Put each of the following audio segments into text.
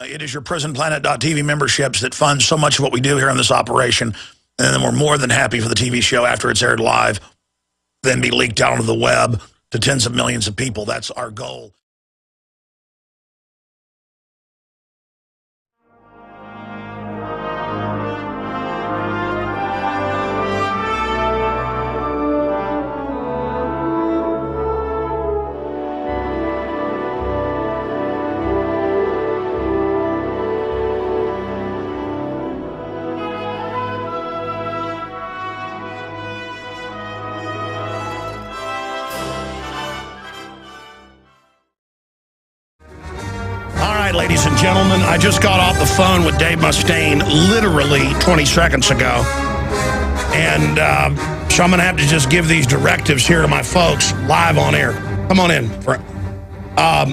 It is your PrisonPlanet.tv memberships that fund so much of what we do here on this operation. And then we're more than happy for the TV show after it's aired live, then be leaked out onto the web to tens of millions of people. That's our goal. Ladies and gentlemen, I just got off the phone with Dave Mustaine literally 20 seconds ago. And so I'm going to have to just give these directives here to my folks live on air. Come on in. I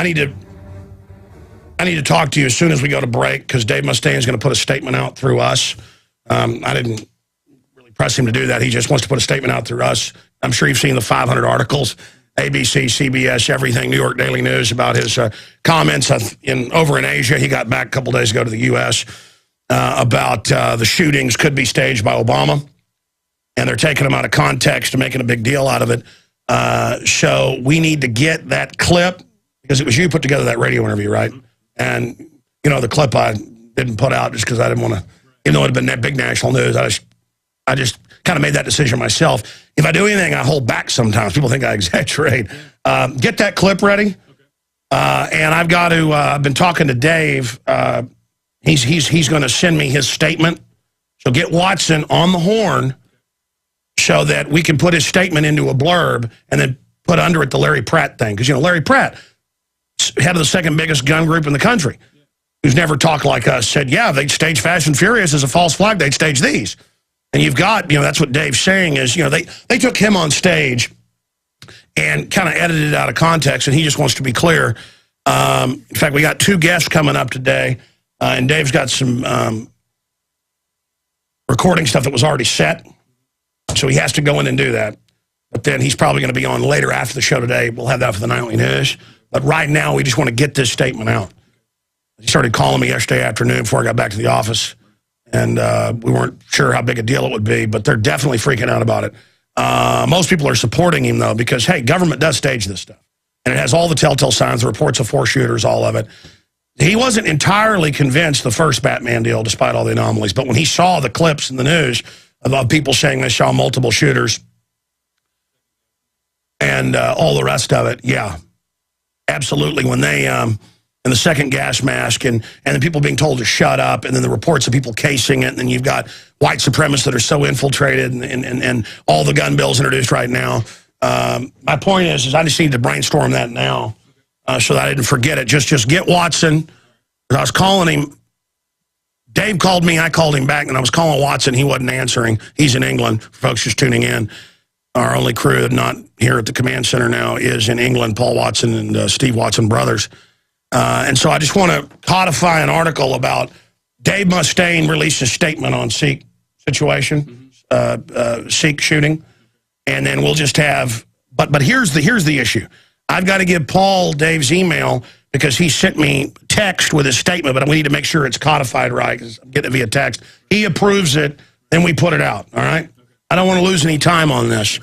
need to talk to you as soon as we go to break because Dave Mustaine is going to put a statement out through us. I didn't really press him to do that. He just wants to put a statement out through us. I'm sure you've seen the 500 articles. ABC, CBS, everything, New York Daily News about his comments over in Asia. He got back a couple days ago to the U.S. About the shootings could be staged by Obama. And they're taking them out of context and making a big deal out of it. So we need to get that clip, because it was you who put together that radio interview, right? And, you know, the clip I didn't put out just because I didn't want to, even though it had been that big national news, I just kind of made that decision myself. If I do anything, I hold back sometimes. People think I exaggerate. Get that clip ready. And I've got to, I've been talking to Dave. He's going to send me his statement. So get Watson on the horn so that we can put his statement into a blurb and then put under it the Larry Pratt thing. Because, you know, Larry Pratt, head of the second biggest gun group in the country, who's never talked like us, said, yeah, they'd stage Fast and Furious as a false flag. They'd stage these. And you've got, you know, that's what Dave's saying is, you know, they took him on stage and kind of edited it out of context, and he just wants to be clear. In fact, we got two guests coming up today, and Dave's got some recording stuff that was already set, so he has to go in and do that. But then he's probably going to be on later after the show today. We'll have that for the nightly news. But right now, we just want to get this statement out. He started calling me yesterday afternoon before I got back to the office. And we weren't sure how big a deal it would be, but they're definitely freaking out about it. Most people are supporting him, though, because, hey, government does stage this stuff. And it has all the telltale signs, the reports of 4 shooters, all of it. He wasn't entirely convinced the first Batman deal, despite all the anomalies. But when he saw the clips in the news of people saying they saw multiple shooters and all the rest of it, yeah, absolutely. When they... and the second gas mask, and then people being told to shut up, and then the reports of people casing it, and then you've got white supremacists that are so infiltrated, and all the gun bills introduced right now. My point is I just need to brainstorm that now so that I didn't forget it. Just get Watson. I was calling him. Dave called me. I called him back, and I was calling Watson. He wasn't answering. He's in England, for folks just tuning in. Our only crew not here at the command center now is in England, Paul Watson and Steve Watson brothers. And so I just want to codify an article about Dave Mustaine released a statement on Sikh situation, Sikh shooting, and then we'll just have. But here's the issue. I've got to give Paul Dave's email because he sent me text with his statement, but we need to make sure it's codified right because I'm getting it via text. He approves it, then we put it out. All right. I don't want to lose any time on this.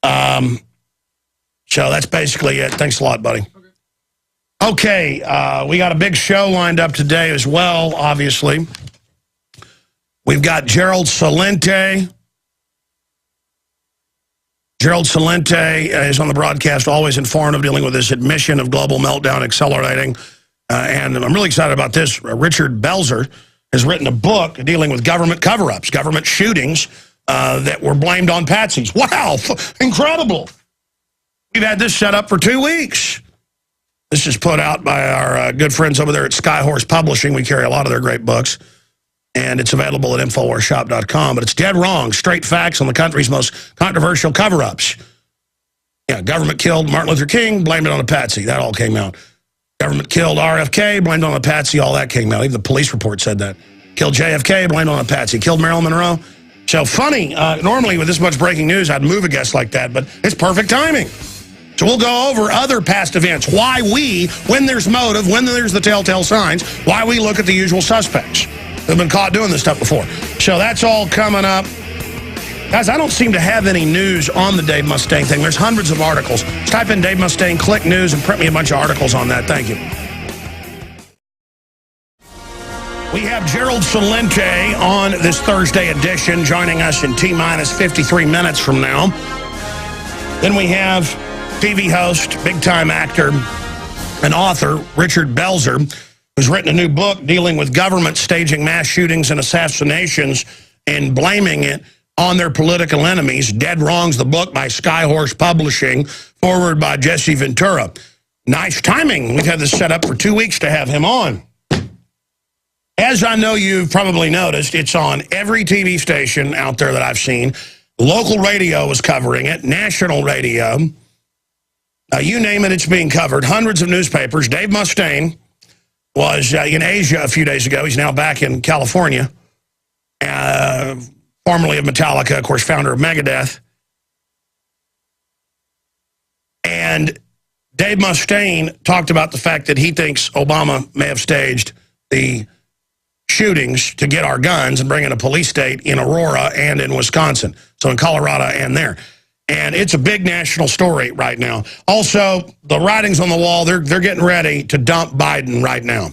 So that's basically it. Thanks a lot, buddy. Okay, we got a big show lined up today as well, obviously. We've got Gerald Celente. Gerald Celente is on the broadcast, always informative, dealing with this admission of global meltdown accelerating. And I'm really excited about this. Richard Belzer has written a book dealing with government cover-ups, government shootings that were blamed on patsies. Wow, incredible. We've had this set up for 2 weeks. This is put out by our good friends over there at Skyhorse Publishing. We carry a lot of their great books. And it's available at InfoWarsShop.com. But it's dead wrong. Straight facts on the country's most controversial cover-ups. Yeah, government killed Martin Luther King, blamed it on a patsy. That all came out. Government killed RFK, blamed on a patsy. All that came out. Even the police report said that. Killed JFK, blamed on a patsy. Killed Marilyn Monroe. So funny. Normally with this much breaking news, I'd move a guest like that. But it's perfect timing. So we'll go over other past events, why we, when there's motive, when there's the telltale signs, why we look at the usual suspects who've been caught doing this stuff before. So that's all coming up. Guys, I don't seem to have any news on the Dave Mustaine thing. There's hundreds of articles. Just type in Dave Mustaine, click news, and print me a bunch of articles on that. Thank you. We have Gerald Celente on this Thursday edition, joining us in T-minus 53 minutes from now. Then we have TV host, big-time actor, and author Richard Belzer, who's written a new book dealing with government staging mass shootings and assassinations and blaming it on their political enemies. Dead Wrong's the book by Skyhorse Publishing, forward by Jesse Ventura. Nice timing. We've had this set up for 2 weeks to have him on. As I know you've probably noticed, it's on every TV station out there that I've seen. Local radio is covering it, national radio. You name it, it's being covered. Hundreds of newspapers. Dave Mustaine was in Asia a few days ago. He's now back in California. Formerly of Metallica, of course, founder of Megadeth. And Dave Mustaine talked about the fact that he thinks Obama may have staged the shootings to get our guns and bring in a police state in Aurora and in Wisconsin. So in Colorado and there. And it's a big national story right now. Also, the writing's on the wall. They're getting ready to dump Biden right now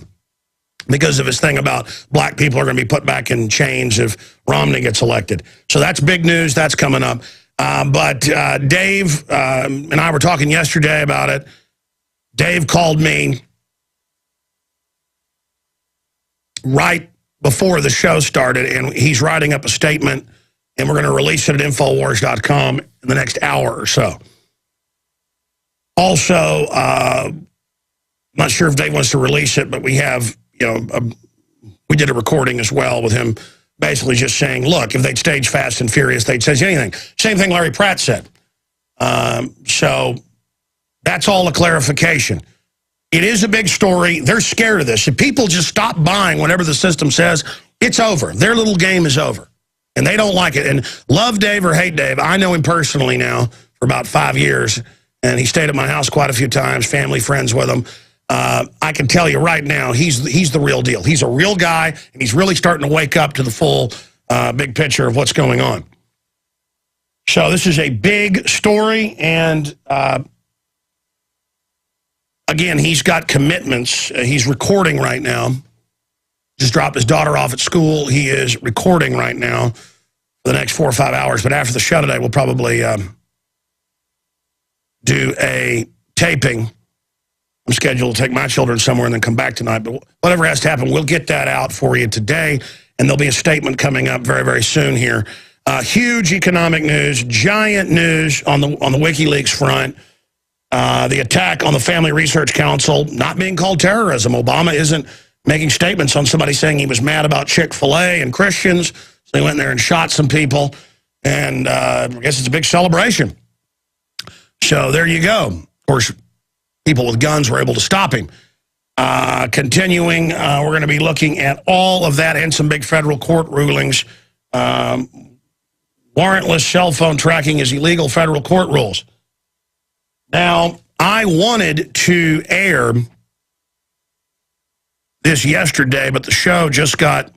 because of his thing about black people are going to be put back in chains if Romney gets elected. So that's big news. That's coming up. But Dave and I were talking yesterday about it. Dave called me right before the show started, and he's writing up a statement, and we're going to release it at Infowars.com in the next hour or so. Also, not sure if Dave wants to release it, but we have, we did a recording as well with him basically just saying, look, if they'd stage Fast and Furious, they'd say anything. Same thing Larry Pratt said. So that's all a clarification. It is a big story. They're scared of this. If people just stop buying whatever the system says, it's over. Their little game is over. And they don't like it. And love Dave or hate Dave, I know him personally now for about 5 years. And he stayed at my house quite a few times, family, friends with him. I can tell you right now, he's the real deal. He's a real guy, and he's really starting to wake up to the full big picture of what's going on. So this is a big story, and again, he's got commitments. He's recording right now. Just dropped his daughter off at school. He is recording right now for the next 4 or 5 hours. But after the show today, we'll probably do a taping. I'm scheduled to take my children somewhere and then come back tonight. But whatever has to happen, we'll get that out for you today. And there'll be a statement coming up very, very soon here. Huge economic news, giant news on the WikiLeaks front. The attack on the Family Research Council not being called terrorism. Obama isn't making statements on somebody saying he was mad about Chick-fil-A and Christians. So he went in there and shot some people. And I guess it's a big celebration. So there you go. Of course, people with guns were able to stop him. Continuing, we're going to be looking at all of that and some big federal court rulings. Warrantless cell phone tracking is illegal, federal court rules. Now, I wanted to air this yesterday, but the show just got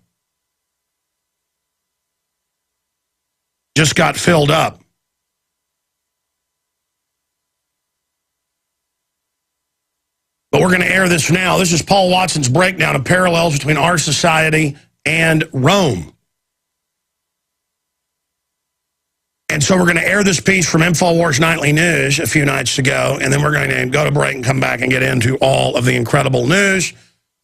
filled up. But we're going to air this now. This is Paul Watson's breakdown of parallels between our society and Rome. And so we're going to air this piece from Infowars Nightly News a few nights ago, and then we're going to go to break and come back and get into all of the incredible news.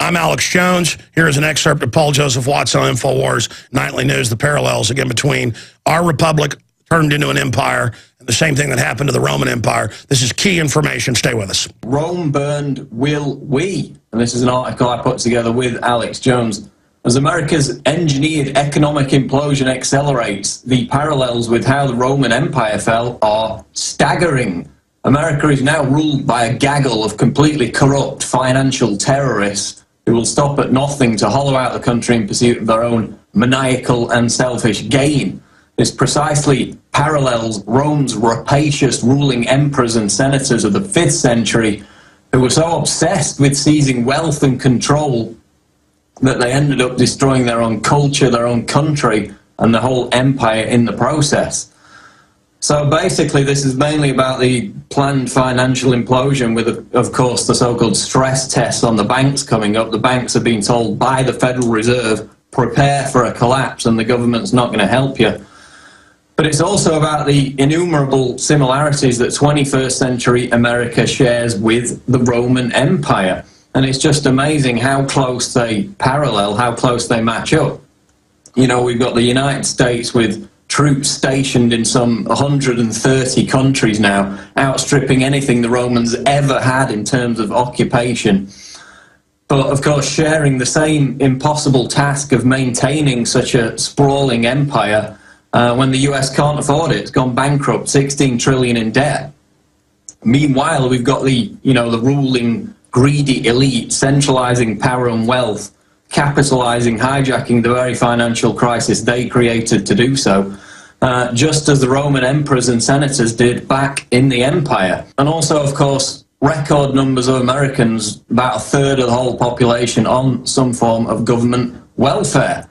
I'm Alex Jones. Here is an excerpt of Paul Joseph Watson on Infowars Nightly News, the parallels, again, between our republic turned into an empire and the same thing that happened to the Roman Empire. This is key information. Stay with us. Rome burned, will we? And this is an article I put together with Alex Jones. As America's engineered economic implosion accelerates, the parallels with how the Roman Empire fell are staggering. America is now ruled by a gaggle of completely corrupt financial terrorists who will stop at nothing to hollow out the country in pursuit of their own maniacal and selfish gain. This precisely parallels Rome's rapacious ruling emperors and senators of the 5th century, who were so obsessed with seizing wealth and control that they ended up destroying their own culture, their own country, and the whole empire in the process. So basically this is mainly about the planned financial implosion with, of course, the so-called stress tests on the banks coming up. The banks are being told by the Federal Reserve, prepare for a collapse and the government's not going to help you. But it's also about the innumerable similarities that 21st century America shares with the Roman Empire. And it's just amazing how close they parallel, how close they match up. You know, we've got the United States with troops stationed in some 130 countries now, outstripping anything the Romans ever had in terms of occupation. But, of course, sharing the same impossible task of maintaining such a sprawling empire when the US can't afford it. It's gone bankrupt, 16 trillion in debt. Meanwhile, we've got the ruling greedy elite centralizing power and wealth, capitalizing, hijacking the very financial crisis they created to do so, just as the Roman emperors and senators did back in the empire. And also, of course, record numbers of Americans, about a third of the whole population, on some form of government welfare.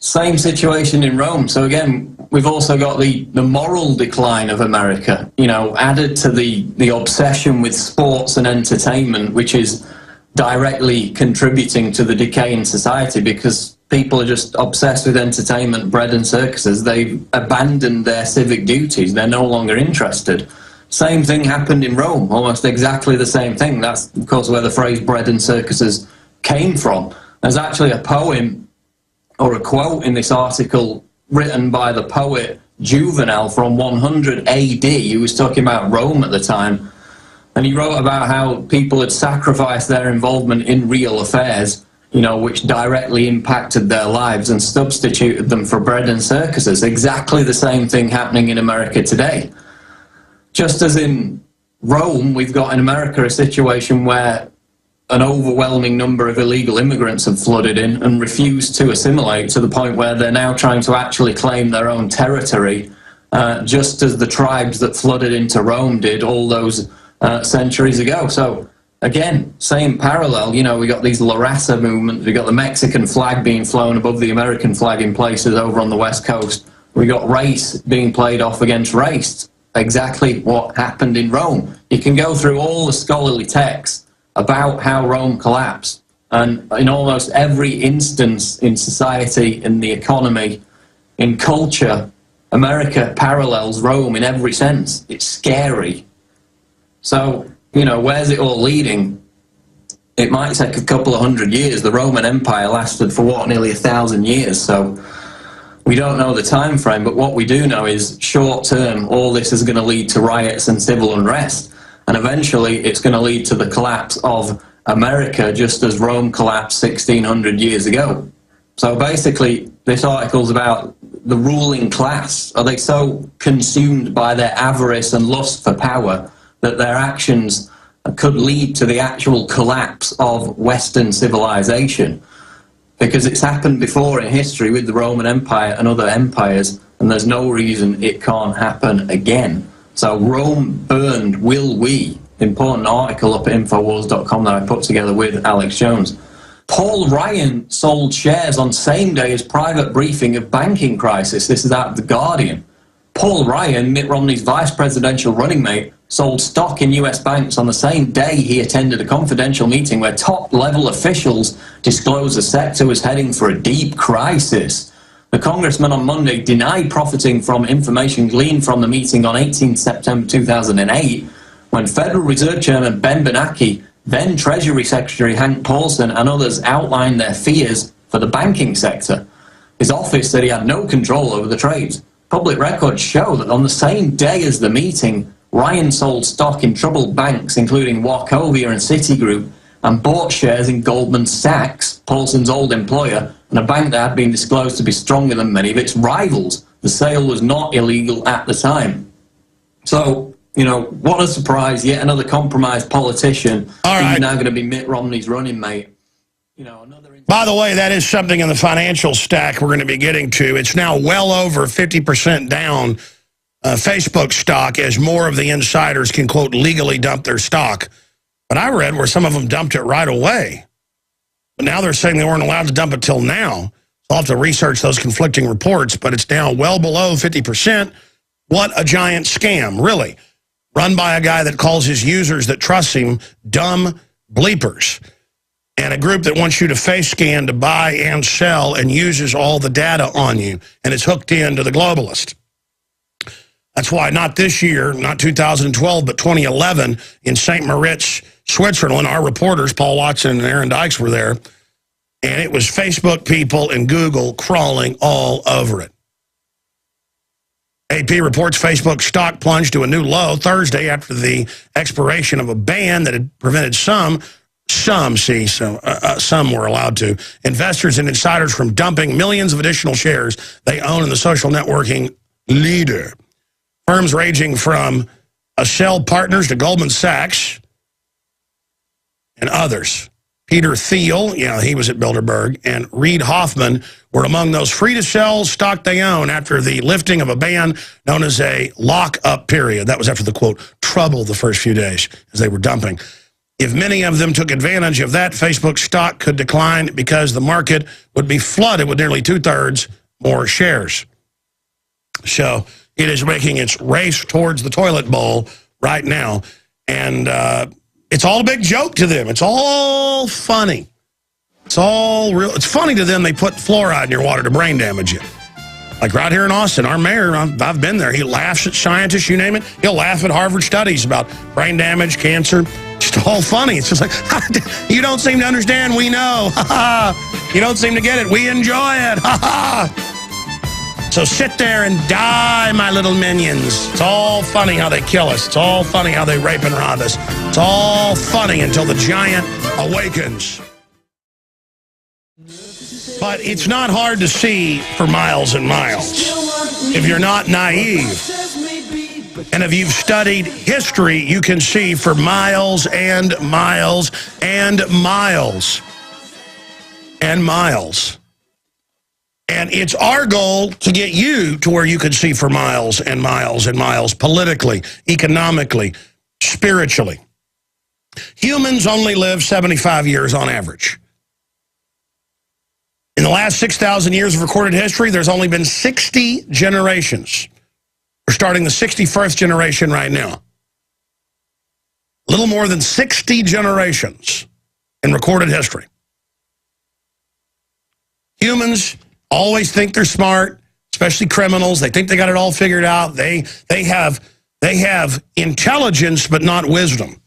Same situation in Rome. So again, we've also got the moral decline of America, you know, added to the obsession with sports and entertainment, which is directly contributing to the decay in society because people are just obsessed with entertainment, bread and circuses. They've abandoned their civic duties. They're no longer interested. Same thing happened in Rome, almost exactly the same thing. That's, of course, where the phrase bread and circuses came from. There's actually a poem or a quote in this article written by the poet Juvenal from 100 AD. He was talking about Rome at the time, and he wrote about how people had sacrificed their involvement in real affairs, you know, which directly impacted their lives, and substituted them for bread and circuses. Exactly the same thing happening in America today. Just as in Rome, we've got in America a situation where an overwhelming number of illegal immigrants have flooded in and refused to assimilate, to the point where they're now trying to actually claim their own territory, just as the tribes that flooded into Rome did all those centuries ago. So again, same parallel. You know, we got these La Raza movements, we got the Mexican flag being flown above the American flag in places over on the West Coast. We got race being played off against race. Exactly what happened in Rome. You can go through all the scholarly texts about how Rome collapsed, and in almost every instance in society, in the economy, in culture, America parallels Rome in every sense. It's scary. So, you know, where's it all leading? It might take a couple of 100 years. The Roman Empire lasted for, what, nearly 1,000 years, so we don't know the time frame, but what we do know is short term, all this is going to lead to riots and civil unrest. And eventually it's going to lead to the collapse of America, just as Rome collapsed 1,600 years ago. So basically, this article's about the ruling class. Are they so consumed by their avarice and lust for power that their actions could lead to the actual collapse of Western civilization? Because it's happened before in history with the Roman Empire and other empires, and there's no reason it can't happen again. So Rome burned, will we? Important article up at Infowars.com that I put together with Alex Jones. Paul Ryan sold shares on same day as private briefing of banking crisis. This is out of The Guardian. Paul Ryan, Mitt Romney's vice presidential running mate, sold stock in US banks on the same day he attended a confidential meeting where top-level officials disclosed the sector was heading for a deep crisis. The congressman on Monday denied profiting from information gleaned from the meeting on 18 September 2008, when Federal Reserve Chairman Ben Bernanke, then Treasury Secretary Hank Paulson, and others outlined their fears for the banking sector. His office said he had no control over the trades. Public records show that on the same day as the meeting, Ryan sold stock in troubled banks, including Wachovia and Citigroup, and bought shares in Goldman Sachs, Paulson's old employer, and a bank that had been disclosed to be stronger than many of its rivals. The sale was not illegal at the time. So, you know, what a surprise, yet another compromised politician. All right. He's now going to be Mitt Romney's running mate. You know, by the way, that is something in the financial stack we're going to be getting to. It's now well over 50% down Facebook stock as more of the insiders can, quote, legally dump their stock. But I read where some of them dumped it right away. But now they're saying they weren't allowed to dump it till now. So I'll have to research those conflicting reports, but it's now well below 50%. What a giant scam, really. Run by a guy that calls his users that trust him dumb bleepers. And a group that wants you to face scan to buy and sell and uses all the data on you. And it's hooked into the globalist. That's why not this year, not 2012, but 2011 in St. Moritz, Switzerland, our reporters, Paul Watson and Aaron Dykes, were there. And it was Facebook people and Google crawling all over it. AP reports Facebook stock plunged to a new low Thursday after the expiration of a ban that had prevented some were allowed to, investors and insiders from dumping millions of additional shares they own in the social networking leader. Firms ranging from Accel Partners to Goldman Sachs and others. Peter Thiel, he was at Bilderberg, and Reid Hoffman were among those free to sell stock they own after the lifting of a ban known as a lock-up period. That was after the, quote, trouble the first few days as they were dumping. If many of them took advantage of that, Facebook stock could decline because the market would be flooded with nearly 2/3 more shares. So it is making its race towards the toilet bowl right now. And it's all a big joke to them. It's all funny. It's all real. It's funny to them they put fluoride in your water to brain damage you. Like right here in Austin, our mayor, I've been there. He laughs at scientists, you name it. He'll laugh at Harvard studies about brain damage, cancer. It's all funny. It's just like, you don't seem to understand. We know. You don't seem to get it. We enjoy it. So sit there and die, my little minions. It's all funny how they kill us. It's all funny how they rape and rob us. It's all funny until the giant awakens. But it's not hard to see for miles and miles if you're not naive. And if you've studied history, you can see for miles and miles and miles and miles. And it's our goal to get you to where you can see for miles and miles and miles, politically, economically, spiritually. Humans only live 75 years on average. In the last 6,000 years of recorded history, there's only been 60 generations. We're starting the 61st generation right now. A little more than 60 generations in recorded history. Humans always think they're smart, especially criminals. They think they got it all figured out. They have intelligence but not wisdom.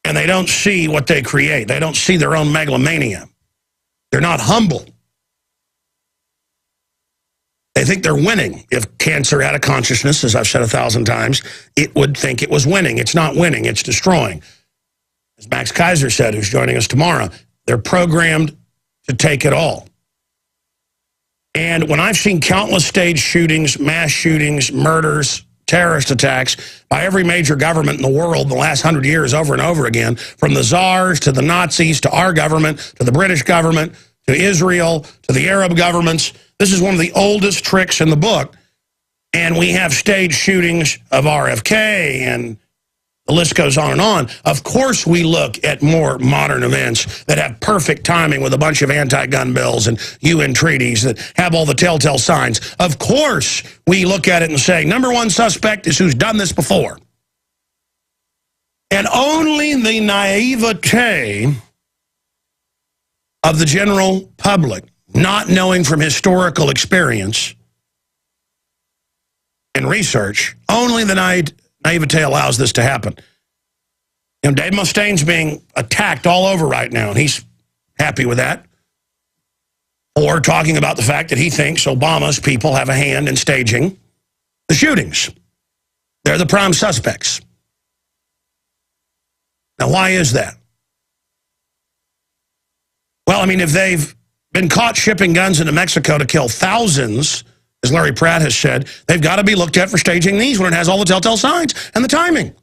And they don't see what they create. They don't see their own megalomania. They're not humble. They think they're winning. If cancer had a consciousness, as I've said 1,000 times, it would think it was winning. It's not winning, it's destroying. As Max Kaiser said, who's joining us tomorrow, they're programmed to take it all. And when I've seen countless staged shootings, mass shootings, murders, terrorist attacks by every major government in the world in the last 100 years over and over again, from the czars to the Nazis to our government to the British government to Israel to the Arab governments, this is one of the oldest tricks in the book. And we have staged shootings of RFK, and the list goes on and on. Of course we look at more modern events that have perfect timing with a bunch of anti-gun bills and UN treaties that have all the telltale signs. Of course we look at it and say, number one suspect is who's done this before. And only the naivete of the general public, not knowing from historical experience and research, only the naivete allows this to happen. Dave Mustaine's being attacked all over right now, and he's happy with that. Or talking about the fact that he thinks Obama's people have a hand in staging the shootings. They're the prime suspects. Now, why is that? Well, I mean, if they've been caught shipping guns into Mexico to kill thousands, as Larry Pratt has said, they've got to be looked at for staging these when it has all the telltale signs and the timing.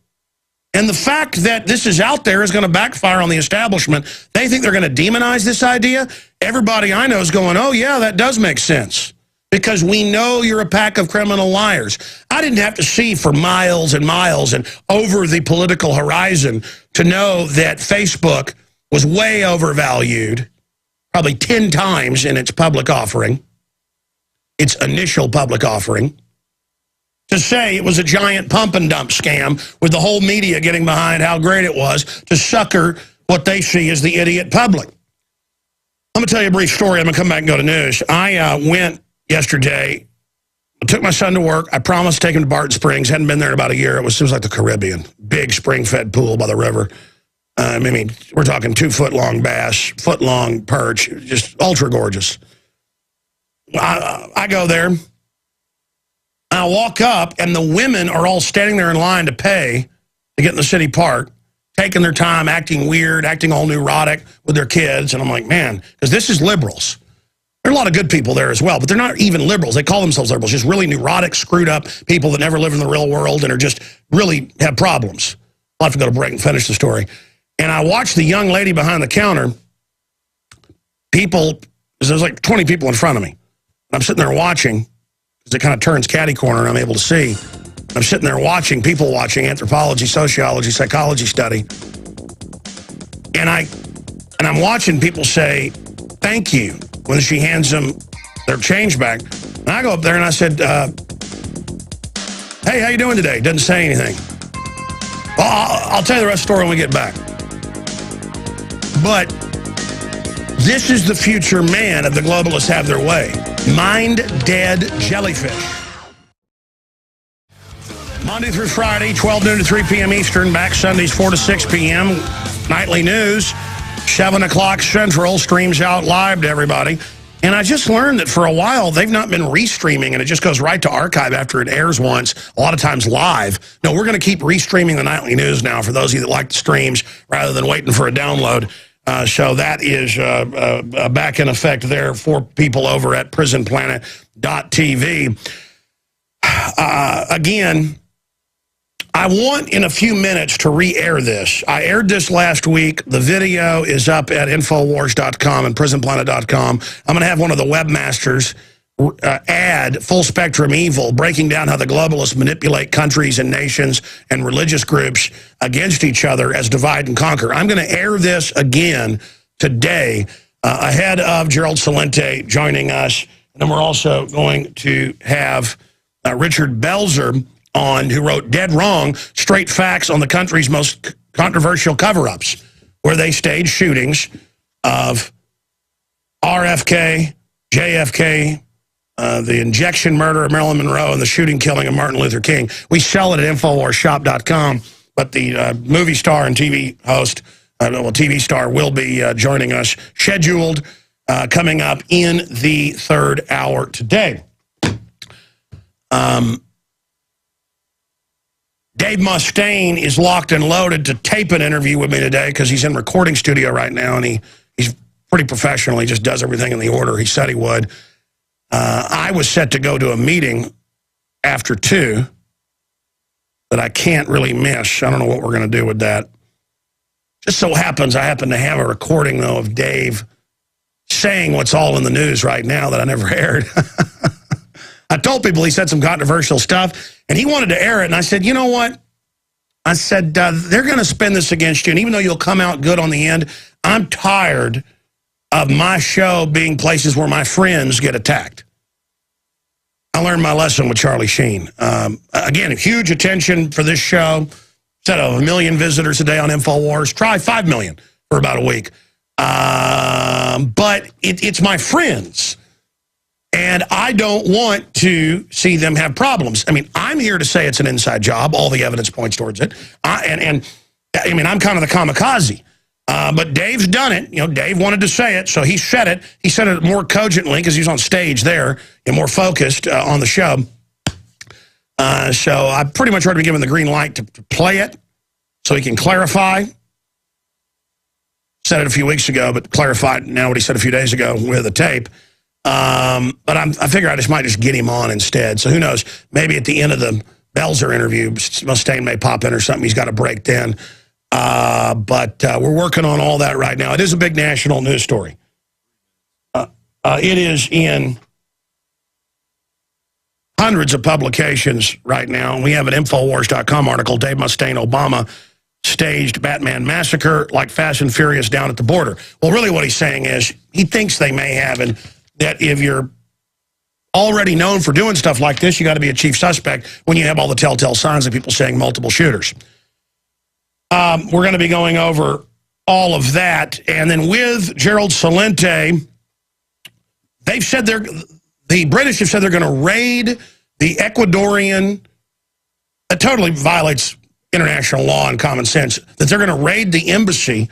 And the fact that this is out there is going to backfire on the establishment. They think they're going to demonize this idea. Everybody I know is going, oh, yeah, that does make sense. because we know you're a pack of criminal liars. I didn't have to see for miles and miles and over the political horizon to know that Facebook was way overvalued, probably 10 times in its public offering, its initial public offering, to say it was a giant pump and dump scam with the whole media getting behind how great it was to sucker what they see as the idiot public. I'm going to tell you a brief story. I'm going to come back and go to news. I went yesterday, I took my son to work. I promised to take him to Barton Springs. Hadn't been there in about a year. It was like the Caribbean. Big spring-fed pool by the river. I mean, we're talking 2-foot-long bass, foot-long perch, just ultra gorgeous. I go there. I walk up, and the women are all standing there in line to pay to get in the city park, taking their time, acting weird, acting all neurotic with their kids. And I'm like, man, because this is liberals. There are a lot of good people there as well, but they're not even liberals. They call themselves liberals, just really neurotic, screwed up people that never live in the real world and are just really have problems. I'll have to go to break and finish the story. And I watched the young lady behind the counter. There's like 20 people in front of me. I'm sitting there watching, because it kind of turns catty corner and I'm able to see. I'm sitting there watching, people watching, anthropology, sociology, psychology study. And I'm watching people say, thank you, when she hands them their change back. And I go up there and I said, hey, how you doing today? Doesn't say anything. Well, I'll tell you the rest of the story when we get back. But this is the future man of the globalists have their way. Mind-dead jellyfish. Monday through Friday, 12 noon to 3 p.m. Eastern. Back Sundays, 4 to 6 p.m. Nightly news, 7 o'clock Central. Streams out live to everybody. And I just learned that for a while, they've not been restreaming, and it just goes right to archive after it airs once, a lot of times live. No, we're going to keep restreaming the nightly news now for those of you that like the streams rather than waiting for a download. So that is back in effect there for people over at prisonplanet.tv. Again, I want in a few minutes to re-air this. I aired this last week. The video is up at Infowars.com and prisonplanet.com. I'm going to have one of the webmasters add Full Spectrum Evil, breaking down how the globalists manipulate countries and nations and religious groups against each other as divide and conquer. I'm going to air this again today ahead of Gerald Celente joining us. And then we're also going to have Richard Belzer on, who wrote Dead Wrong, Straight Facts on the country's most controversial cover-ups, where they staged shootings of RFK, JFK, the injection murder of Marilyn Monroe, and the shooting killing of Martin Luther King. We sell it at InfoWarsShop.com, but the movie star and TV host, TV star, will be joining us, scheduled coming up in the third hour today. Dave Mustaine is locked and loaded to tape an interview with me today because he's in recording studio right now, and he's pretty professional. He just does everything in the order he said he would. I was set to go to a meeting after 2 that I can't really miss. I don't know what we're going to do with that. Just so happens I happen to have a recording, though, of Dave saying what's all in the news right now that I never aired. I told people he said some controversial stuff, and he wanted to air it, and I said, you know what? I said, they're going to spin this against you, and even though you'll come out good on the end, I'm tired of my show being places where my friends get attacked. I learned my lesson with Charlie Sheen. Again, huge attention for this show. Instead of 1 million visitors a day on InfoWars, try 5 million for about a week. But it's my friends. And I don't want to see them have problems. I mean, I'm here to say it's an inside job. All the evidence points towards it. And I mean, I'm kind of the kamikaze. But Dave's done it. You know, Dave wanted to say it, so he said it. He said it more cogently because he was on stage there and more focused on the show. So I pretty much already been given the green light to play it so he can clarify. Said it a few weeks ago, but clarified now what he said a few days ago with a tape. But I figure I might just get him on instead. So who knows? Maybe at the end of the Belzer interview, Mustaine may pop in or something. He's got to break then. But we're working on all that right now. It is a big national news story. It is in hundreds of publications right now. We have an Infowars.com article, Dave Mustaine, Obama staged Batman massacre like Fast and Furious down at the border. Well, really what he's saying is he thinks they may have, and that if you're already known for doing stuff like this, you got to be a chief suspect when you have all the telltale signs of people saying multiple shooters. We're going to be going over all of that. And then with Gerald Celente, they've said the British have said they're going to raid the Ecuadorian, that totally violates international law and common sense, that they're going to raid the embassy.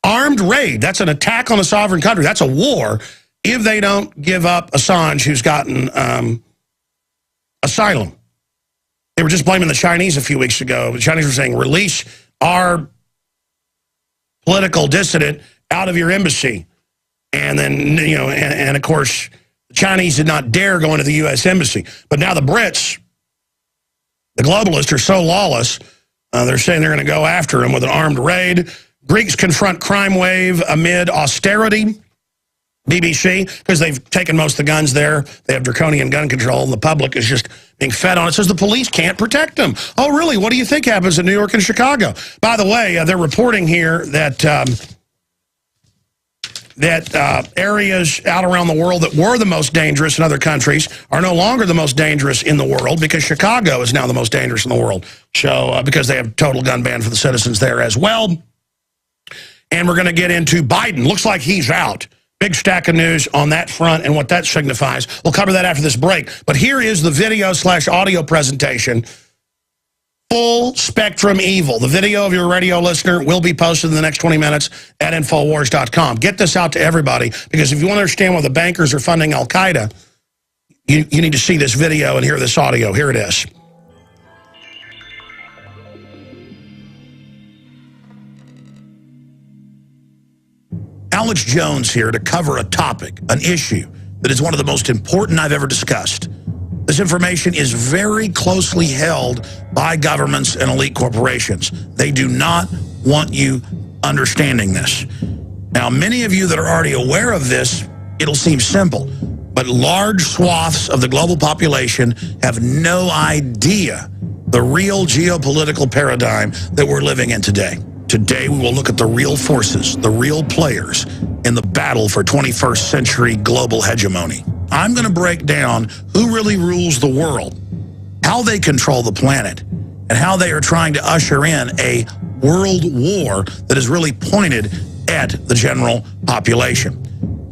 Armed raid, that's an attack on a sovereign country. That's a war if they don't give up Assange, who's gotten asylum. They were just blaming the Chinese a few weeks ago. The Chinese were saying, release our political dissident out of your embassy. And then, you know, and of course, the Chinese did not dare go into the U.S. embassy. But now the Brits, the globalists, are so lawless, they're saying they're going to go after him with an armed raid. Greeks confront crime wave amid austerity. BBC, because they've taken most of the guns there. They have draconian gun control, and the public is just being fed on it. It says the police can't protect them. Oh, really? What do you think happens in New York and Chicago? By the way, they're reporting here that areas out around the world that were the most dangerous in other countries are no longer the most dangerous in the world, because Chicago is now the most dangerous in the world. So, because they have total gun ban for the citizens there as well. And we're going to get into Biden. Looks like he's out. Big stack of news on that front and what that signifies. We'll cover that after this break. But here is the video/audio presentation. Full spectrum evil. The video of your radio listener will be posted in the next 20 minutes at Infowars.com. Get this out to everybody, because if you want to understand why the bankers are funding Al-Qaeda, you need to see this video and hear this audio. Here it is. Alex Jones here to cover a topic, an issue that is one of the most important I've ever discussed. This information is very closely held by governments and elite corporations. They do not want you understanding this. Now, many of you that are already aware of this, it'll seem simple, but large swaths of the global population have no idea the real geopolitical paradigm that we're living in today. Today, we will look at the real forces, the real players in the battle for 21st century global hegemony. I'm going to break down who really rules the world, how they control the planet, and how they are trying to usher in a world war that is really pointed at the general population.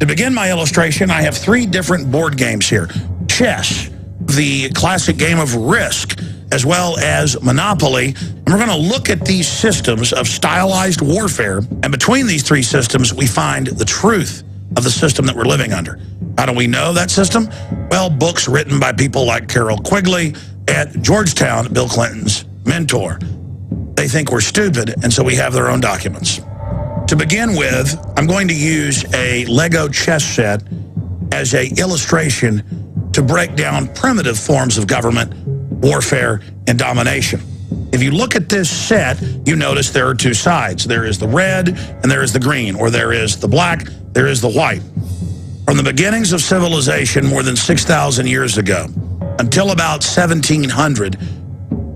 To begin my illustration, I have 3 different board games here. Chess, the classic game of Risk, as well as Monopoly. And we're going to look at these systems of stylized warfare. And between these 3 systems, we find the truth of the system that we're living under. How do we know that system? Well, books written by people like Carol Quigley at Georgetown, Bill Clinton's mentor. They think we're stupid, and so we have their own documents. To begin with, I'm going to use a Lego chess set as an illustration to break down primitive forms of government, warfare, and domination. If you look at this set, you notice there are 2 sides. There is the red and there is the green, or there is the black, there is the white. From the beginnings of civilization more than 6,000 years ago until about 1700,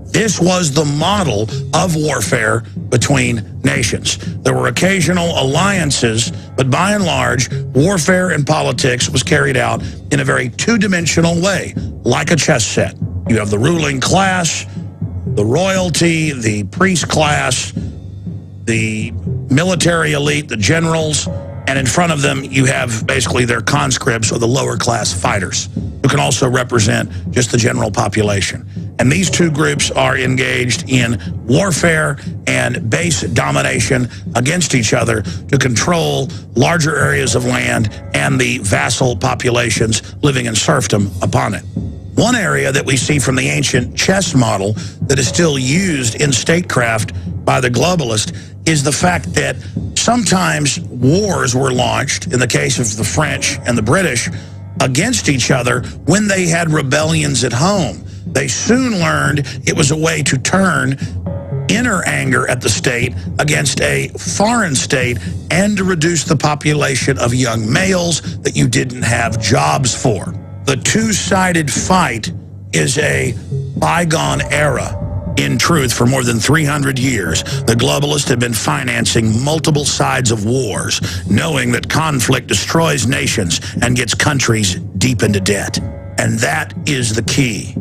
this was the model of warfare between nations. There were occasional alliances, but by and large, warfare and politics was carried out in a very 2-dimensional way, like a chess set. You have the ruling class, the royalty, the priest class, the military elite, the generals, and in front of them you have basically their conscripts, or the lower class fighters, who can also represent just the general population. And these 2 groups are engaged in warfare and base domination against each other to control larger areas of land and the vassal populations living in serfdom upon it. One area that we see from the ancient chess model that is still used in statecraft by the globalist is the fact that sometimes wars were launched, in the case of the French and the British, against each other when they had rebellions at home. They soon learned it was a way to turn inner anger at the state against a foreign state and to reduce the population of young males that you didn't have jobs for. The 2-sided fight is a bygone era. In truth, for more than 300 years, the globalists have been financing multiple sides of wars, knowing that conflict destroys nations and gets countries deep into debt. And that is the key.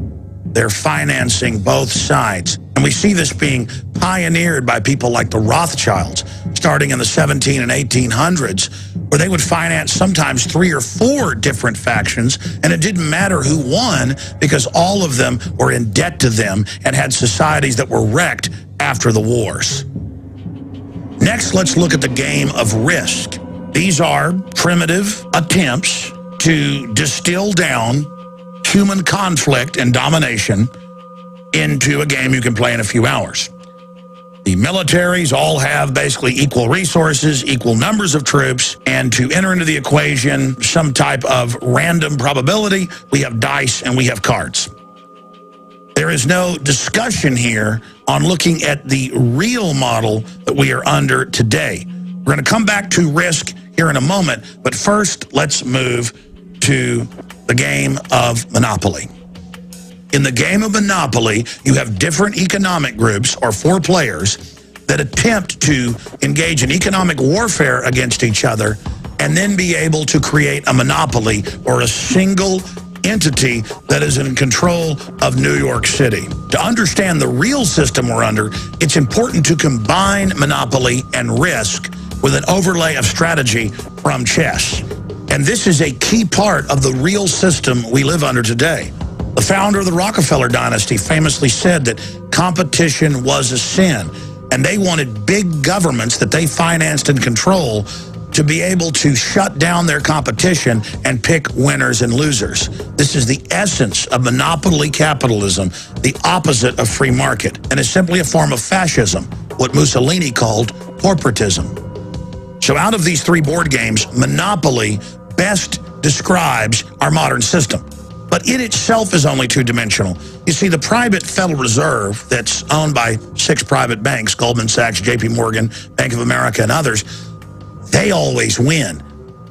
They're financing both sides. And we see this being pioneered by people like the Rothschilds, starting in the 17 and 1800s, where they would finance sometimes 3 or 4 different factions, and it didn't matter who won because all of them were in debt to them and had societies that were wrecked after the wars. Next, let's look at the game of risk. These are primitive attempts to distill down human conflict and domination into a game you can play in a few hours. The militaries all have basically equal resources, equal numbers of troops, and to enter into the equation some type of random probability, we have dice and we have cards. There is no discussion here on looking at the real model that we are under today. We're going to come back to risk here in a moment, but first let's move to the game of Monopoly. In the game of Monopoly, you have different economic groups, or 4 players, that attempt to engage in economic warfare against each other and then be able to create a monopoly or a single entity that is in control of New York City. To understand the real system we're under, it's important to combine Monopoly and risk with an overlay of strategy from chess. And this is a key part of the real system we live under today. The founder of the Rockefeller dynasty famously said that competition was a sin, and they wanted big governments that they financed and control to be able to shut down their competition and pick winners and losers. This is the essence of monopoly capitalism, the opposite of free market, and is simply a form of fascism, what Mussolini called corporatism. So out of these 3 board games, Monopoly best describes our modern system. But it itself is only 2-dimensional. You see, the private Federal Reserve that's owned by 6 private banks, Goldman Sachs, JP Morgan, Bank of America, and others, they always win.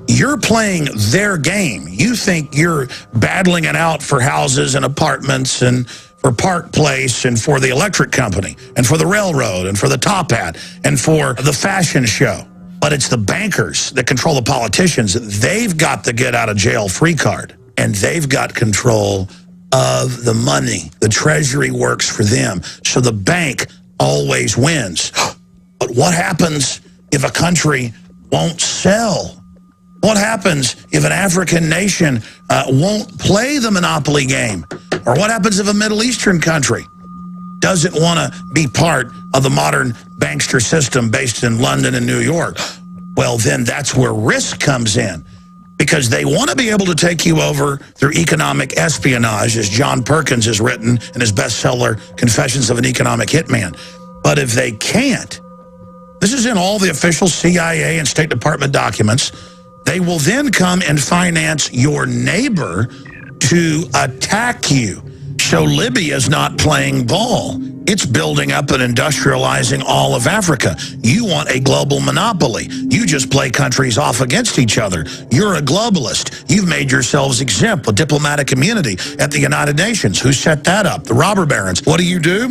You're playing their game. You think you're battling it out for houses and apartments and for Park Place and for the electric company and for the railroad and for the top hat and for the fashion show. But it's the bankers that control the politicians. They've got the get-out-of-jail-free card. And they've got control of the money. The Treasury works for them. So the bank always wins. But what happens if a country won't sell? What happens if an African nation won't play the monopoly game? Or what happens if a Middle Eastern country doesn't want to be part of the modern bankster system based in London and New York? Well, then that's where risk comes in. Because they want to be able to take you over through economic espionage, as John Perkins has written in his bestseller, Confessions of an Economic Hitman. But if they can't, this is in all the official CIA and State Department documents, they will then come and finance your neighbor to attack you. So Libya's not playing ball. It's building up and industrializing all of Africa. You want a global monopoly. You just play countries off against each other. You're a globalist. You've made yourselves exempt with diplomatic immunity at the United Nations. Who set that up? The robber barons. What do?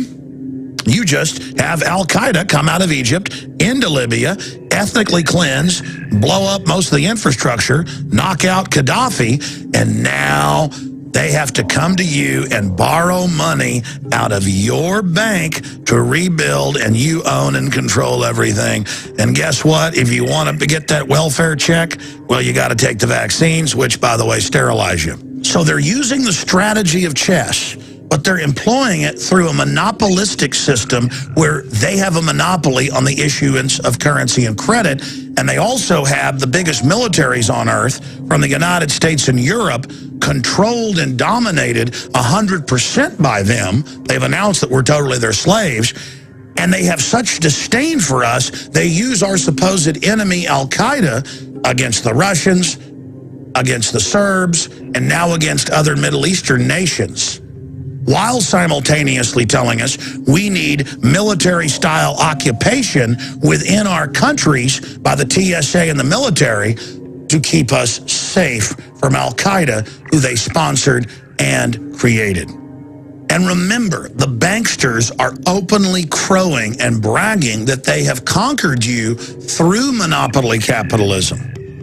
You just have Al-Qaeda come out of Egypt into Libya, ethnically cleanse, blow up most of the infrastructure, knock out Gaddafi, and now they have to come to you and borrow money out of your bank to rebuild, and you own and control everything. And guess what? If you want to get that welfare check, well, you got to take the vaccines, which, by the way, sterilize you. So they're using the strategy of chess, but they're employing it through a monopolistic system where they have a monopoly on the issuance of currency and credit, and they also have the biggest militaries on earth from the United States and Europe, controlled and dominated 100% by them. They've announced that we're totally their slaves, and they have such disdain for us, they use our supposed enemy Al-Qaeda against the Russians, against the Serbs, and now against other Middle Eastern nations, while simultaneously telling us we need military-style occupation within our countries by the TSA and the military to keep us safe from Al-Qaeda, who they sponsored and created. And remember, the banksters are openly crowing and bragging that they have conquered you through monopoly capitalism.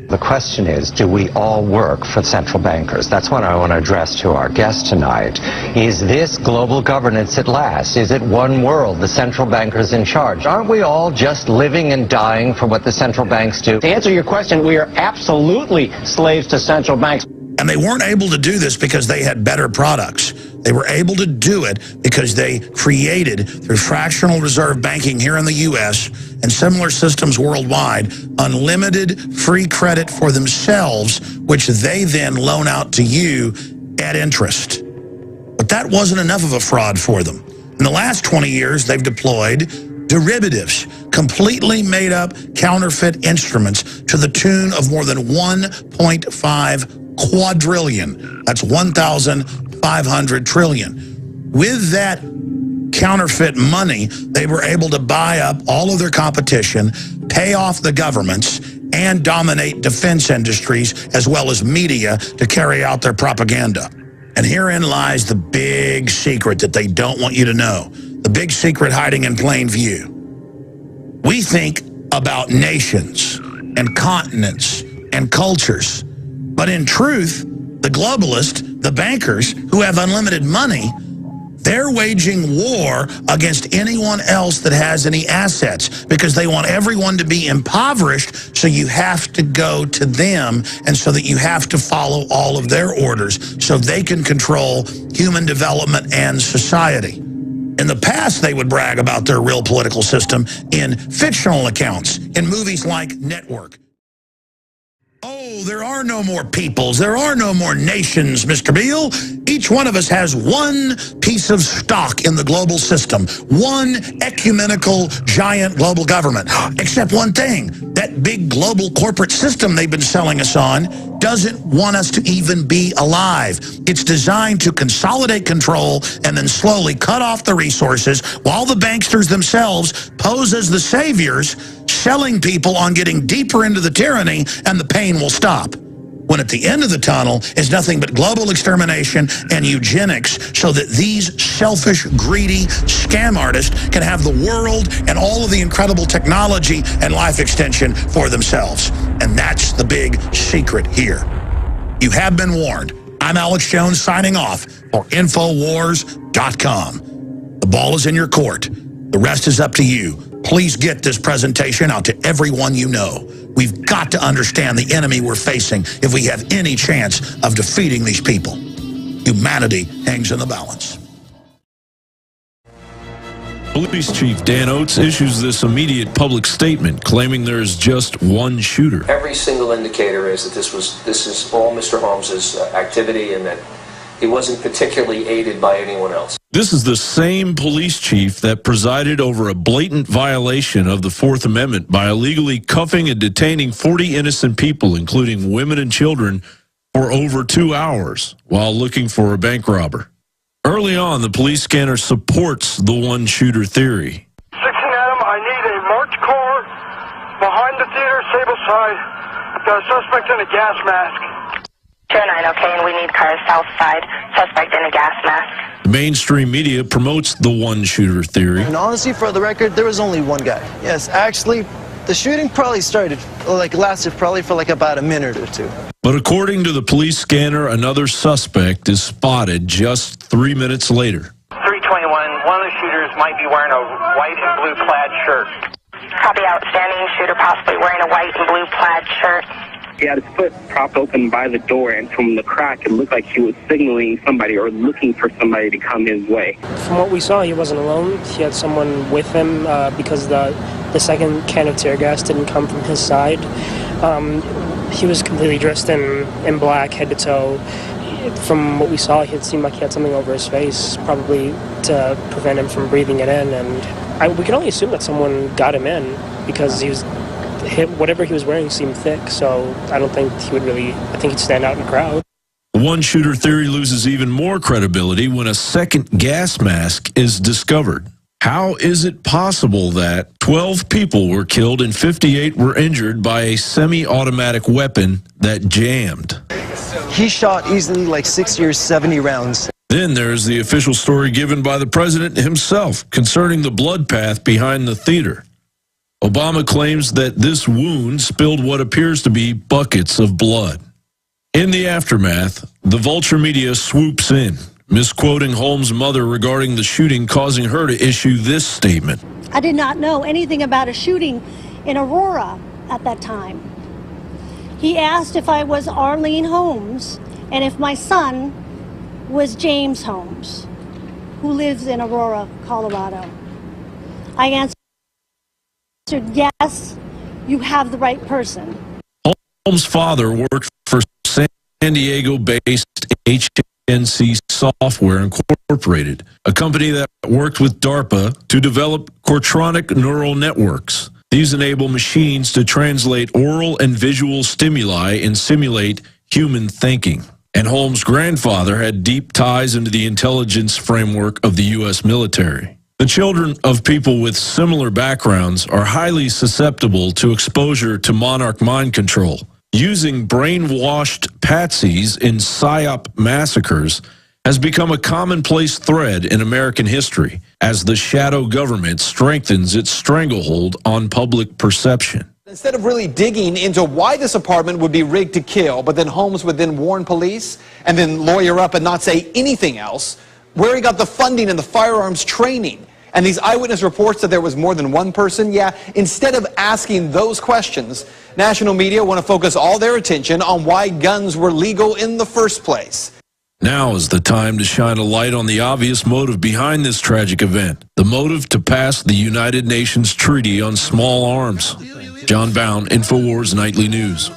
The question is, do we all work for central bankers? That's what I want to address to our guest tonight. Is this global governance at last? Is it one world, the central bankers in charge? Aren't we all just living and dying for what the central banks do? To answer your question, we are absolutely slaves to central banks. And they weren't able to do this because they had better products. They were able to do it because they created, through fractional reserve banking here in the U.S. and similar systems worldwide, unlimited free credit for themselves, which they then loan out to you at interest. But that wasn't enough of a fraud for them. In the last 20 years, they've deployed derivatives, completely made up counterfeit instruments to the tune of more than 1.5 quadrillion. That's 1,500 trillion. With that counterfeit money, they were able to buy up all of their competition, pay off the governments, and dominate defense industries as well as media to carry out their propaganda. And herein lies the big secret that they don't want you to know. The big secret hiding in plain view. We think about nations and continents and cultures. But in truth, the globalists, the bankers who have unlimited money, they're waging war against anyone else that has any assets because they want everyone to be impoverished, so you have to go to them and so that you have to follow all of their orders so they can control human development and society. In the past, they would brag about their real political system in fictional accounts, in movies like Network. Oh, there are no more peoples. There are no more nations, Mr. Beale. Each one of us has one piece of stock in the global system, one ecumenical giant global government. Except one thing, that big global corporate system they've been selling us on doesn't want us to even be alive. It's designed to consolidate control and then slowly cut off the resources while the banksters themselves pose as the saviors, selling people on getting deeper into the tyranny, and the pain will stop. When at the end of the tunnel is nothing but global extermination and eugenics so that these selfish, greedy scam artists can have the world and all of the incredible technology and life extension for themselves. And that's the big secret here. You have been warned. I'm Alex Jones signing off for Infowars.com. The ball is in your court. The rest is up to you. Please get this presentation out to everyone you know. We've got to understand the enemy we're facing if we have any chance of defeating these people. Humanity hangs in the balance. Police Chief Dan Oates issues this immediate public statement claiming there is just one shooter. Every single indicator is that this is all Mr. Holmes's activity and that he wasn't particularly aided by anyone else. This is the same police chief that presided over a blatant violation of the Fourth Amendment by illegally cuffing and detaining 40 innocent people, including women and children, for over 2 hours while looking for a bank robber. Early on, the police scanner supports the one-shooter theory. 16 Adam, I need a marked car behind the theater, Sable side. Got a suspect in a gas mask. 209, okay, and we need cars south side, suspect in a gas mask. The mainstream media promotes the one-shooter theory. And honestly, for the record, there was only one guy. Yes, actually, the shooting probably lasted probably for like about a minute or two. But according to the police scanner, another suspect is spotted just 3 minutes later. 321, one of the shooters might be wearing a white and blue plaid shirt. Copy, outstanding, shooter possibly wearing a white and blue plaid shirt. He had his foot propped open by the door, and from the crack, it looked like he was signaling somebody or looking for somebody to come his way. From what we saw, he wasn't alone. He had someone with him because the second can of tear gas didn't come from his side. He was completely dressed in black, head to toe. From what we saw, it seemed like he had something over his face, probably to prevent him from breathing it in. And we can only assume that someone got him in because he was... whatever he was wearing seemed thick, so I don't think he would really, I think he'd stand out in the crowd. The one-shooter theory loses even more credibility when a second gas mask is discovered. How is it possible that 12 people were killed and 58 were injured by a semi-automatic weapon that jammed? He shot easily like 60 or 70 rounds. Then there's the official story given by the president himself concerning the blood path behind the theater. Obama claims that this wound spilled what appears to be buckets of blood. In the aftermath, the vulture media swoops in, misquoting Holmes' mother regarding the shooting, causing her to issue this statement. I did not know anything about a shooting in Aurora at that time. He asked if I was Arlene Holmes and if my son was James Holmes, who lives in Aurora, Colorado. I answered, yes, you have the right person. Holmes' father worked for San Diego-based HNC Software Incorporated, a company that worked with DARPA to develop Cortronic neural networks. These enable machines to translate oral and visual stimuli and simulate human thinking. And Holmes' grandfather had deep ties into the intelligence framework of the U.S. military. The children of people with similar backgrounds are highly susceptible to exposure to monarch mind control. Using brainwashed patsies in PSYOP massacres has become a commonplace thread in American history as the shadow government strengthens its stranglehold on public perception. Instead of really digging into why this apartment would be rigged to kill, but then Holmes would then warn police and then lawyer up and not say anything else, where he got the funding and the firearms training, and these eyewitness reports that there was more than one person, instead of asking those questions, national media want to focus all their attention on why guns were legal in the first place. Now is the time to shine a light on the obvious motive behind this tragic event, the motive to pass the United Nations Treaty on Small Arms. John Bound, Infowars Nightly News.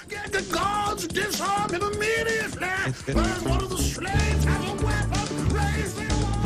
Get the guards, disarm him immediately. One of the slaves has a weapon. Raise the alarm.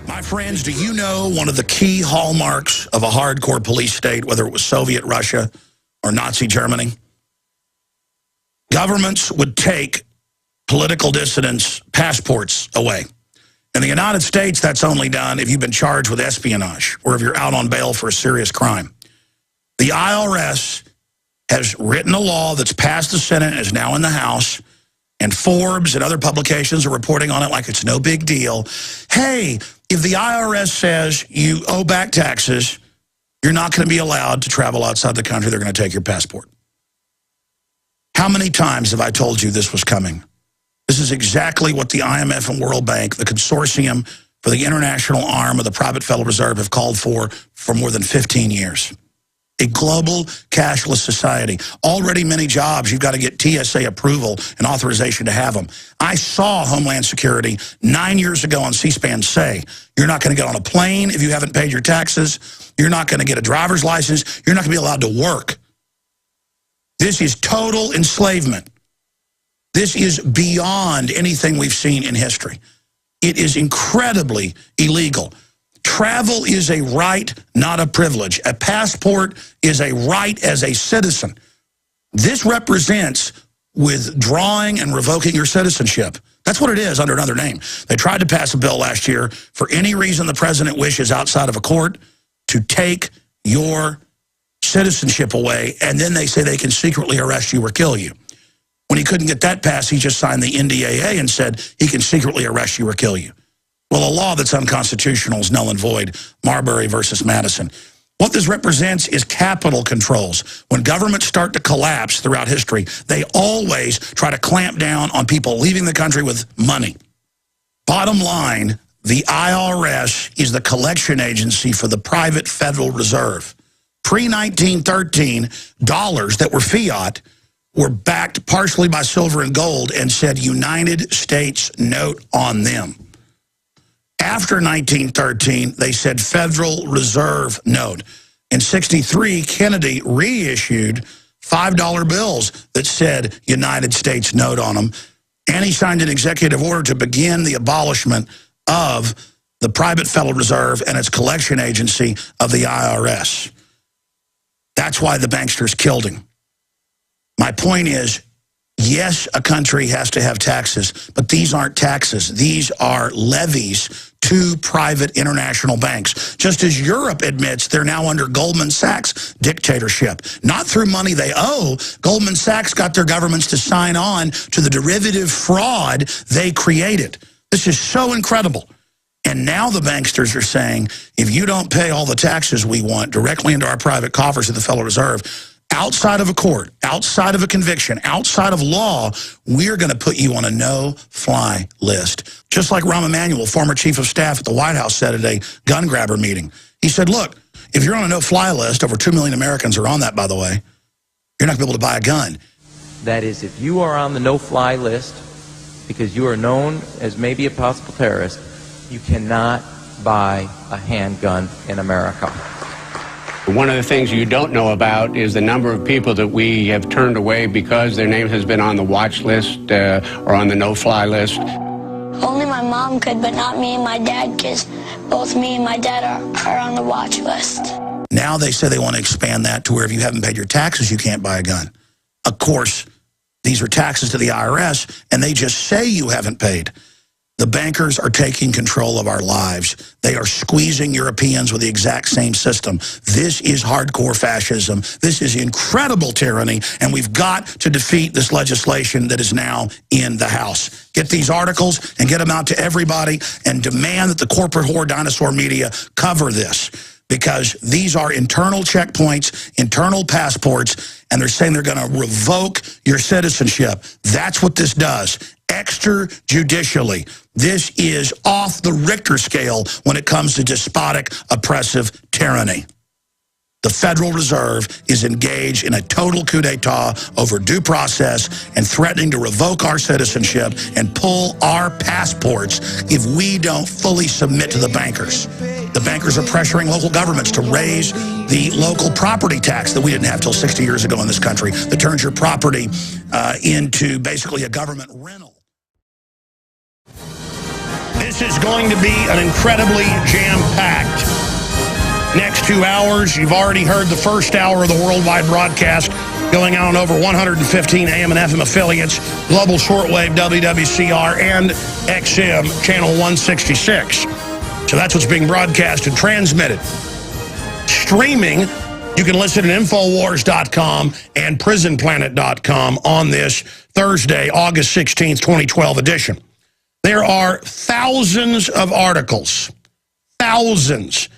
My friends, do you know one of the key hallmarks of a hardcore police state, whether it was Soviet Russia or Nazi Germany? Governments would take political dissidents' passports away. In the United States, that's only done if you've been charged with espionage or if you're out on bail for a serious crime. The IRS has written a law that's passed the Senate and is now in the House, and Forbes and other publications are reporting on it like it's no big deal. Hey, if the IRS says you owe back taxes, you're not going to be allowed to travel outside the country. They're going to take your passport. How many times have I told you this was coming? This is exactly what the IMF and World Bank, the consortium for the international arm of the private Federal Reserve, have called for more than 15 years. A global cashless society. Already many jobs, you've got to get TSA approval and authorization to have them. I saw Homeland Security 9 years ago on C-SPAN say, you're not going to get on a plane if you haven't paid your taxes. You're not going to get a driver's license. You're not going to be allowed to work. This is total enslavement. This is beyond anything we've seen in history. It is incredibly illegal. Travel is a right, not a privilege. A passport is a right as a citizen. This represents withdrawing and revoking your citizenship. That's what it is under another name. They tried to pass a bill last year for any reason the president wishes outside of a court to take your citizenship away, and then they say they can secretly arrest you or kill you. When he couldn't get that passed, he just signed the NDAA and said he can secretly arrest you or kill you. Well, a law that's unconstitutional is null and void. Marbury versus Madison. What this represents is capital controls. When governments start to collapse throughout history, they always try to clamp down on people leaving the country with money. Bottom line, the IRS is the collection agency for the private Federal Reserve. Pre-1913, dollars that were fiat were backed partially by silver and gold and said United States note on them. After 1913, they said Federal Reserve note. In '63, Kennedy reissued $5 bills that said United States note on them, and he signed an executive order to begin the abolishment of the the private Federal Reserve and its collection agency of the IRS. That's why the banksters killed him. My point is, yes, a country has to have taxes, but these aren't taxes. These are levies to private international banks. Just as Europe admits they're now under Goldman Sachs dictatorship. Not through money they owe. Goldman Sachs got their governments to sign on to the derivative fraud they created. This is so incredible. And now the banksters are saying, if you don't pay all the taxes we want directly into our private coffers of the Federal Reserve, outside of a court, outside of a conviction, outside of law, we're going to put you on a no-fly list. Just like Rahm Emanuel, former chief of staff at the White House, said at a gun grabber meeting. He said, look, if you're on a no-fly list, over 2 million Americans are on that, by the way, you're not going to be able to buy a gun. That is, if you are on the no-fly list because you are known as maybe a possible terrorist, you cannot buy a handgun in America. One of the things you don't know about is the number of people that we have turned away because their name has been on the watch list or on the no-fly list. Only my mom could, but not me and my dad, because both me and my dad are on the watch list. Now they say they want to expand that to where if you haven't paid your taxes, you can't buy a gun. Of course, these are taxes to the IRS, and they just say you haven't paid. The bankers are taking control of our lives. They are squeezing Europeans with the exact same system. This is hardcore fascism. This is incredible tyranny, and we've got to defeat this legislation that is now in the House. Get these articles and get them out to everybody and demand that the corporate whore dinosaur media cover this, because these are internal checkpoints, internal passports, and they're saying they're going to revoke your citizenship. That's what this does. Extrajudicially. This is off the Richter scale when it comes to despotic, oppressive tyranny. The Federal Reserve is engaged in a total coup d'etat over due process and threatening to revoke our citizenship and pull our passports if we don't fully submit to the bankers. The bankers are pressuring local governments to raise the local property tax that we didn't have till 60 years ago in this country, that turns your property into basically a government rental. This is going to be an incredibly jam-packed next 2 hours. You've already heard the first hour of the worldwide broadcast going out on over 115 AM and FM affiliates, global shortwave, WWCR, and XM, channel 166. So that's what's being broadcast and transmitted. Streaming, you can listen at Infowars.com and PrisonPlanet.com on this Thursday, August 16th, 2012 edition. There are thousands of articles, thousands.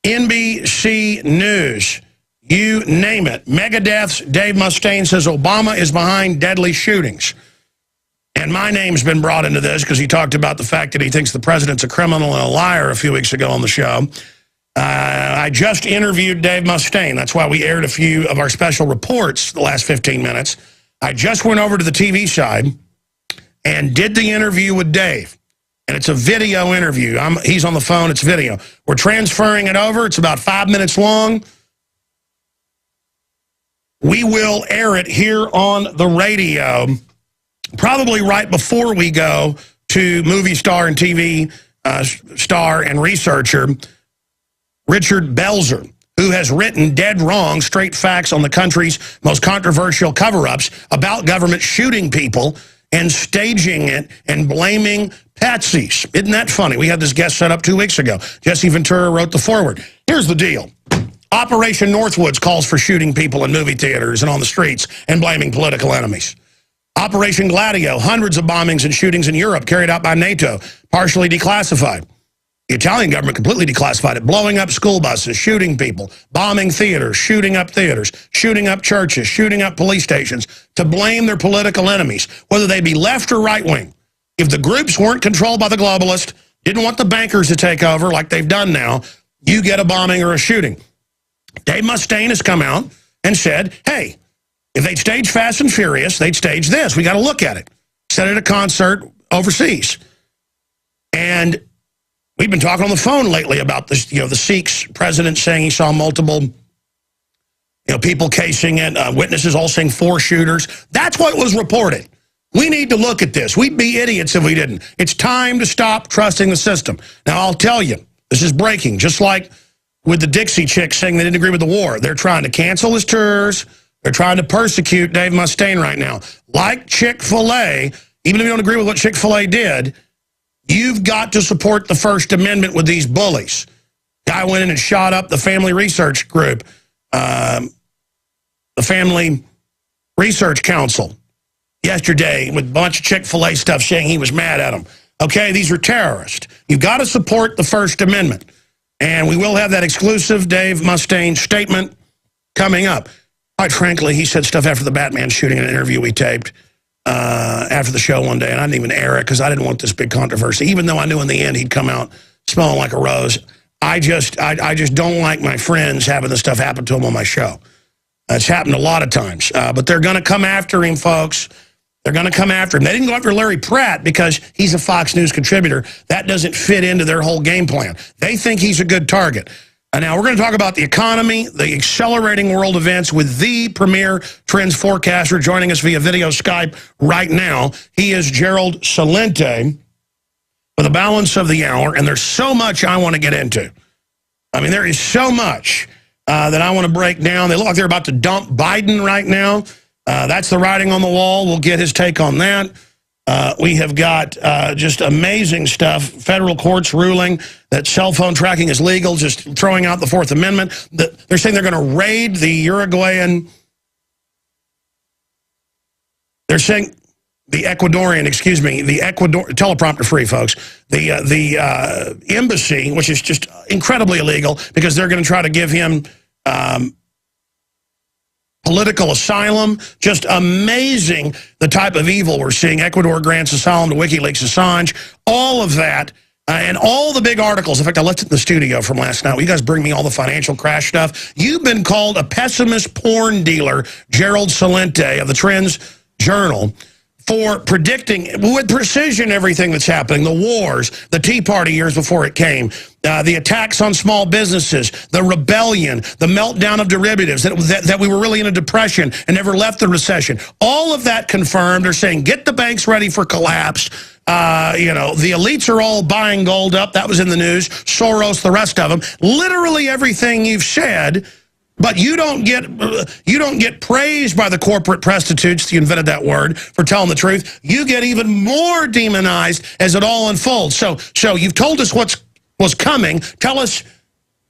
NBC News, you name it. Megadeaths, Dave Mustaine says Obama is behind deadly shootings. And my name's been brought into this because he talked about the fact that he thinks the president's a criminal and a liar a few weeks ago on the show. I just interviewed Dave Mustaine. That's why we aired a few of our special reports the last 15 minutes. I just went over to the TV side and did the interview with Dave. And it's a video interview. He's on the phone. It's video. We're transferring it over. It's about 5 minutes long. We will air it here on the radio probably right before we go to movie star and TV star and researcher Richard Belzer, who has written Dead Wrong, Straight Facts on the country's most controversial cover-ups about government shooting people and staging it and blaming patsies. Isn't that funny? We had this guest set up 2 weeks ago. Jesse Ventura wrote the foreword. Here's the deal. Operation Northwoods calls for shooting people in movie theaters and on the streets and blaming political enemies. Operation Gladio, hundreds of bombings and shootings in Europe carried out by NATO, partially declassified. The Italian government completely declassified it, blowing up school buses, shooting people, bombing theaters, shooting up churches, shooting up police stations to blame their political enemies, whether they be left or right-wing. If the groups weren't controlled by the globalists, didn't want the bankers to take over like they've done now, you get a bombing or a shooting. Dave Mustaine has come out and said, hey, if they'd stage Fast and Furious, they'd stage this. We got to look at it. Said at a concert overseas. And we've been talking on the phone lately about this, the Sikh's president saying he saw multiple, people casing it, witnesses all saying 4 shooters. That's what was reported. We need to look at this. We'd be idiots if we didn't. It's time to stop trusting the system. Now, I'll tell you, this is breaking, just like with the Dixie chicks saying they didn't agree with the war. They're trying to cancel his tours. They're trying to persecute Dave Mustaine right now. Like Chick-fil-A, even if you don't agree with what Chick-fil-A did, you've got to support the First Amendment with these bullies. Guy went in and shot up the Family Research Group, the Family Research Council yesterday with a bunch of Chick-fil-A stuff saying he was mad at them. Okay, these are terrorists. You've got to support the First Amendment. And we will have that exclusive Dave Mustaine statement coming up. Quite frankly, he said stuff after the Batman shooting in an interview we taped after the show one day, and I didn't even air it because I didn't want this big controversy, even though I knew in the end he'd come out smelling like a rose. I just don't like my friends having this stuff happen to them on my show. It's happened a lot of times. But they're going to come after him, folks. They're going to come after him. They didn't go after Larry Pratt because he's a Fox News contributor. That doesn't fit into their whole game plan. They think he's a good target. And now we're going to talk about the economy, the accelerating world events with the premier trends forecaster joining us via video Skype right now. He is Gerald Celente for the balance of the hour. And there's so much I want to get into. I mean, there is so much that I want to break down. They look like they're about to dump Biden right now. That's the writing on the wall. We'll get his take on that. We have got just amazing stuff. Federal courts ruling that cell phone tracking is legal, just throwing out the Fourth Amendment. They're saying they're going to raid the Uruguayan. They're saying the Ecuadorian, excuse me, the Ecuador, teleprompter free, folks. The embassy, which is just incredibly illegal because they're going to try to give him political asylum. Just amazing the type of evil we're seeing. Ecuador grants asylum to WikiLeaks Assange. All of that and all the big articles. In fact, I left it in the studio from last night. Will you guys bring me all the financial crash stuff? You've been called a pessimist porn dealer, Gerald Celente of the Trends Journal, for predicting with precision everything that's happening, the wars, the Tea Party years before it came, the attacks on small businesses, the rebellion, the meltdown of derivatives, that we were really in a depression and never left the recession. All of that confirmed. They're saying, get the banks ready for collapse. You know, the elites are all buying gold up. That was in the news. Soros, the rest of them. Literally everything you've said. But you don't get praised by the corporate prostitutes, you invented that word, for telling the truth. You get even more demonized as it all unfolds. So you've told us what's coming. Tell us,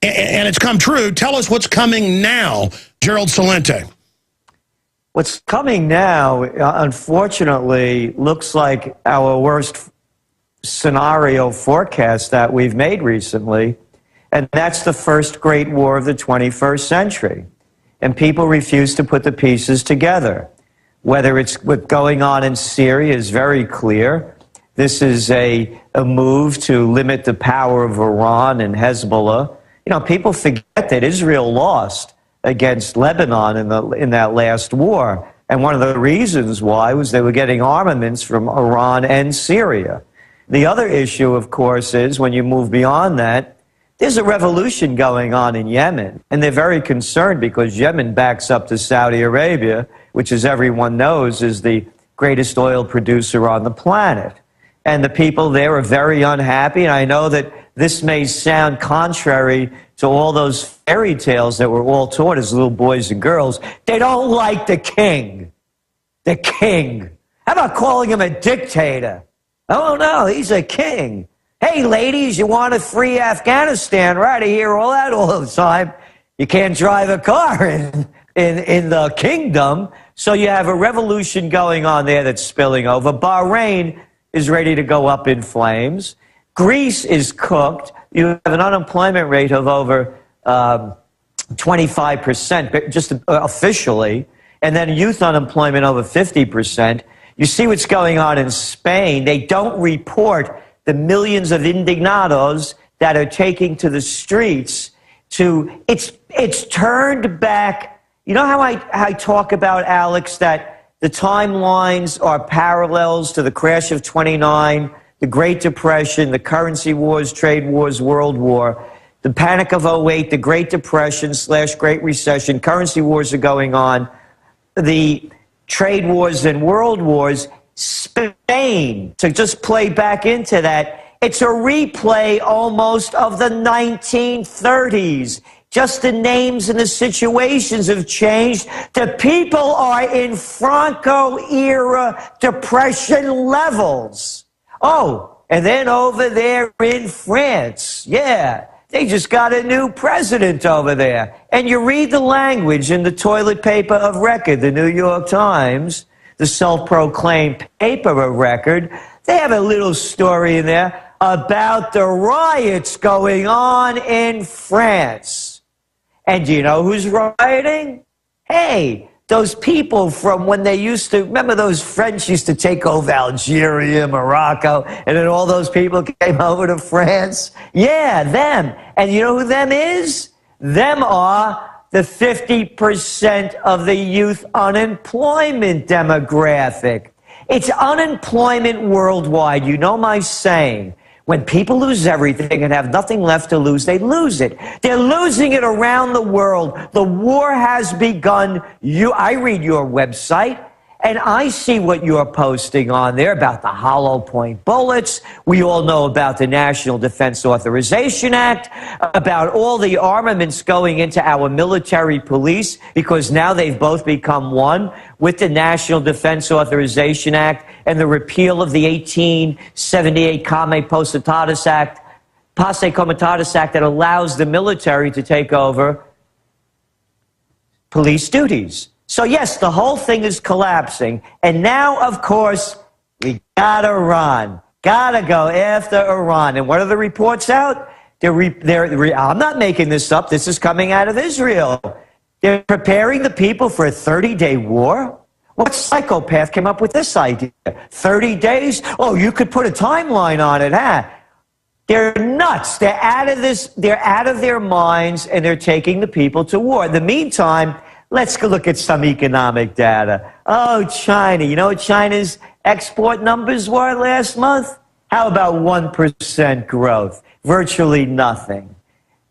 and it's come true, tell us what's coming now, Gerald Celente. What's coming now, unfortunately, looks like our worst scenario forecast that we've made recently. And that's the first great war of the 21st century. And people refuse to put the pieces together. Whether it's what's going on in Syria is very clear. This is a move to limit the power of Iran and Hezbollah. You know, people forget that Israel lost against Lebanon in that last war. And one of the reasons why was they were getting armaments from Iran and Syria. The other issue, of course, is when you move beyond that, there's a revolution going on in Yemen, and they're very concerned because Yemen backs up to Saudi Arabia, which, as everyone knows, is the greatest oil producer on the planet. And the people there are very unhappy, and I know that this may sound contrary to all those fairy tales that we're all taught as little boys and girls. They don't like the king. The king. How about calling him a dictator? Oh, no, he's a king. Hey, ladies, you want to free Afghanistan, right? I hear all that all the time. You can't drive a car in the kingdom. So you have a revolution going on there that's spilling over. Bahrain is ready to go up in flames. Greece is cooked. You have an unemployment rate of over 25%, just officially, and then youth unemployment over 50%. You see what's going on in Spain. They don't report the millions of indignados that are taking to the streets it's turned back. You know how I talk about, Alex, that the timelines are parallels to the crash of '29, the Great Depression, the currency wars, trade wars, World War, the panic of '08, the Great Depression / Great Recession, currency wars are going on, the trade wars and world wars. Spain, to just play back into that, it's a replay almost of the 1930s. Just the names and the situations have changed. The people are in Franco-era depression levels. Oh, and then over there in France, yeah, they just got a new president over there. And you read the language in the toilet paper of record, the New York Times, the self-proclaimed paper of record. They have a little story in there about the riots going on in France. And do you know who's rioting? Hey, those people from when they used to, remember those French used to take over Algeria, Morocco, and then all those people came over to France? Yeah, them. And you know who them is? Them are the 50% of the youth unemployment demographic. It's unemployment worldwide. You know my saying. When people lose everything and have nothing left to lose, they lose it. They're losing it around the world. The war has begun. I read your website, and I see what you're posting on there about the hollow point bullets. We all know about the National Defense Authorization Act, about all the armaments going into our military police, because now they've both become one with the National Defense Authorization Act and the repeal of the 1878 Passe Comitatus Act that allows the military to take over police duties. So yes, the whole thing is collapsing. And now, of course, we gotta run. Gotta go after Iran. And what are the reports out? I'm not making this up. This is coming out of Israel. They're preparing the people for a 30-day war? What psychopath came up with this idea? 30 days? Oh, you could put a timeline on it, huh? They're nuts. They're out of this. They're out of their minds, and they're taking the people to war. In the meantime, let's go look at some economic data. Oh, China. You know what China's export numbers were last month? How about 1% growth? Virtually nothing.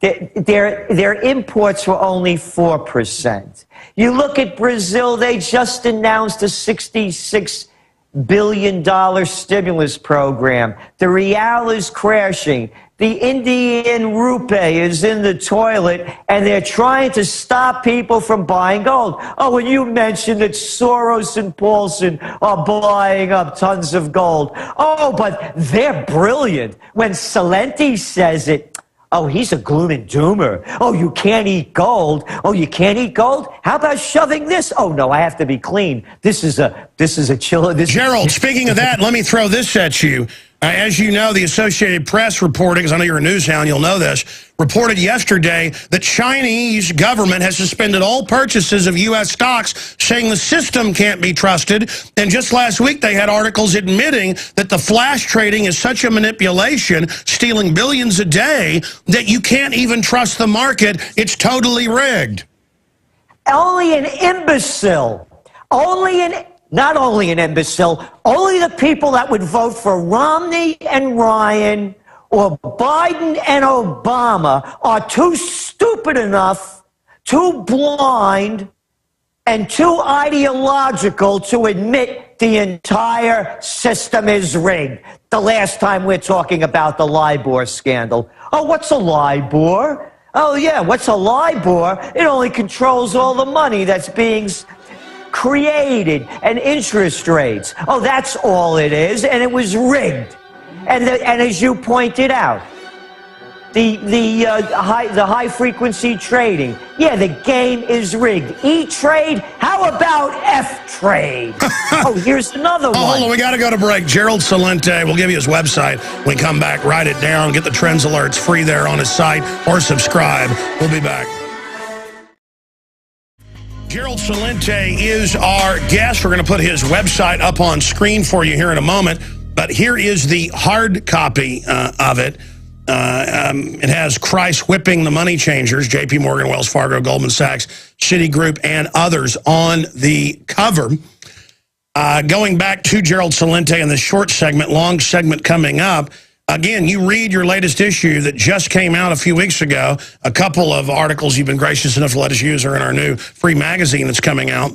Their imports were only 4%. You look at Brazil, they just announced a $66 billion stimulus program. The real is crashing. The Indian rupee is in the toilet, and they're trying to stop people from buying gold. Oh, and you mentioned that Soros and Paulson are buying up tons of gold. Oh, but they're brilliant. When Celente says it, oh, he's a gloom and doomer. Oh, you can't eat gold. Oh, you can't eat gold? How about shoving this? Oh, no, I have to be clean. This is a chiller. Gerald, speaking of that, let me throw this at you. As you know, the Associated Press reporting, because I know you're a news hound, you'll know this, reported yesterday that Chinese government has suspended all purchases of U.S. stocks, saying the system can't be trusted. And just last week, they had articles admitting that the flash trading is such a manipulation, stealing billions a day, that you can't even trust the market. It's totally rigged. Only an imbecile, not only an imbecile, only the people that would vote for Romney and Ryan or Biden and Obama are too stupid enough, too blind, and too ideological to admit the entire system is rigged. The last time we're talking about the LIBOR scandal. Oh, what's a LIBOR? Oh, yeah, what's a LIBOR? It only controls all the money that's being created and interest rates. Oh, that's all it is, and it was rigged. And as you pointed out, the high frequency trading, yeah, the game is rigged. E-Trade, how about F-Trade? Oh, here's another one. Hold on, we got to go to break. Gerald Celente, we'll give you his website. When we come back, write it down, get the trends alerts free there on his site, or subscribe. We'll be back. Gerald Celente is our guest. We're going to put his website up on screen for you here in a moment. But here is the hard copy of it. It has Christ whipping the money changers, J.P. Morgan, Wells Fargo, Goldman Sachs, Citigroup, and others on the cover. Going back to Gerald Celente in the short segment, long segment coming up. Again, you read your latest issue that just came out a few weeks ago. A couple of articles you've been gracious enough to let us use are in our new free magazine that's coming out.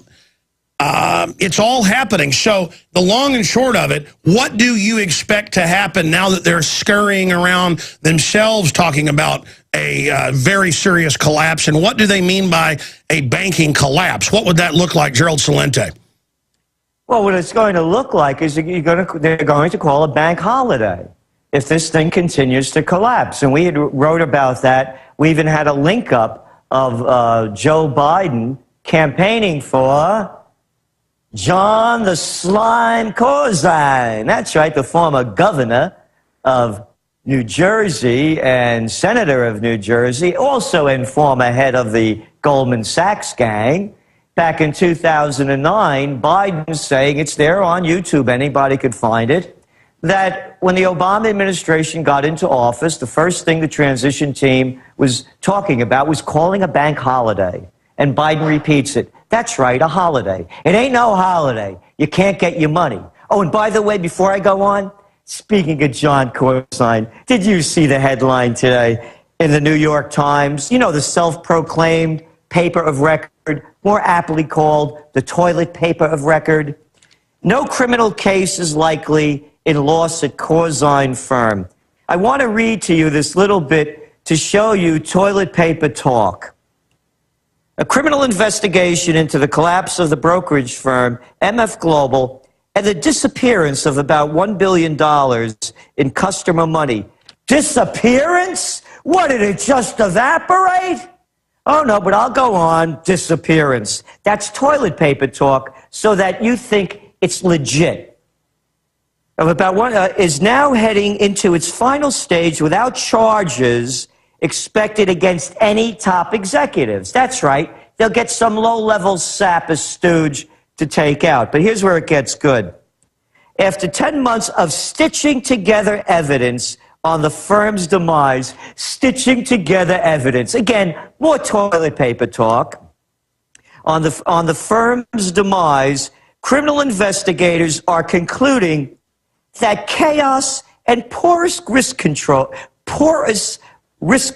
It's all happening. So the long and short of it, what do you expect to happen now that they're scurrying around themselves talking about a very serious collapse? And what do they mean by a banking collapse? What would that look like, Gerald Celente? Well, what it's going to look like is they're going to call a bank holiday if this thing continues to collapse. And we had wrote about that. We even had a link up of Joe Biden campaigning for John the Slime Corzine. That's right, the former governor of New Jersey and senator of New Jersey, also and former head of the Goldman Sachs gang. Back in 2009, Biden saying, it's there on YouTube, anybody could find it, that when the Obama administration got into office, the first thing the transition team was talking about was calling a bank holiday. And Biden repeats it. That's right, a holiday. It ain't no holiday. You can't get your money. Oh, and by the way, before I go on, speaking of John Corzine, did you see the headline today in the New York Times? You know, the self-proclaimed paper of record, more aptly called the toilet paper of record. No criminal case is likely in loss at Corzine firm. I want to read to you this little bit to show you toilet paper talk. A criminal investigation into the collapse of the brokerage firm MF Global and the disappearance of about $1 billion in customer money. Disappearance? What, did it just evaporate? Oh, no, but I'll go on. Disappearance. That's toilet paper talk so that you think it's legit. Is now heading into its final stage without charges expected against any top executives. That's right. They'll get some low-level sap, a stooge, to take out. But here's where it gets good. After 10 months of stitching together evidence on the firm's demise, stitching together evidence. Again, more toilet paper talk. On the firm's demise, criminal investigators are concluding that chaos and porous risk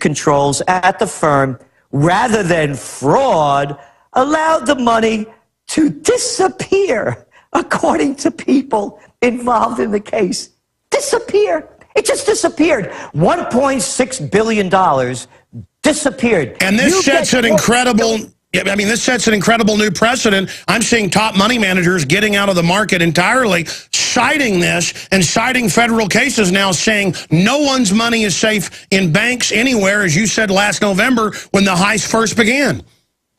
controls at the firm, rather than fraud, allowed the money to disappear, according to people involved in the case. Disappear. It just disappeared. $1.6 billion disappeared. And this sets an incredible... I mean, this sets an incredible new precedent. I'm seeing top money managers getting out of the market entirely, citing this and citing federal cases now, saying no one's money is safe in banks anywhere, as you said last November when the heist first began.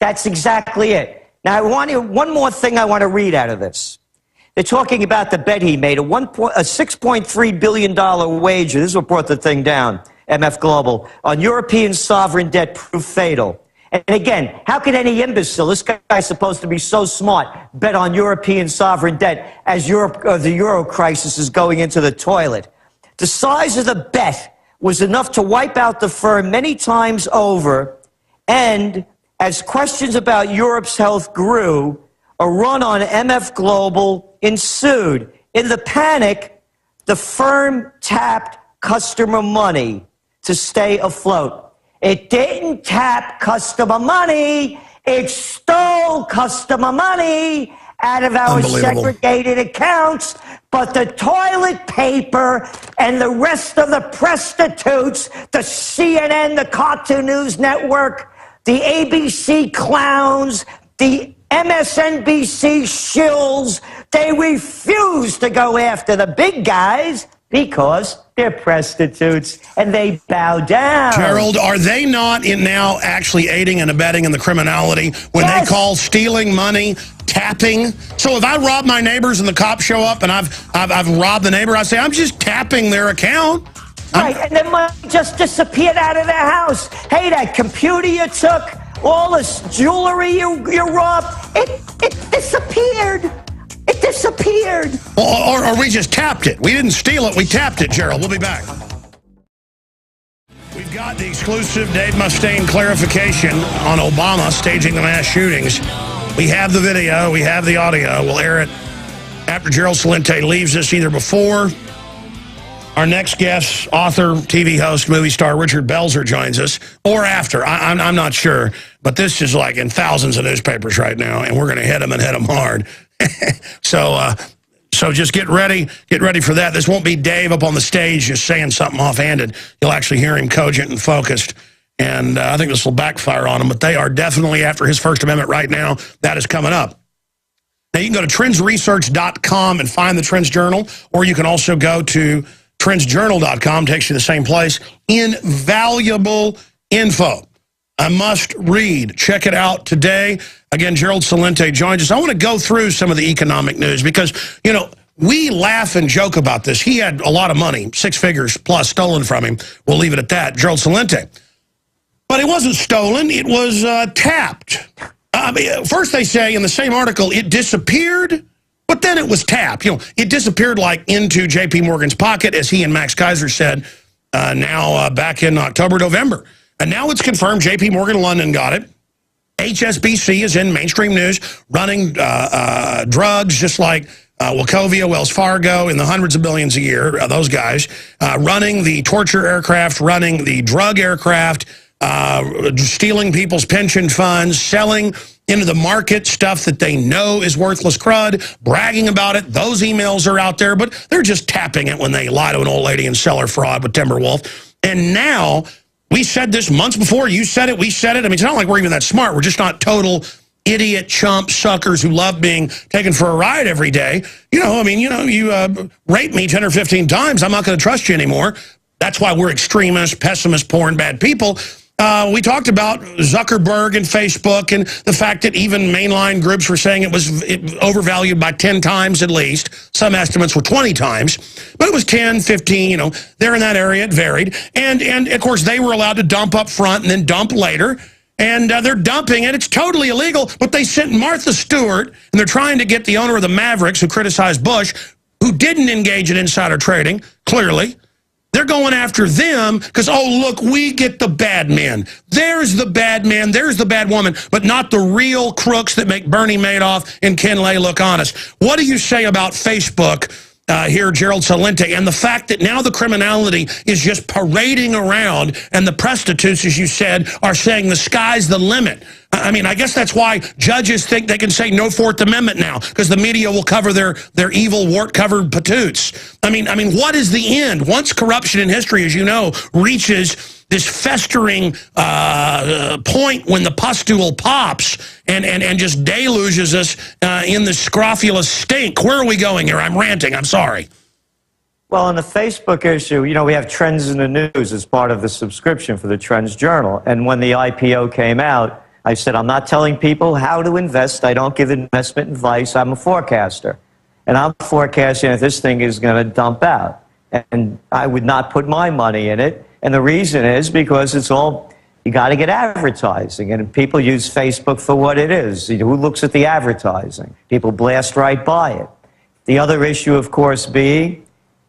That's exactly it. Now, one more thing I want to read out of this. They're talking about the bet he made, a $6.3 billion wager. This is what brought the thing down, MF Global, on European sovereign debt proved fatal. And again, how can any imbecile, this guy's supposed to be so smart, bet on European sovereign debt as the euro crisis is going into the toilet? The size of the bet was enough to wipe out the firm many times over, and as questions about Europe's health grew, a run on MF Global ensued. In the panic, the firm tapped customer money to stay afloat. It didn't tap customer money, it stole customer money out of our segregated accounts, but the toilet paper and the rest of the prostitutes, the CNN, the Cartoon News Network, the ABC clowns, the MSNBC shills, they refuse to go after the big guys because they're prostitutes and they bow down. Gerald, are they not now actually aiding and abetting in the criminality when they call stealing money tapping? So if I rob my neighbors and the cops show up and I've robbed the neighbor, I say I'm just tapping their account. Right, and then money just disappeared out of their house. Hey, that computer you took, all this jewelry you robbed, it disappeared. It disappeared. Or we just tapped it. We didn't steal it. We tapped it, Gerald. We'll be back. We've got the exclusive Dave Mustaine clarification on Obama staging the mass shootings. We have the video. We have the audio. We'll air it after Gerald Celente leaves us, either before Our next guest, author, TV host, movie star Richard Belzer joins us, or after. I'm not sure, but this is like in thousands of newspapers right now, and we're going to hit them and hit them hard. So just get ready for that. This won't be Dave up on the stage just saying something offhanded. You'll actually hear him cogent and focused, and I think this will backfire on him, but they are definitely after his First Amendment right now. That is coming up. Now, you can go to trendsresearch.com and find the Trends Journal, or you can also go to trendsjournal.com, takes you to the same place. Invaluable info. A must read. Check it out today. Again, Gerald Celente joins us. I want to go through some of the economic news because, you know, we laugh and joke about this. He had a lot of money, 6 figures plus, stolen from him. We'll leave it at that. Gerald Celente. But it wasn't stolen. It was tapped. First they say in the same article it disappeared, but then it was tapped. You know, it disappeared like into J.P. Morgan's pocket, as he and Max Kaiser said back in October, November. And now it's confirmed J.P. Morgan London got it. HSBC is in mainstream news, running drugs just like Wachovia, Wells Fargo, in the hundreds of billions a year, those guys, running the torture aircraft, running the drug aircraft, stealing people's pension funds, selling into the market stuff that they know is worthless crud, bragging about it. Those emails are out there, but they're just tapping it when they lie to an old lady and sell her fraud with Timberwolf. And now, we said this months before, you said it, we said it. I mean, it's not like we're even that smart. We're just not total idiot chump suckers who love being taken for a ride every day. You know, I mean, you rape me 10 or 15 times, I'm not going to trust you anymore. That's why we're extremists, pessimists, poor and bad people. We talked about Zuckerberg and Facebook and the fact that even mainline groups were saying it was overvalued by 10 times at least. Some estimates were 20 times, but it was 10, 15, you know, they're in that area, it varied. And of course, they were allowed to dump up front and then dump later. And they're dumping it. It's totally illegal, but they sent Martha Stewart, and they're trying to get the owner of the Mavericks, who criticized Bush, who didn't engage in insider trading, clearly. They're going after them because, oh, look, we get the bad men. There's the bad man, there's the bad woman, but not the real crooks that make Bernie Madoff and Ken Lay look honest. What do you say about Facebook here, Gerald Celente, and the fact that now the criminality is just parading around and the prostitutes, as you said, are saying the sky's the limit? I mean, I guess that's why judges think they can say no Fourth Amendment now, because the media will cover their evil, wart-covered patoots. I mean, what is the end? Once corruption in history, as you know, reaches this festering point when the pustule pops and just deluges us in the scrofulous stink. Where are we going here? I'm ranting. I'm sorry. Well, on the Facebook issue, you know, we have Trends in the News as part of the subscription for the Trends Journal. And when the IPO came out, I said, I'm not telling people how to invest. I don't give investment advice. I'm a forecaster. And I'm forecasting that this thing is going to dump out. And I would not put my money in it. And the reason is because it's all, you got to get advertising. And people use Facebook for what it is. Who looks at the advertising? People blast right by it. The other issue, of course, being,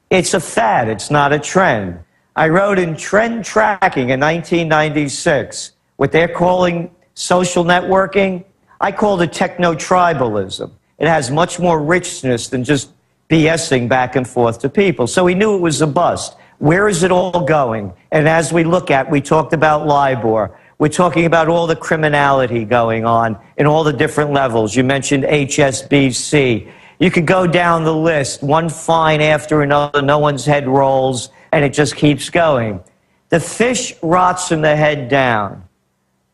it's a fad. It's not a trend. I wrote in Trend Tracking in 1996, what they're calling social networking, I called it techno-tribalism. It has much more richness than just BSing back and forth to people. So we knew it was a bust. Where is it all going? And as we look at, we talked about LIBOR. We're talking about all the criminality going on in all the different levels. You mentioned HSBC. You could go down the list, one fine after another, no one's head rolls, and it just keeps going. The fish rots from the head down.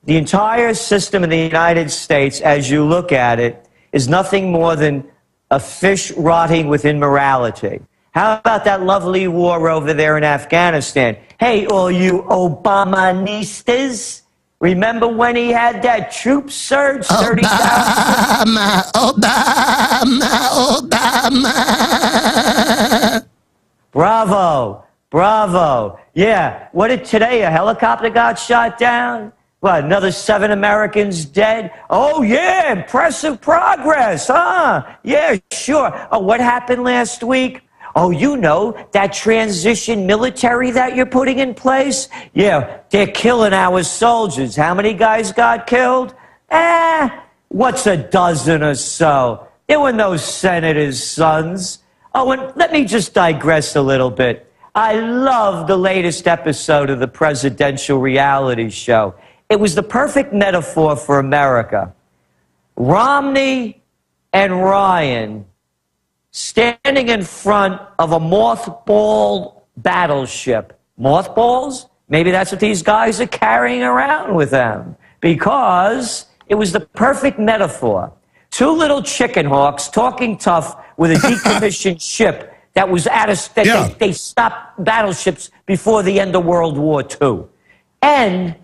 The entire system in the United States, as you look at it, is nothing more than a fish rotting with immorality. How about that lovely war over there in Afghanistan? Hey, all you Obamanistas, remember when he had that troop surge? 30,000? Obama. Bravo, bravo. Yeah, what did today, a helicopter got shot down? What, another 7 Americans dead? Oh, yeah, impressive progress, huh? Yeah, sure. Oh, what happened last week? Oh, you know, that transition military that you're putting in place? Yeah, they're killing our soldiers. How many guys got killed? What's a dozen or so? There were no senators' sons. Oh, and let me just digress a little bit. I love the latest episode of the presidential reality show. It was the perfect metaphor for America. Romney and Ryan standing in front of a mothballed battleship. Mothballs? Maybe that's what these guys are carrying around with them. Because it was the perfect metaphor. Two little chicken hawks talking tough with a decommissioned ship that was at a... They stopped battleships before the end of World War II. And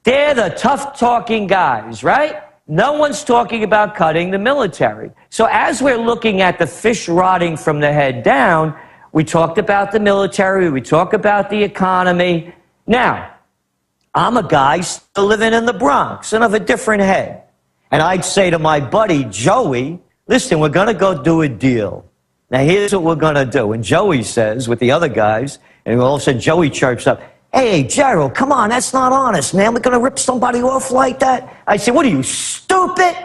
they're the tough-talking guys, right? No one's talking about cutting the military. So as we're looking at the fish rotting from the head down, we talked about the military, we talk about the economy. Now, I'm a guy still living in the Bronx and of a different head. And I'd say to my buddy, Joey, listen, we're going to go do a deal. Now, here's what we're going to do. And Joey says, with the other guys, and all of a sudden Joey chirps up, hey, Gerald, come on, that's not honest, man. We're going to rip somebody off like that? I say, what are you, stupid?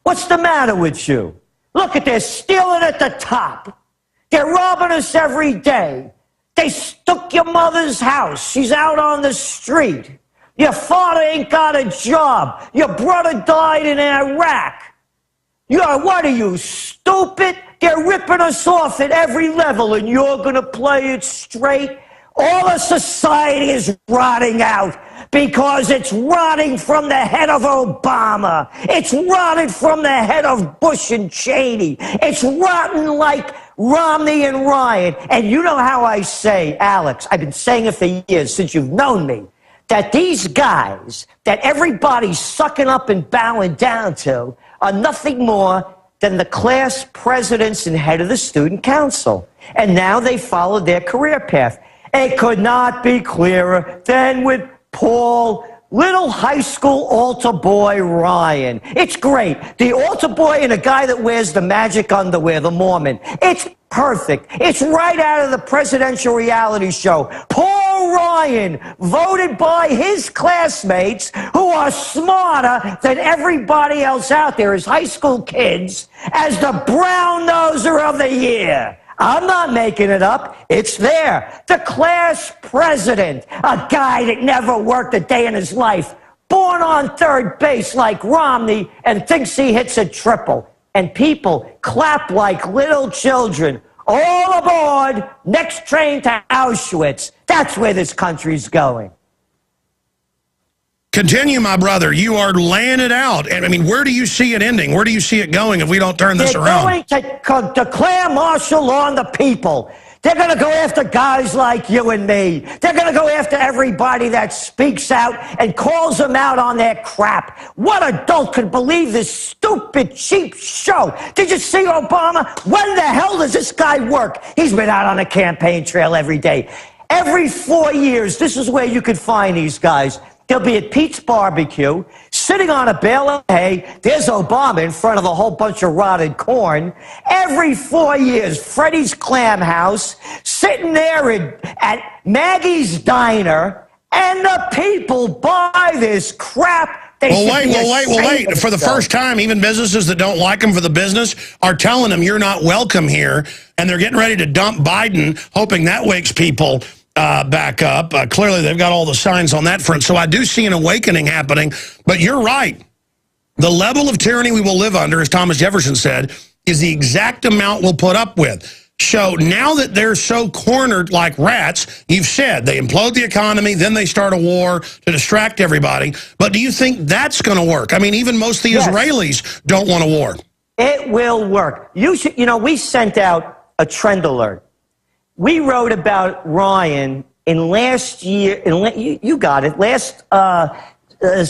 What's the matter with you? Look at this, stealing at the top. They're robbing us every day. They took your mother's house. She's out on the street. Your father ain't got a job. Your brother died in Iraq. What are you, stupid? They're ripping us off at every level, and you're going to play it straight? All of society is rotting out because it's rotting from the head of Obama. It's rotted from the head of Bush and Cheney. It's rotten like Romney and Ryan. And you know how I say, Alex, I've been saying it for years since you've known me, that these guys that everybody's sucking up and bowing down to are nothing more than the class presidents and head of the student council. And now they followed their career path. It could not be clearer than with Paul, little high school altar boy Ryan. It's great. The altar boy and a guy that wears the magic underwear, the Mormon. It's perfect. It's right out of the presidential reality show. Paul Ryan, voted by his classmates who are smarter than everybody else out there as high school kids as the brown noser of the year. I'm not making it up. It's there. The class president, a guy that never worked a day in his life, born on third base like Romney and thinks he hits a triple. And people clap like little children. All aboard, next train to Auschwitz. That's where this country's going. Continue, my brother. You are laying it out. And I mean, where do you see it ending? Where do you see it going if we don't turn this around? They're going to declare martial law on the people. They're going to go after guys like you and me. They're going to go after everybody that speaks out and calls them out on their crap. What adult could believe this stupid, cheap show? Did you see Obama? When the hell does this guy work? He's been out on a campaign trail every day. Every 4 years, this is where you could find these guys. He'll be at Pete's Barbecue, sitting on a bale of hay. There's Obama in front of a whole bunch of rotted corn. Every 4 years, Freddie's Clam House, sitting there at Maggie's Diner, and the people buy this crap. Well, wait. For the first time, even businesses that don't like them for the business are telling them you're not welcome here, and they're getting ready to dump Biden, hoping that wakes people back up. Clearly, they've got all the signs on that front. So I do see an awakening happening. But you're right. The level of tyranny we will live under, as Thomas Jefferson said, is the exact amount we'll put up with. So now that they're so cornered like rats, you've said they implode the economy, then they start a war to distract everybody. But do you think that's going to work? I mean, even most of the Israelis don't want a war. It will work. You know, we sent out a trend alert. We wrote about Ryan in last year, you got it, last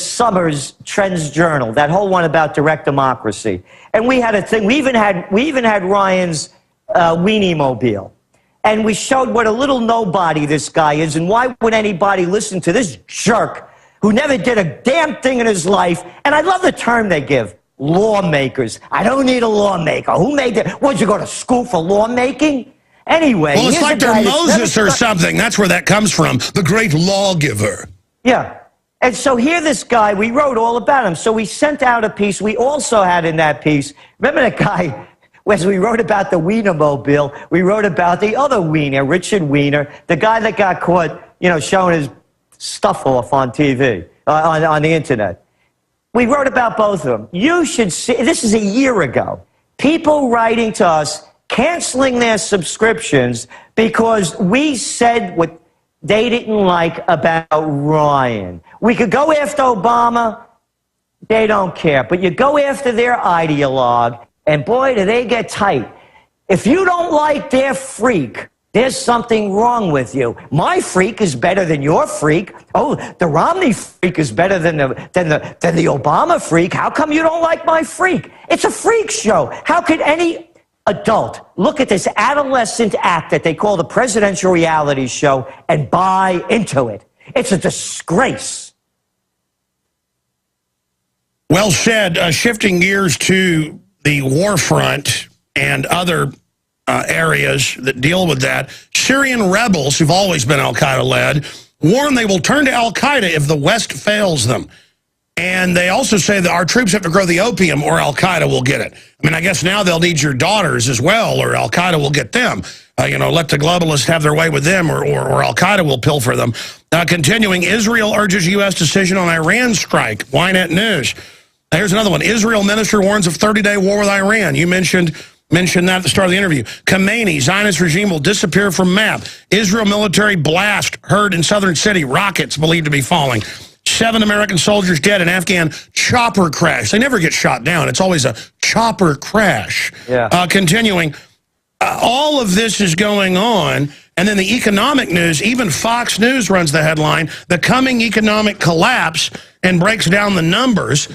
summer's Trends Journal, that whole one about direct democracy. And we had a thing, we even had Ryan's weenie mobile. And we showed what a little nobody this guy is, and why would anybody listen to this jerk who never did a damn thing in his life. And I love the term they give, lawmakers. I don't need a lawmaker. Who made that? Would you go to school for lawmaking? Anyway, well, it's like they're Moses or something. That's where that comes from, the great lawgiver. Yeah. And so here this guy, we wrote all about him. So we sent out a piece. We also had in that piece, remember that guy As we wrote about the Wienermobile, we wrote about the other Wiener, Richard Wiener, the guy that got caught, showing his stuff off on TV, on the internet. We wrote about both of them. You should see, this is a year ago, people writing to us, canceling their subscriptions because we said what they didn't like about Ryan. We could go after Obama, they don't care. But you go after their ideologue, and boy, do they get tight. If you don't like their freak, there's something wrong with you. My freak is better than your freak. Oh, the Romney freak is better than the Obama freak. How come you don't like my freak? It's a freak show. How could any adult look at this adolescent act that they call the presidential reality show and buy into it? It's a disgrace. Well said. Shifting gears to the war front and other areas that deal with that, Syrian rebels, who've always been al-Qaeda-led, warn they will turn to al-Qaeda if the West fails them. And they also say that our troops have to grow the opium or al-Qaeda will get it. I mean, I guess now they'll need your daughters as well, or al-Qaeda will get them. Let the globalists have their way with them, or al-Qaeda will pilfer them. Continuing, Israel urges U.S. decision on Iran strike. Ynet News. Here's another one. Israel minister warns of 30-day war with Iran. You mentioned that at the start of the interview. Khomeini, Zionist regime will disappear from map. Israel military blast heard in southern city. Rockets believed to be falling. 7 American soldiers dead in Afghan chopper crash. They never get shot down. It's always a chopper crash. Yeah. Continuing, all of this is going on. And then the economic news, even Fox News runs the headline, the coming economic collapse, and breaks down the numbers.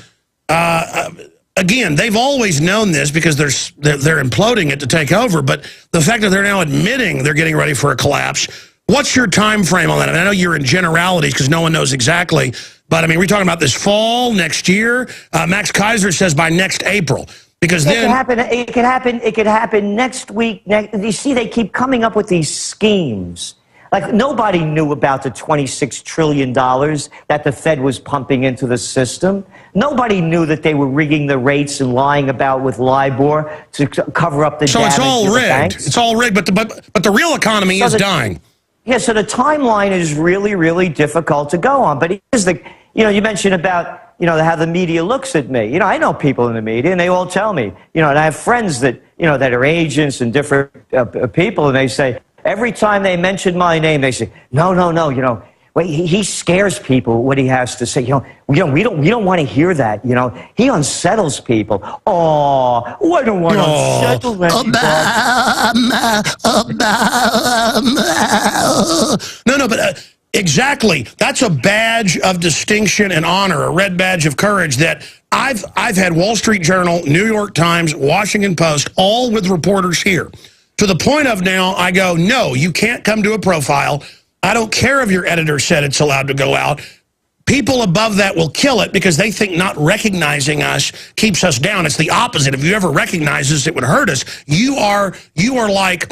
Again, they've always known this because they're imploding it to take over, but the fact that they're now admitting they're getting ready for a collapse, what's your time frame on that? I mean, I know you're in generalities because no one knows exactly, but I mean, we're talking about this fall, next year. Max Kaiser says by next April, because then it could happen next week. You see, they keep coming up with these schemes. Like, nobody knew about the $26 trillion that the Fed was pumping into the system. Nobody knew that they were rigging the rates and lying about with LIBOR to cover up the damage. So it's all rigged. Banks. It's all rigged, but the real economy is dying. Yeah, so the timeline is really, really difficult to go on. But here's the, you mentioned about, how the media looks at me. I know people in the media, and they all tell me, and I have friends that, that are agents and different people, and they say, every time they mention my name, they say, no, wait, he scares people what he has to say. We don't want to hear that. He unsettles people. Oh, I don't want to unsettle anybody. No, but exactly. That's a badge of distinction and honor, a red badge of courage that I've had Wall Street Journal, New York Times, Washington Post, all with reporters here. To the point of now, I go, no, you can't come to a profile. I don't care if your editor said it's allowed to go out. People above that will kill it because they think not recognizing us keeps us down. It's the opposite. If you ever recognize us, it would hurt us. You are like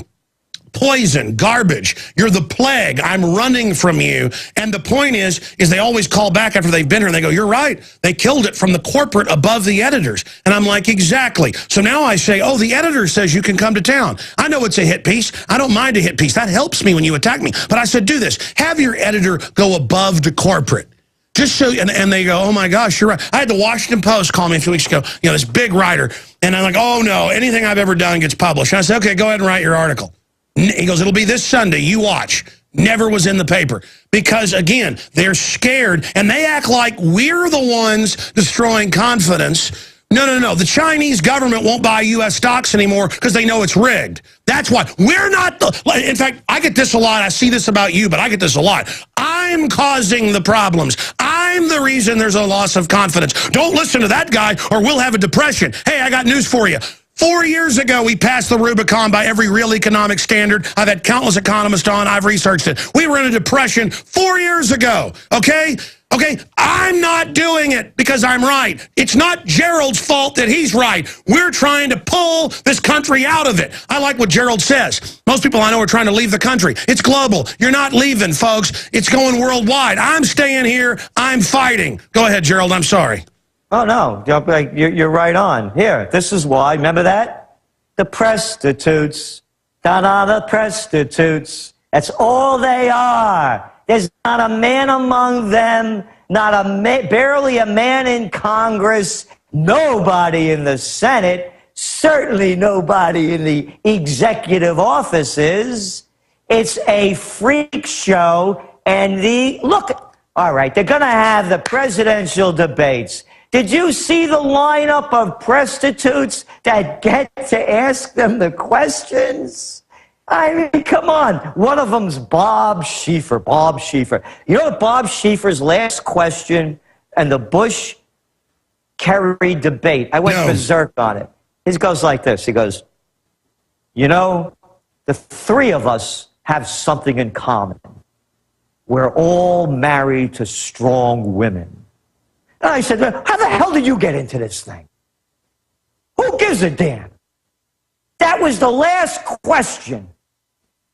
poison, garbage. You're the plague. I'm running from you. And the point is they always call back after they've been here and they go, you're right. They killed it from the corporate above the editors. And I'm like, exactly. So now I say, oh, the editor says you can come to town. I know it's a hit piece. I don't mind a hit piece. That helps me when you attack me. But I said, do this. Have your editor go above the corporate. Just so, and they go, oh my gosh, you're right. I had the Washington Post call me a few weeks ago, this big writer. And I'm like, oh no, anything I've ever done gets published. And I said, okay, go ahead and write your article. He goes, it'll be this Sunday, you watch. Never was in the paper. Because, again, they're scared, and they act like we're the ones destroying confidence. No. The Chinese government won't buy U.S. stocks anymore because they know it's rigged. That's why. We're not the... In fact, I get this a lot. I see this about you, but I get this a lot. I'm causing the problems. I'm the reason there's a loss of confidence. Don't listen to that guy or we'll have a depression. Hey, I got news for you. 4 years ago, we passed the Rubicon by every real economic standard. I've had countless economists on. I've researched it. We were in a depression 4 years ago, okay? Okay, I'm not doing it because I'm right. It's not Gerald's fault that he's right. We're trying to pull this country out of it. I like what Gerald says. Most people I know are trying to leave the country. It's global. You're not leaving, folks. It's going worldwide. I'm staying here. I'm fighting. Go ahead, Gerald. I'm sorry. Oh, no, you're right on. Here, this is why. Remember that? The prostitutes. Da-da, the prostitutes. That's all they are. There's not a man among them, barely a man in Congress, nobody in the Senate, certainly nobody in the executive offices. It's a freak show, and look, all right, they're going to have the presidential debates. Did you see the lineup of prostitutes that get to ask them the questions? I mean, come on. One of them's Bob Schieffer. Bob Schieffer. You know what Bob Schieffer's last question and the Bush-Kerry debate? I went berserk on it. He goes like this. He goes, you know, the three of us have something in common. We're all married to strong women. And I said, how the hell did you get into this thing? Who gives a damn? That was the last question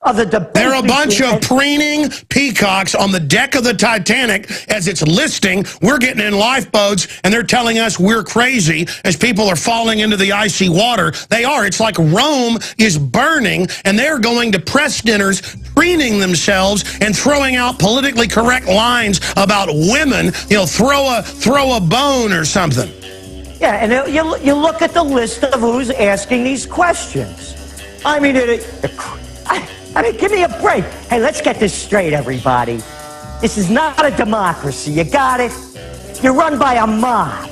of the debate. There are a bunch of preening peacocks on the deck of the Titanic as it's listing. We're getting in lifeboats, and they're telling us we're crazy as people are falling into the icy water. They are. It's like Rome is burning, and they're going to press dinners, preening themselves and throwing out politically correct lines about women. You know, throw a bone or something. Yeah, and you look at the list of who's asking these questions. I mean, give me a break. Hey, let's get this straight, everybody. This is not a democracy. You got it? You're run by a mob.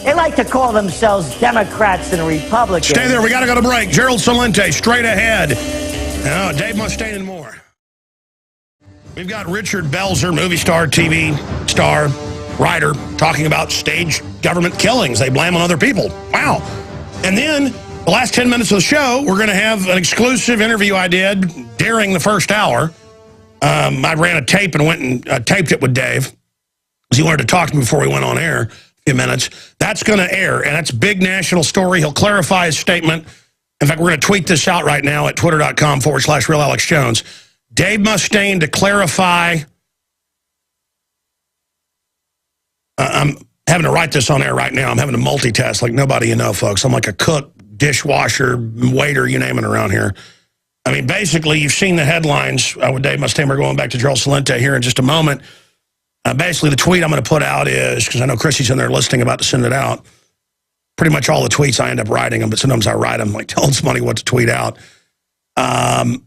They like to call themselves Democrats and Republicans. Stay there. We got to go to break. Gerald Celente, straight ahead. Now, Dave Mustaine and more. We've got Richard Belzer, movie star, TV star, writer, talking about staged government killings. They blame on other people. Wow. And then the last 10 minutes of the show, we're going to have an exclusive interview I did during the first hour. I ran a tape and went and taped it with Dave because he wanted to talk to me before we went on air a few minutes. That's going to air, and that's a big national story. He'll clarify his statement. In fact, we're going to tweet this out right now at twitter.com/RealAlexJones. Dave Mustaine to clarify. I'm having to write this on air right now. I'm having to multitask like nobody you know, folks. I'm like a cook, dishwasher, waiter, you name it around here. I mean, basically, you've seen the headlines with Dave Mustaine. We're going back to Gerald Celente here in just a moment. Basically, the tweet I'm going to put out is, because I know Chrissy's in there listening, about to send it out. Pretty much all the tweets, I end up writing them, but sometimes I write them, like telling somebody what to tweet out. I'm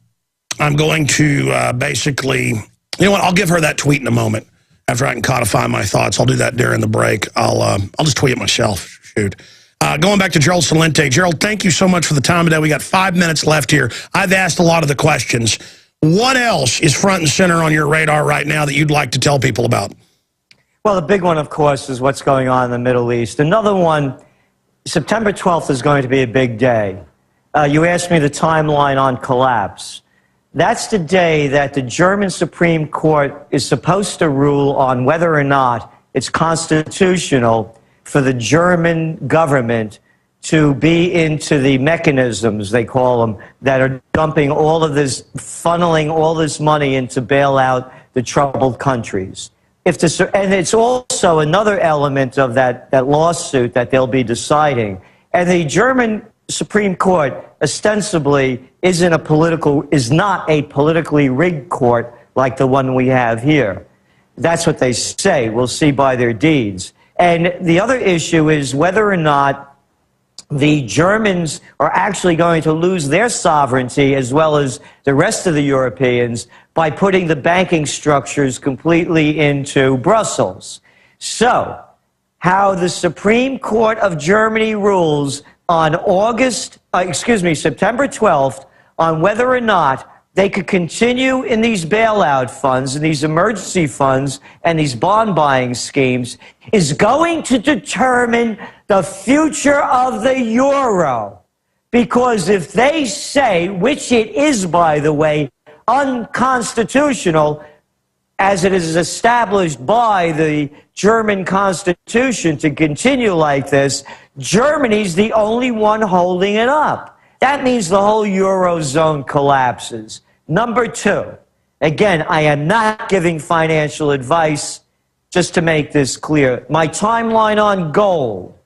going to basically, you know what, I'll give her that tweet in a moment. After I can codify my thoughts, I'll do that during the break. I'll just tweet it myself. Shoot. Going back to Gerald Celente. Gerald, thank you so much for the time today. We got 5 minutes left here. I've asked a lot of the questions. What else is front and center on your radar right now that you'd like to tell people about? Well, the big one, of course, is what's going on in the Middle East. Another one, September 12th is going to be a big day. You asked me the timeline on collapse. That's the day that the German Supreme Court is supposed to rule on whether or not it's constitutional for the German government to be into the mechanisms, they call them, that are dumping all of this, funneling all this money in to bail out the troubled countries. And it's also another element of that lawsuit that they'll be deciding. And the German Supreme Court ostensibly is not a politically rigged court like the one we have here. That's what they say. We'll see by their deeds. And the other issue is whether or not the Germans are actually going to lose their sovereignty, as well as the rest of the Europeans, by putting the banking structures completely into Brussels. So, how the Supreme Court of Germany rules on September 12th on whether or not they could continue in these bailout funds and these emergency funds and these bond buying schemes is going to determine the future of the euro. Because if they say, which it is, by the way, unconstitutional, as it is established by the German Constitution to continue like this, Germany's the only one holding it up. That means the whole Eurozone collapses. Number two, again, I am not giving financial advice, just to make this clear. My timeline on gold.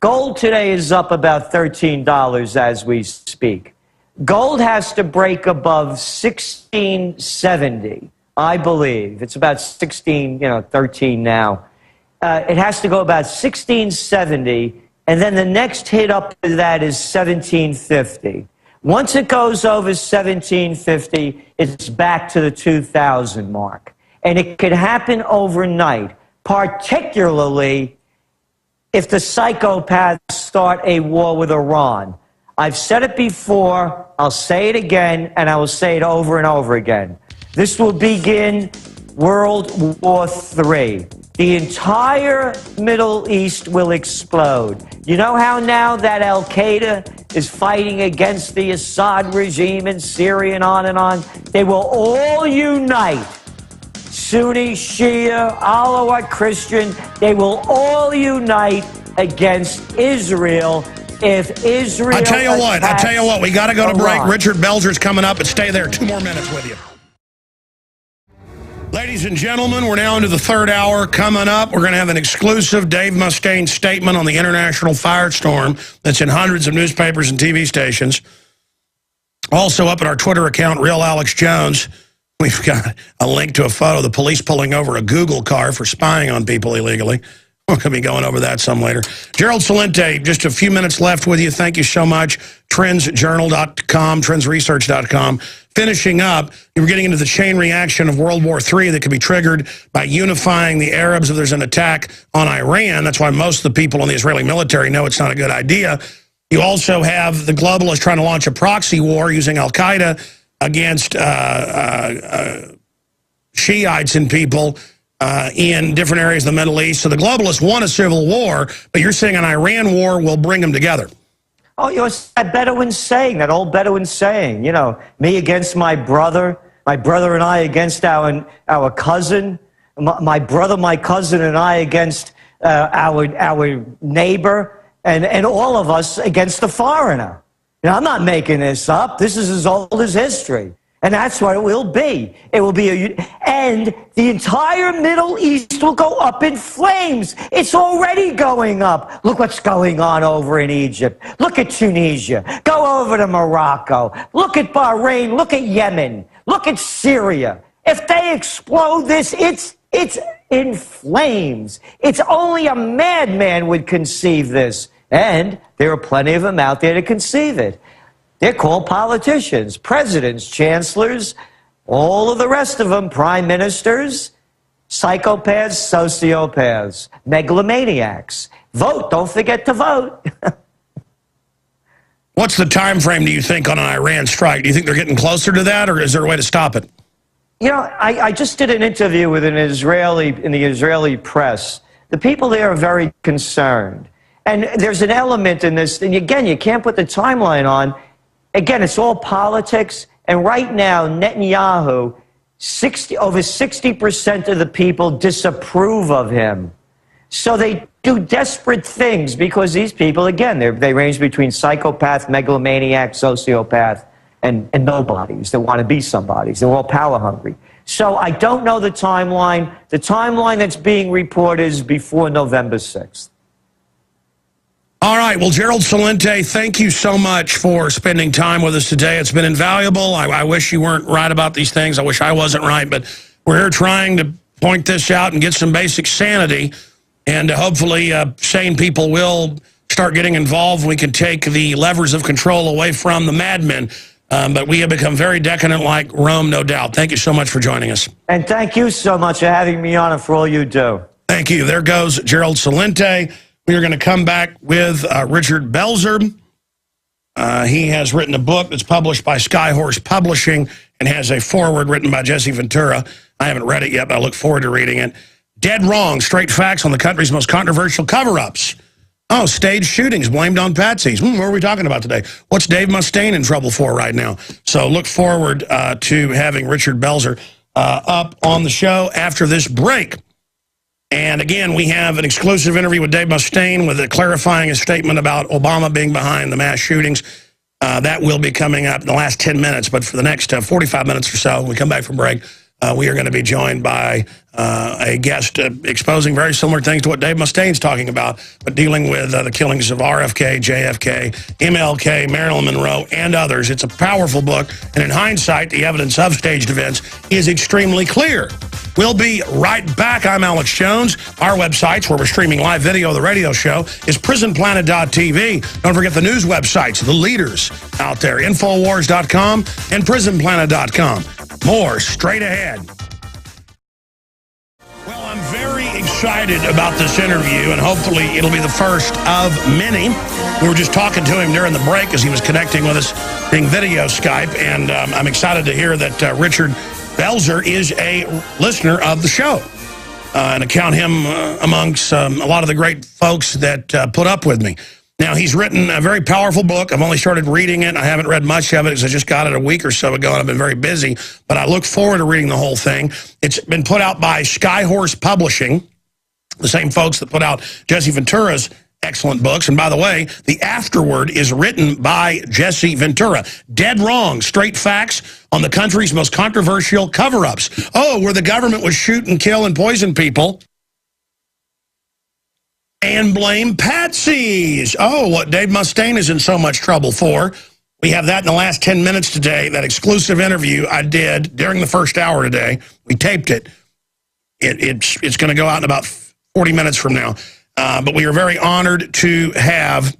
Gold today is up about $13 as we speak. Gold has to break above 1670, I believe. It's about 13 now. It has to go about 1670, and then the next hit up to that is 1750. Once it goes over 1750, it's back to the 2000 mark. And it could happen overnight, particularly if the psychopaths start a war with Iran. I've said it before, I'll say it again, and I will say it over and over again. This will begin World War III. The entire Middle East will explode. You know how now that Al-Qaeda is fighting against the Assad regime in Syria and on? They will all unite. Sunni, Shia, Alawite, Christian, they will all unite against Israel if Israel... I tell you what, we got to go to break. Richard Belzer's coming up, but stay there. 2 more minutes with you. Ladies and gentlemen, we're now into the third hour. Coming up, we're going to have an exclusive Dave Mustaine statement on the international firestorm that's in hundreds of newspapers and TV stations. Also up at our Twitter account, Real Alex Jones, we've got a link to a photo of the police pulling over a Google car for spying on people illegally. We're going to be going over that some later. Gerald Celente, just a few minutes left with you. Thank you so much. TrendsJournal.com, TrendsResearch.com. Finishing up, you were getting into the chain reaction of World War III that could be triggered by unifying the Arabs if there's an attack on Iran. That's why most of the people in the Israeli military know it's not a good idea. You also have the globalists trying to launch a proxy war using Al-Qaeda against Shiites and people in different areas of the Middle East. So the globalists want a civil war, but you're saying an Iran war will bring them together. Oh, you know, it's that Bedouin saying, that old Bedouin saying, you know, me against my brother and I against our cousin, my brother, my cousin, and I against our neighbor, and all of us against the foreigner. You know, I'm not making this up. This is as old as history. And that's what it will be. It will be and the entire Middle East will go up in flames. It's already going up. Look what's going on over in Egypt. Look at Tunisia. Go over to Morocco. Look at Bahrain. Look at Yemen. Look at Syria. If they explode this, it's in flames. It's only a madman would conceive this. And there are plenty of them out there to conceive it. They're called politicians, presidents, chancellors, all of the rest of them, prime ministers, psychopaths, sociopaths, megalomaniacs. Vote. Don't forget to vote. What's the time frame, do you think, on an Iran strike? Do you think they're getting closer to that, or is there a way to stop it? You know, I just did an interview with in the Israeli press. The people there are very concerned. And there's an element in this, and again, you can't put the timeline on. Again, it's all politics, and right now, Netanyahu, over 60% of the people disapprove of him. So they do desperate things because these people, again, they range between psychopath, megalomaniac, sociopath, and nobodies that want to be somebodies. They're all power hungry. So I don't know the timeline. The timeline that's being reported is before November 6th. All right. Well, Gerald Celente, thank you so much for spending time with us today. It's been invaluable. I wish you weren't right about these things. I wish I wasn't right. But we're here trying to point this out and get some basic sanity. And hopefully sane people will start getting involved. We can take the levers of control away from the madmen. But we have become very decadent like Rome, no doubt. Thank you so much for joining us. And thank you so much for having me on and for all you do. Thank you. There goes Gerald Celente. We are going to come back with Richard Belzer. He has written a book that's published by Skyhorse Publishing and has a foreword written by Jesse Ventura. I haven't read it yet, but I look forward to reading it. Dead Wrong, Straight Facts on the Country's Most Controversial Cover-Ups. Oh, staged shootings blamed on patsies. What are we talking about today? What's Dave Mustaine in trouble for right now? So look forward to having Richard Belzer up on the show after this break. And again, we have an exclusive interview with Dave Mustaine with clarifying his statement about Obama being behind the mass shootings. That will be coming up in the last 10 minutes, but for the next 45 minutes or so, when we come back from break, we are going to be joined by a guest exposing very similar things to what Dave Mustaine's talking about, but dealing with the killings of RFK, JFK, MLK, Marilyn Monroe, and others. It's a powerful book, and in hindsight, the evidence of staged events is extremely clear. We'll be right back. I'm Alex Jones. Our websites, where we're streaming live video of the radio show, is prisonplanet.tv. Don't forget the news websites, the leaders out there, Infowars.com and prisonplanet.com. More straight ahead. Well, I'm very excited about this interview, and hopefully it'll be the first of many. We were just talking to him during the break as he was connecting with us being video Skype, and I'm excited to hear that Richard Belzer is a listener of the show, and I count him amongst a lot of the great folks that put up with me. Now, he's written a very powerful book. I've only started reading it. I haven't read much of it because I just got it a week or so ago, and I've been very busy, but I look forward to reading the whole thing. It's been put out by Skyhorse Publishing, the same folks that put out Jesse Ventura's excellent books. And by the way, the afterword is written by Jesse Ventura. Dead wrong, straight facts on the country's most controversial cover-ups. Oh, where the government would shoot and kill and poison people and blame patsies. Oh, what Dave Mustaine is in so much trouble for. We have that in the last 10 minutes today, that exclusive interview I did during the first hour today. We taped it. It's going to go out in about 40 minutes from now. But we are very honored to have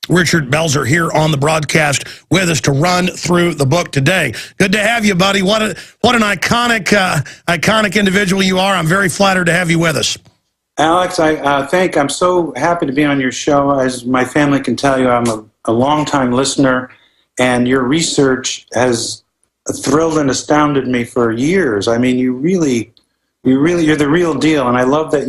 Richard Belzer here on the broadcast with us to run through the book today. Good to have you, buddy. What an iconic individual you are. I'm very flattered to have you with us. Alex, I'm so happy to be on your show. As my family can tell you, I'm a longtime listener, and your research has thrilled and astounded me for years. I mean, you're the real deal, and I love that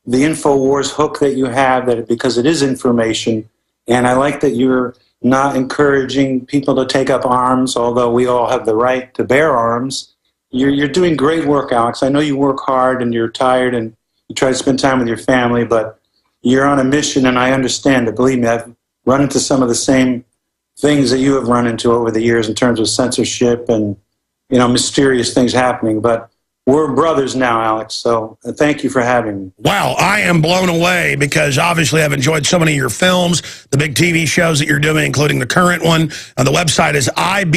the Infowars hook that you have, because it is information, and I like that you're not encouraging people to take up arms, although we all have the right to bear arms. You're doing great work, Alex. I know you work hard and you're tired and you try to spend time with your family, but you're on a mission, and I understand it. Believe me, I've run into some of the same things that you have run into over the years in terms of censorship and, mysterious things happening. But we're brothers now, Alex, so thank you for having me. Wow, I am blown away because obviously I've enjoyed so many of your films, the big TV shows that you're doing, including the current one. The website is ibelz.com.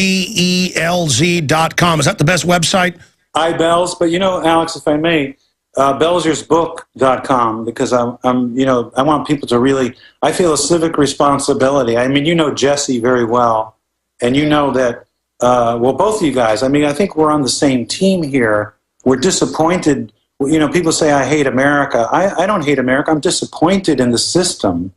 Is that the best website? iBelz, but Alex, if I may, belzersbook.com, because I want people to really, I feel a civic responsibility. I mean, you know Jesse very well, and you know that, both of you guys, I think we're on the same team here. We're disappointed. People say I hate America. I don't hate America. I'm disappointed in the system.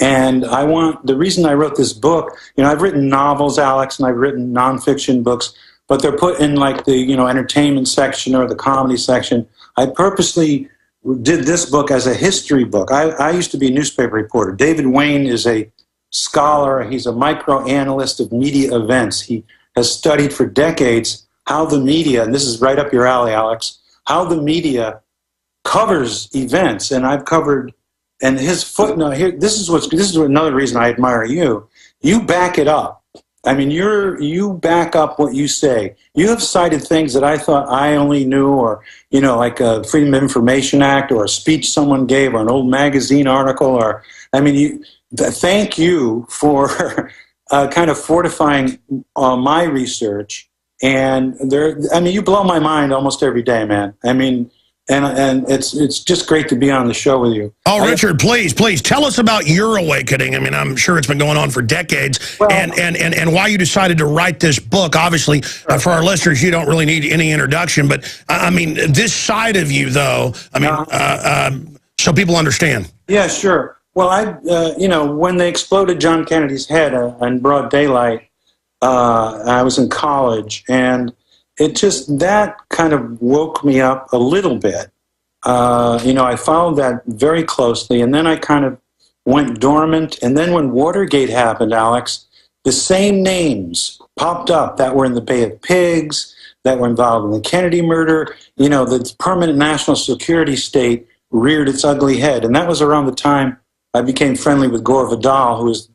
And the reason I wrote this book, I've written novels, Alex, and I've written nonfiction books, but they're put in like the, entertainment section or the comedy section. I purposely did this book as a history book. I used to be a newspaper reporter. David Wayne is a scholar. He's a microanalyst of media events. He has studied for decades how the media, and this is right up your alley, Alex, how the media covers events. And I've covered, and his footnote here, this is another reason I admire you. You back it up. I mean, you back up what you say. You have cited things that I thought I only knew, or, like a Freedom of Information Act, or a speech someone gave, or an old magazine article, or, thank you for kind of fortifying my research. And you blow my mind almost every day, man. And it's just great to be on the show with you. Oh, Richard, please tell us about your awakening. I'm sure it's been going on for decades, and why you decided to write this book. Obviously, for our listeners, you don't really need any introduction, but this side of you, though, so people understand. Yeah, sure. Well, when they exploded John Kennedy's head in broad daylight, I was in college, and that kind of woke me up a little bit. I followed that very closely, and then I kind of went dormant. And then when Watergate happened, Alex, the same names popped up that were in the Bay of Pigs, that were involved in the Kennedy murder. The permanent national security state reared its ugly head. And that was around the time I became friendly with Gore Vidal, who is,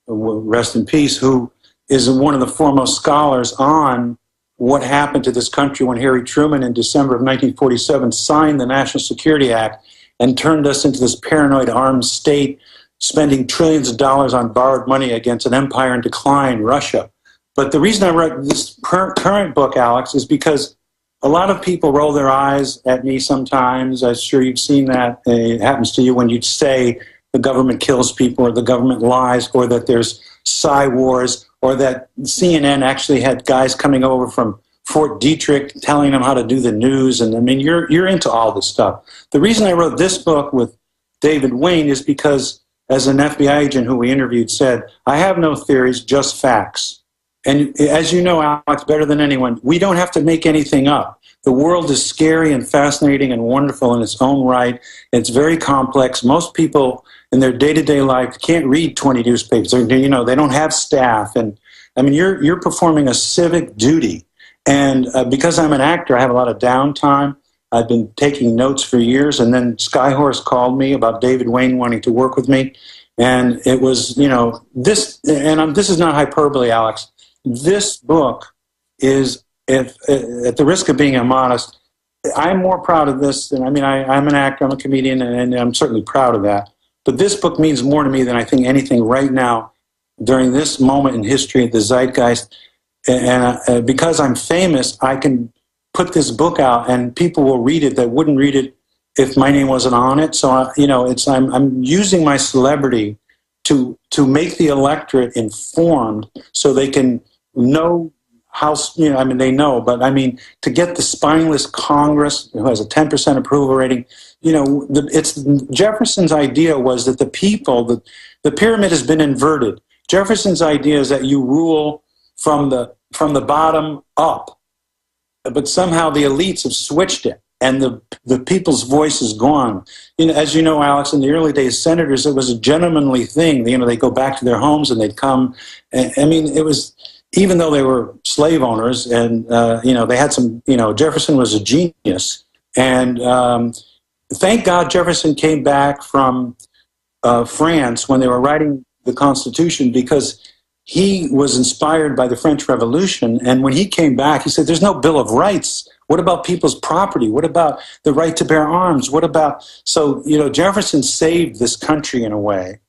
rest in peace, who is one of the foremost scholars on what happened to this country when Harry Truman in December of 1947 signed the National Security Act and turned us into this paranoid armed state, spending trillions of dollars on borrowed money against an empire in decline, Russia. But the reason I wrote this current book, Alex, is because a lot of people roll their eyes at me sometimes. I'm sure you've seen that. It happens to you when you say the government kills people or the government lies or that there's psy wars or that CNN actually had guys coming over from Fort Detrick telling them how to do the news. And I mean, you're into all this stuff. The reason I wrote this book with David Wayne is because, as an FBI agent who we interviewed said, I have no theories, just facts. And as you know, Alex, better than anyone, we don't have to make anything up. The world is scary and fascinating and wonderful in its own right. It's very complex. Most people in their day-to-day life can't read 20 newspapers. They don't have staff. And I mean, you're performing a civic duty. And because I'm an actor, I have a lot of downtime. I've been taking notes for years. And then Skyhorse called me about David Wayne wanting to work with me. And it was, this is not hyperbole, Alex. This book is, at the risk of being immodest, I'm more proud of this than, I'm an actor, I'm a comedian, and I'm certainly proud of that. But this book means more to me than I think anything right now during this moment in history, the zeitgeist. And because I'm famous, I can put this book out and people will read it that wouldn't read it if my name wasn't on it. So, I'm using my celebrity to make the electorate informed so they can know how, they know, but to get the spineless Congress who has a 10% approval rating, it's Jefferson's idea was that the people, the pyramid has been inverted. Jefferson's idea is that you rule from the bottom up, but somehow the elites have switched it, and the people's voice is gone. As you know, Alex, in the early days, senators, it was a gentlemanly thing. They go back to their homes and they'd come. It was, even though they were slave owners, and they had some. Jefferson was a genius, and thank God Jefferson came back from France when they were writing the Constitution, because he was inspired by the French Revolution. And when he came back, he said, there's no Bill of Rights. What about people's property? What about the right to bear arms? What about... So, Jefferson saved this country in a way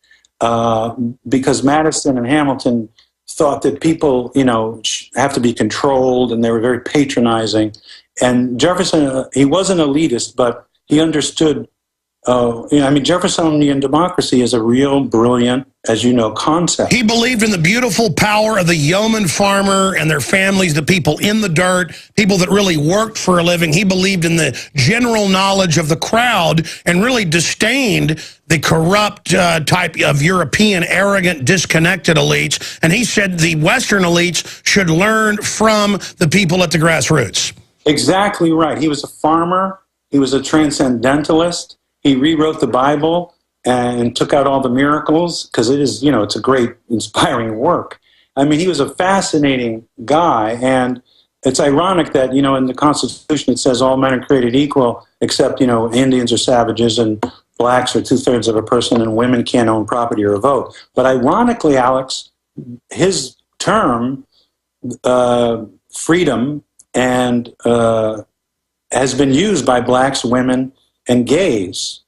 because Madison and Hamilton thought that people, have to be controlled, and they were very patronizing. And Jefferson, he wasn't elitist, but he understood... Jeffersonian democracy is a real brilliant, as you know, concept. He believed in the beautiful power of the yeoman farmer and their families, the people in the dirt, people that really worked for a living. He believed in the general knowledge of the crowd and really disdained the corrupt type of European, arrogant, disconnected elites. And he said the Western elites should learn from the people at the grassroots. Exactly right. He was a farmer. He was a transcendentalist. He rewrote the Bible and took out all the miracles, because it is, it's a great, inspiring work. He was a fascinating guy, and it's ironic that, in the Constitution it says all men are created equal, except, Indians are savages and blacks are 2/3 of a person and women can't own property or vote. But ironically, Alex, his term, freedom, and has been used by blacks, women, and gays.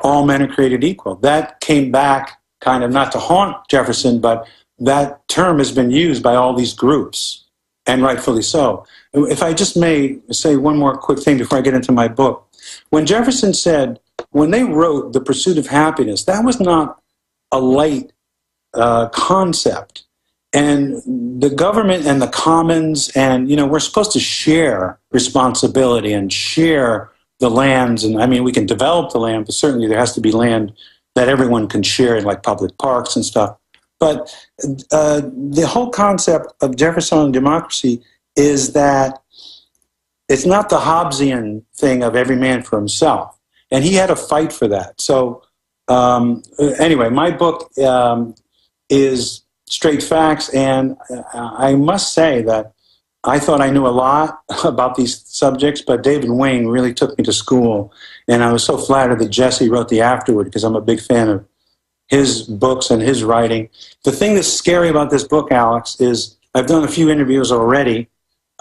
All men are created equal. That came back kind of not to haunt Jefferson, but that term has been used by all these groups, and rightfully so. If I just may say one more quick thing before I get into my book. When Jefferson said, when they wrote The Pursuit of Happiness, that was not a light concept. And the government and the commons, and, we're supposed to share responsibility and share the lands. And we can develop the land, but certainly there has to be land that everyone can share, like public parks and stuff. But the whole concept of Jeffersonian democracy is that it's not the Hobbesian thing of every man for himself. And he had to fight for that. So anyway, my book is straight facts, and I must say that I thought I knew a lot about these subjects, but David Wayne really took me to school, and I was so flattered that Jesse wrote the afterword, because I'm a big fan of his books and his writing. The thing that's scary about this book, Alex, is I've done a few interviews already,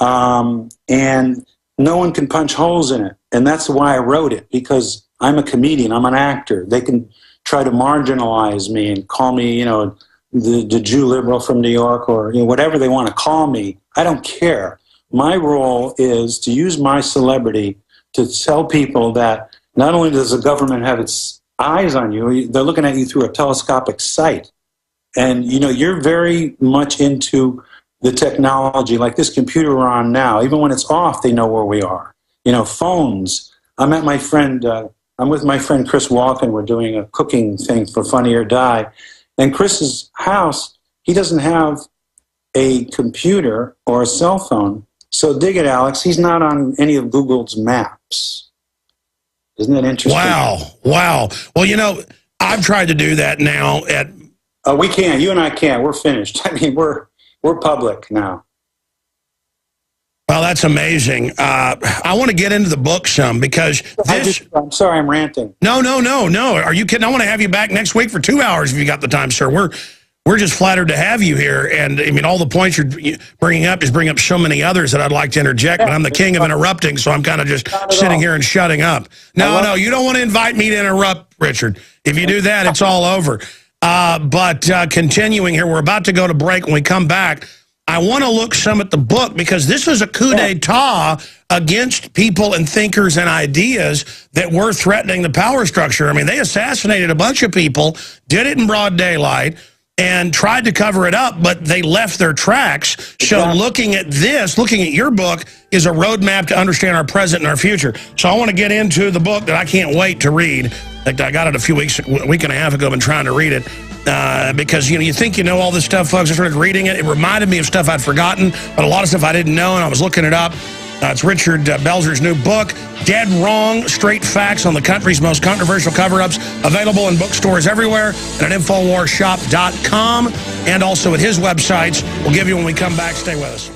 and no one can punch holes in it. And that's why I wrote it, because I'm a comedian, I'm an actor. They can try to marginalize me and call me, the Jew liberal from New York, or whatever they want to call me. I don't care. My role is to use my celebrity to tell people that not only does the government have its eyes on you, they're looking at you through a telescopic sight. And, you're very much into the technology, like this computer we're on now. Even when it's off, they know where we are. Phones. I'm with my friend Chris Walken. We're doing a cooking thing for Funny or Die. And Chris's house, he doesn't have a computer or a cell phone. So dig it, Alex. He's not on any of Google's maps. Isn't that interesting? Wow. Well, I've tried to do that now at... we can't. You and I can't. We're finished. I mean, we're public now. Well, that's amazing. I want to get into the book some, because this... I'm sorry, I'm ranting. No. Are you kidding? I want to have you back next week for 2 hours if you got the time, sir. We're just flattered to have you here. And, I mean, all the points you're bringing up is bringing up so many others that I'd like to interject, but I'm the king of interrupting, so I'm kind of just sitting here and shutting up. No, you don't want to invite me to interrupt, Richard. If you do that, it's all over. But continuing here, we're about to go to break. When we come back, I want to look some at the book, because this is a coup d'etat against people and thinkers and ideas that were threatening the power structure. I mean, they assassinated a bunch of people, did it in broad daylight, and tried to cover it up, but they left their tracks. So looking at your book is a roadmap to understand our present and our future. So I want to get into the book that I can't wait to read. In fact, I got it a week and a half ago, been trying to read it. Because, you think you know all this stuff, folks. I started reading it. It reminded me of stuff I'd forgotten, but a lot of stuff I didn't know, and I was looking it up. It's Richard Belzer's new book, Dead Wrong, Straight Facts on the Country's Most Controversial Cover-Ups, available in bookstores everywhere and at InfoWarsShop.com, and also at his websites. We'll give you when we come back. Stay with us.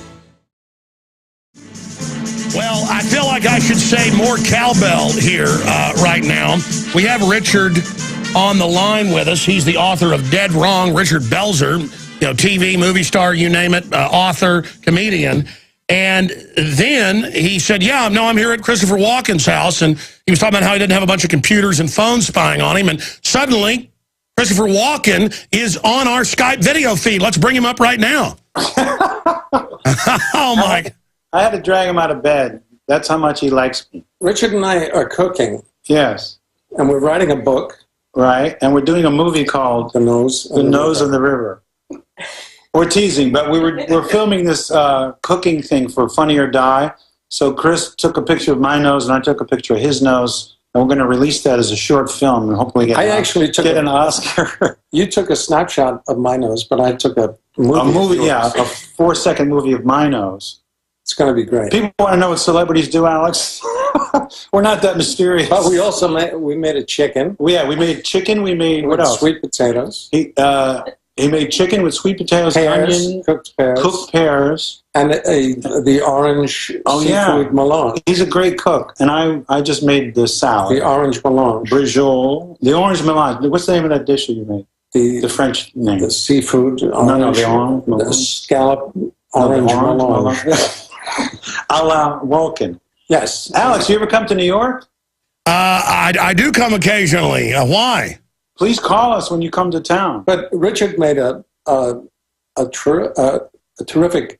Well, I feel like I should say more cowbell here right now. We have Richard on the line with us. He's the author of Dead Wrong, Richard Belzer, TV, movie star, you name it, author, comedian. And then he said, I'm here at Christopher Walken's house, and he was talking about how he didn't have a bunch of computers and phones spying on him, and suddenly Christopher Walken is on our Skype video feed. Let's bring him up right now. Oh, my. I had to drag him out of bed. That's how much he likes me. Richard and I are cooking. Yes. And we're writing a book. Right, and we're doing a movie called The Nose of the River. We're teasing, but we're filming this cooking thing for Funny or Die. So Chris took a picture of my nose, and I took a picture of his nose, and we're going to release that as a short film, and hopefully get an Oscar. You took a snapshot of my nose, but I took a movie. A 4-second movie of my nose. It's going to be great. People want to know what celebrities do, Alex. We're not that mysterious. But we also made a chicken. We made chicken. We made what else? Sweet potatoes. He made chicken with sweet potatoes, onion, cooked pears, and the orange seafood melange. He's a great cook, and I just made the salad. The orange melange. Brajol. The orange melange. What's the name of that dish that you made? The French name. The seafood. Orange, the scallop orange melange. A la Walken. Yes. Alex, you ever come to New York? I do come occasionally. Why? Please call us when you come to town. But Richard made a terrific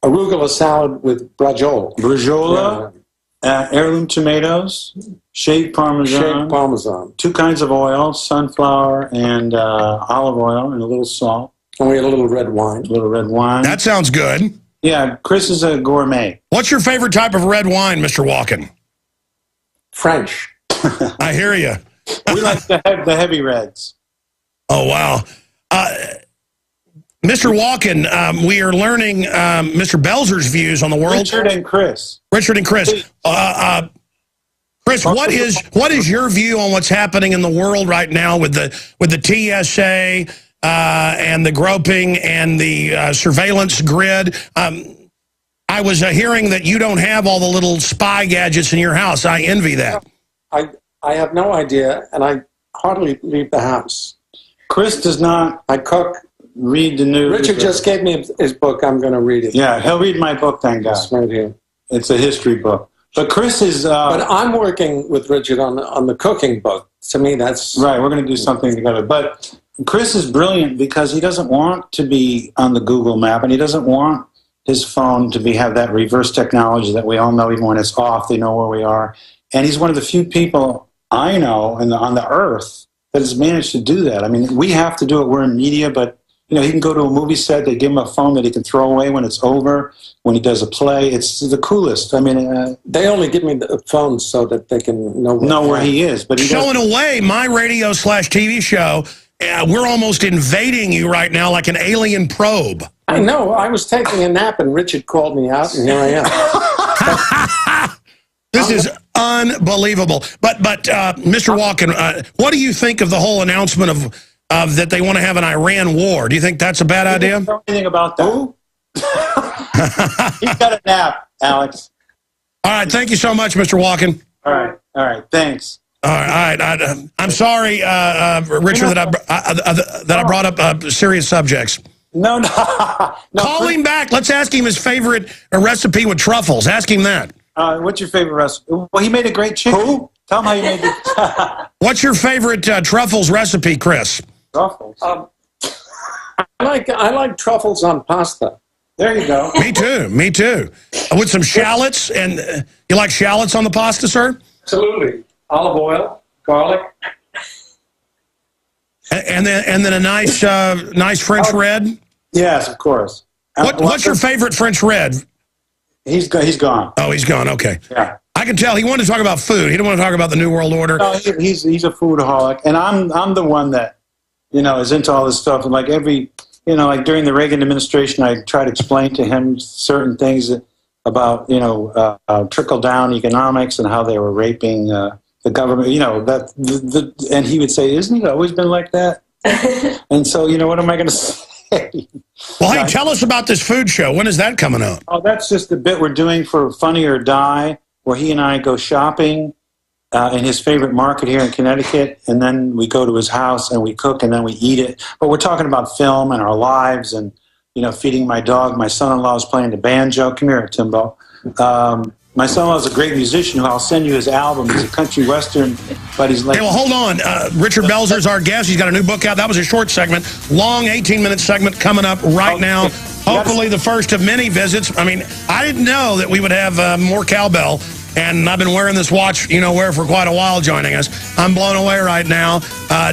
arugula salad with brajol. Brajola, heirloom tomatoes, shaved Parmesan. 2 kinds of oil, sunflower and olive oil, and a little salt. And we had a little red wine. That sounds good. Yeah, Chris is a gourmet. What's your favorite type of red wine, Mr. Walken? French. I hear you. We like the heavy reds. Oh, wow. Mr. Walken, we are learning Mr. Belzer's views on the world. Richard and Chris. Chris, what is your view on what's happening in the world right now with the TSA and the groping and the surveillance grid? I was hearing that you don't have all the little spy gadgets in your house. I envy that. I have no idea, and I hardly leave the house. Chris does not. I cook. read the news. Richard just gave me his book. I'm going to read it. Yeah, he'll read my book, thank God. It's right here. It's a history book. But Chris is... but I'm working with Richard on the cooking book. To me, that's... Right, we're going to do something together. But Chris is brilliant because he doesn't want to be on the Google map, and he doesn't want his phone to have that reverse technology that we all know. Even when it's off, they know where we are. And he's one of the few people I know on the earth that has managed to do that. I mean, we have to do it. We're in media, but he can go to a movie set. They give him a phone that he can throw away when it's over. When he does a play, it's the coolest. I mean, they only give me the phone so that they can know where he is. But so in a way, my radio/TV show, we're almost invading you right now like an alien probe. I know. I was taking a nap and Richard called me out, and here I am. This is unbelievable. But Mr. Walken, what do you think of the whole announcement of that they want to have an Iran war? Do you think that's a bad idea? Don't know anything about that. He's got a nap, Alex. All right, thank you so much, Mr. Walken. All right, thanks. All right, I'm sorry, Richard, that I brought up serious subjects. No. Call him back. Let's ask him his favorite recipe with truffles. Ask him that. What's your favorite recipe? Well, he made a great chicken. Who? Tell him how you made it. What's your favorite truffles recipe, Chris? Truffles? I like truffles on pasta. There you go. Me too. With some shallots, and you like shallots on the pasta, sir? Absolutely. Olive oil, garlic. And then a nice French red? Yes, of course. What's your favorite French red? He's gone. Oh, he's gone. Okay. Yeah. I can tell he wanted to talk about food. He didn't want to talk about the New World Order. No, he's a foodaholic, and I'm the one that is into all this stuff. And like like during the Reagan administration, I tried to explain to him certain things about trickle down economics and how they were raping the government. And he would say, "Isn't it always been like that?" And so what am I going to say? Well, hey, tell us about this food show. When is that coming out? Oh, that's just the bit we're doing for Funny or Die, where he and I go shopping in his favorite market here in Connecticut, and then we go to his house and we cook and then we eat it. But we're talking about film and our lives and, feeding my dog. My son-in-law is playing the banjo. Come here, Timbo. My son-in-law is a great musician who I'll send you his album. He's a country western, but he's like... Hey, well, hold on. Richard Belzer is our guest. He's got a new book out. That was a short segment. Long 18-minute segment coming up right now. Hopefully the first of many visits. I mean, I didn't know that we would have more cowbell, and I've been wearing this watch, where for quite a while joining us. I'm blown away right now.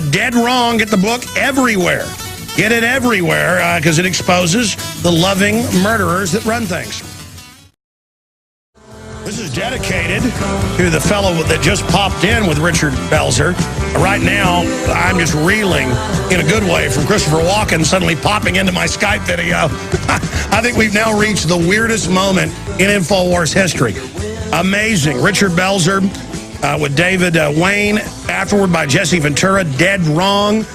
Dead Wrong. Get the book everywhere. Get it everywhere because it exposes the loving murderers that run things. This is dedicated to the fellow that just popped in with Richard Belzer. Right now, I'm just reeling in a good way from Christopher Walken suddenly popping into my Skype video. I think we've now reached the weirdest moment in Infowars history. Amazing. Richard Belzer with David Wayne, afterward by Jesse Ventura, Dead Wrong.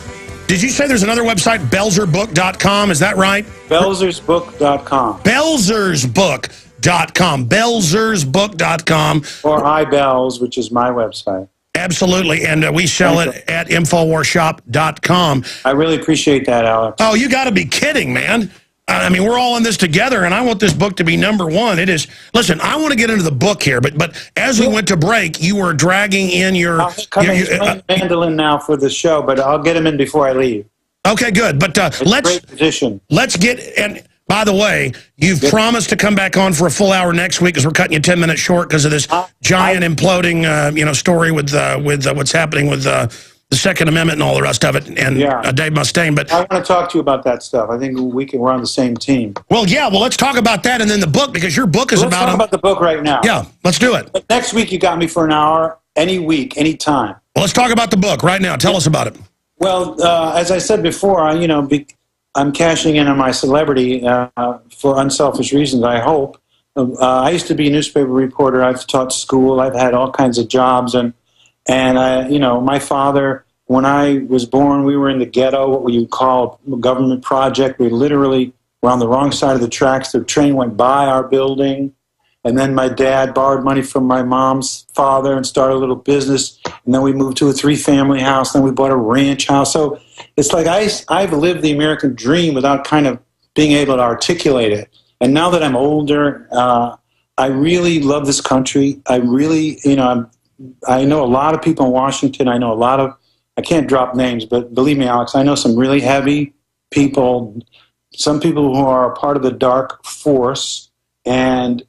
Did you say there's another website, belzerbook.com? Is that right? Belzersbook.com. Belzersbook.com. Belzersbook.com. Or iBells, which is my website. Absolutely, and we sell it at InfoWarsShop.com. I really appreciate that, Alex. Oh, you got to be kidding, man. I mean, we're all in this together, and I want this book to be #1. It is. Listen, I want to get into the book here, but as we went to break, you were dragging in your... I'll come in playing mandolin now for the show, but I'll get him in before I leave. Okay, good. But let's get... And by the way, you've promised to come back on for a full hour next week because we're cutting you 10 minutes short because of this giant imploding story with what's happening with the Second Amendment and all the rest of it, and Dave Mustaine. But I want to talk to you about that stuff. I think we're on the same team. Well, yeah. Well, let's talk about that and then the book, because your book is let's talk about the book right now. Yeah, let's do it. But next week you got me for an hour, any week, any time. Well, let's talk about the book right now. Tell us about it. Well, as I said before, I'm cashing in on my celebrity for unselfish reasons, I hope. I used to be a newspaper reporter. I've taught school. I've had all kinds of jobs. And my father, when I was born, we were in the ghetto, what we would call a government project. We literally were on the wrong side of the tracks. The train went by our building. And then my dad borrowed money from my mom's father and started a little business. And then we moved to a 3-family house. Then we bought a ranch house. So it's like I've lived the American dream without kind of being able to articulate it. And now that I'm older, I really love this country. I really, I know a lot of people in Washington. I know a lot of, I can't drop names, but believe me, Alex, I know some really heavy people, some people who are a part of the dark force. And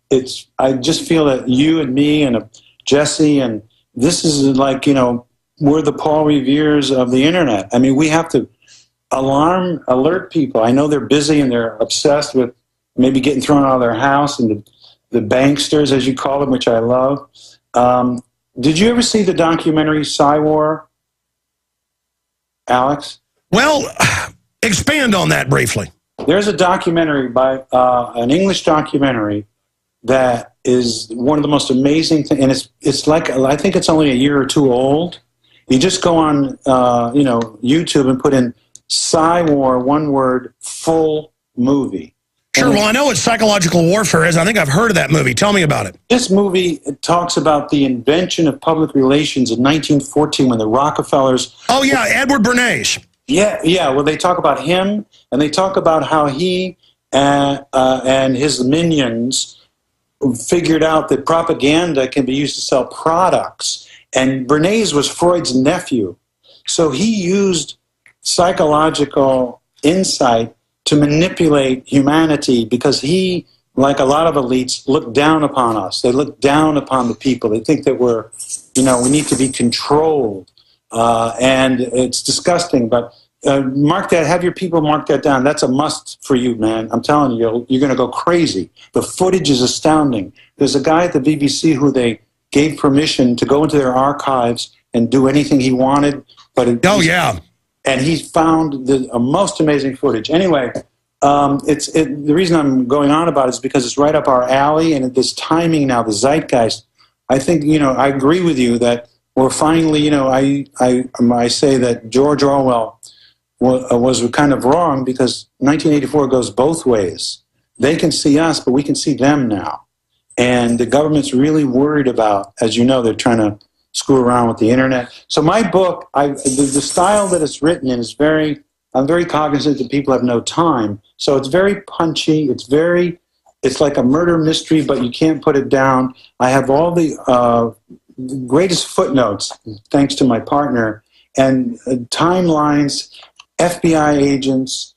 I just feel that you and me and Jesse, and this is like, we're the Paul Reveres of the internet. I mean, we have to alert people. I know they're busy and they're obsessed with maybe getting thrown out of their house, and the banksters, as you call them, which I love. Did you ever see the documentary Cywar, Alex? Well, expand on that briefly. There's a documentary by an English documentary that is one of the most amazing things, and it's like, I think it's only a year or two old. You just go on YouTube and put in Cywar, one word, full movie. Sure, well, I know what psychological warfare is. I think I've heard of that movie. Tell me about it. This movie talks about the invention of public relations in 1914 when the Rockefellers... Oh, yeah, Edward Bernays. Yeah. Well, they talk about him, and they talk about how he and his minions figured out that propaganda can be used to sell products. And Bernays was Freud's nephew. So he used psychological insight to manipulate humanity because he, like a lot of elites, look down upon us. They look down upon the people. They think that we're, we need to be controlled. And it's disgusting, but mark that, have your people mark that down. That's a must for you, man. I'm telling you, you're going to go crazy. The footage is astounding. There's a guy at the BBC who they gave permission to go into their archives and do anything he wanted. But and he found the most amazing footage. Anyway, the reason I'm going on about it is because it's right up our alley, and this timing now, the zeitgeist. I think, I agree with you that we're finally, I say that George Orwell was kind of wrong because 1984 goes both ways. They can see us, but we can see them now. And the government's really worried about, as you know, they're trying to screw around with the internet. So my book, the style that it's written in is I'm very cognizant that people have no time. So it's very punchy. It's like a murder mystery, but you can't put it down. I have all the greatest footnotes, thanks to my partner, and timelines, FBI agents,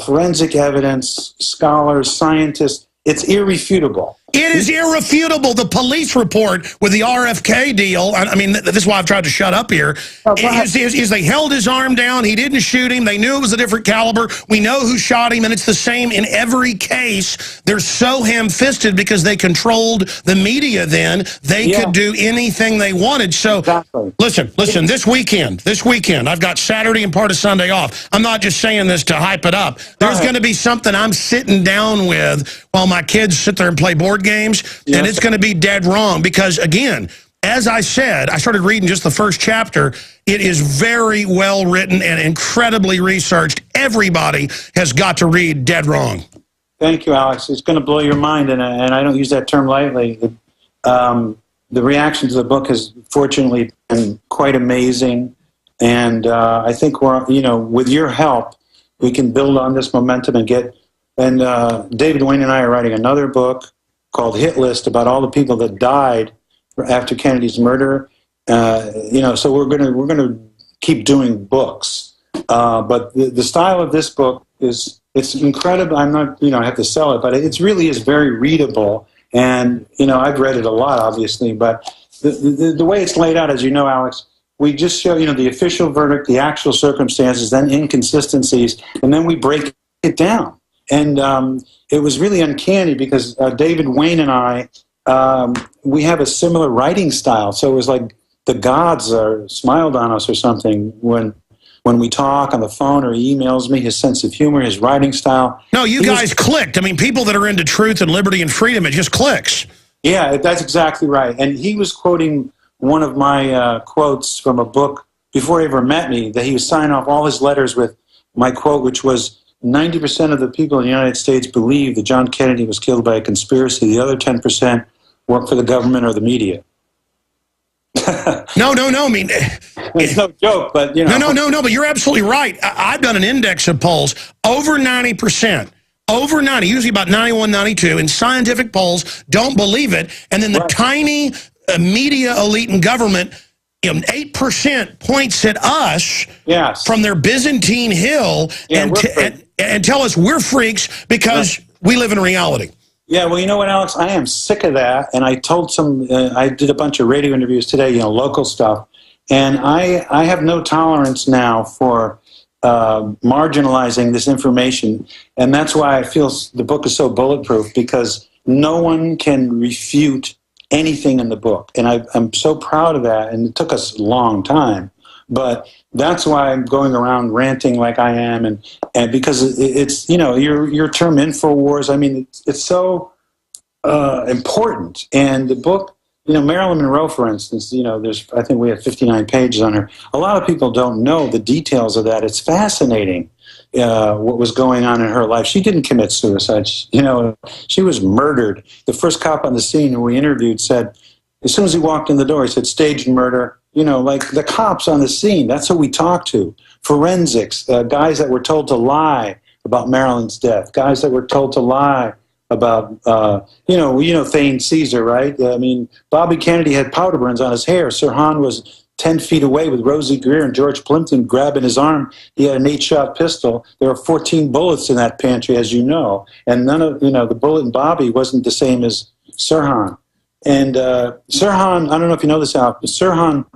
forensic evidence, scholars, scientists. It's irrefutable. It is irrefutable. The police report with the RFK deal, I mean, this is why I've tried to shut up here, is they held his arm down. He didn't shoot him. They knew it was a different caliber. We know who shot him, and it's the same in every case. They're so ham-fisted because they controlled the media then. They could do anything they wanted. So, listen, this weekend, I've got Saturday and part of Sunday off. I'm not just saying this to hype it up. There's going to be something I'm sitting down with while my kids sit there and play board games, and it's going to be dead wrong because, again, as I said, I started reading just the first chapter. It is very well written and incredibly researched. Everybody has got to read Dead Wrong. Thank you, Alex. It's going to blow your mind, and I don't use that term lightly. The reaction to the book has fortunately been quite amazing, and I think with your help, we can build on this momentum and get. And David Wayne and I are writing another book called Hit List about all the people that died after Kennedy's murder. So we're gonna keep doing books. But the style of this book it's incredible. I'm not I have to sell it, but it really is very readable. And I've read it a lot, obviously, but the way it's laid out, as you know, Alex, we just show the official verdict, the actual circumstances, then inconsistencies, and then we break it down. And it was really uncanny because David Wayne and I, we have a similar writing style. So it was like the gods smiled on us or something when we talk on the phone or he emails me, his sense of humor, his writing style. No, you guys clicked. I mean, people that are into truth and liberty and freedom, it just clicks. Yeah, that's exactly right. And he was quoting one of my quotes from a book before he ever met me, that he was signing off all his letters with my quote, which was, 90% of the people in the United States believe that John Kennedy was killed by a conspiracy. The other 10% work for the government or the media. No. I mean, it's no joke, but you know. No. But you're absolutely right. I've done an index of polls over 90%. Over 90, usually about 91, 92, in scientific polls, don't believe it. And then the tiny media elite in government, 8% points at us from their Byzantine hill and tell us we're freaks because we live in reality. Yeah, well, you know what, Alex? I am sick of that. And I told I did a bunch of radio interviews today, local stuff. And I have no tolerance now for marginalizing this information, and that's why I feel the book is so bulletproof, because no one can refute anything in the book, and I'm so proud of that, and it took us a long time, but that's why I'm going around ranting like I am, and because it's, your term Infowars, I mean, it's so important, and the book, Marilyn Monroe, for instance, I think we have 59 pages on her. A lot of people don't know the details of that. It's fascinating what was going on in her life. She didn't commit suicide. She was murdered. The first cop on the scene who we interviewed said, as soon as he walked in the door, he said, staged murder. Like the cops on the scene, that's who we talked to. Forensics, guys that were told to lie about Marilyn's death, guys that were told to lie about, Thane Caesar, right? I mean, Bobby Kennedy had powder burns on his hair. Sirhan was 10 feet away with Rosie Greer and George Plimpton grabbing his arm. He had an 8-shot pistol. There were 14 bullets in that pantry, as you know. And none of, the bullet in Bobby wasn't the same as Sirhan. And Sirhan, I don't know if you know this, Al, but Sirhan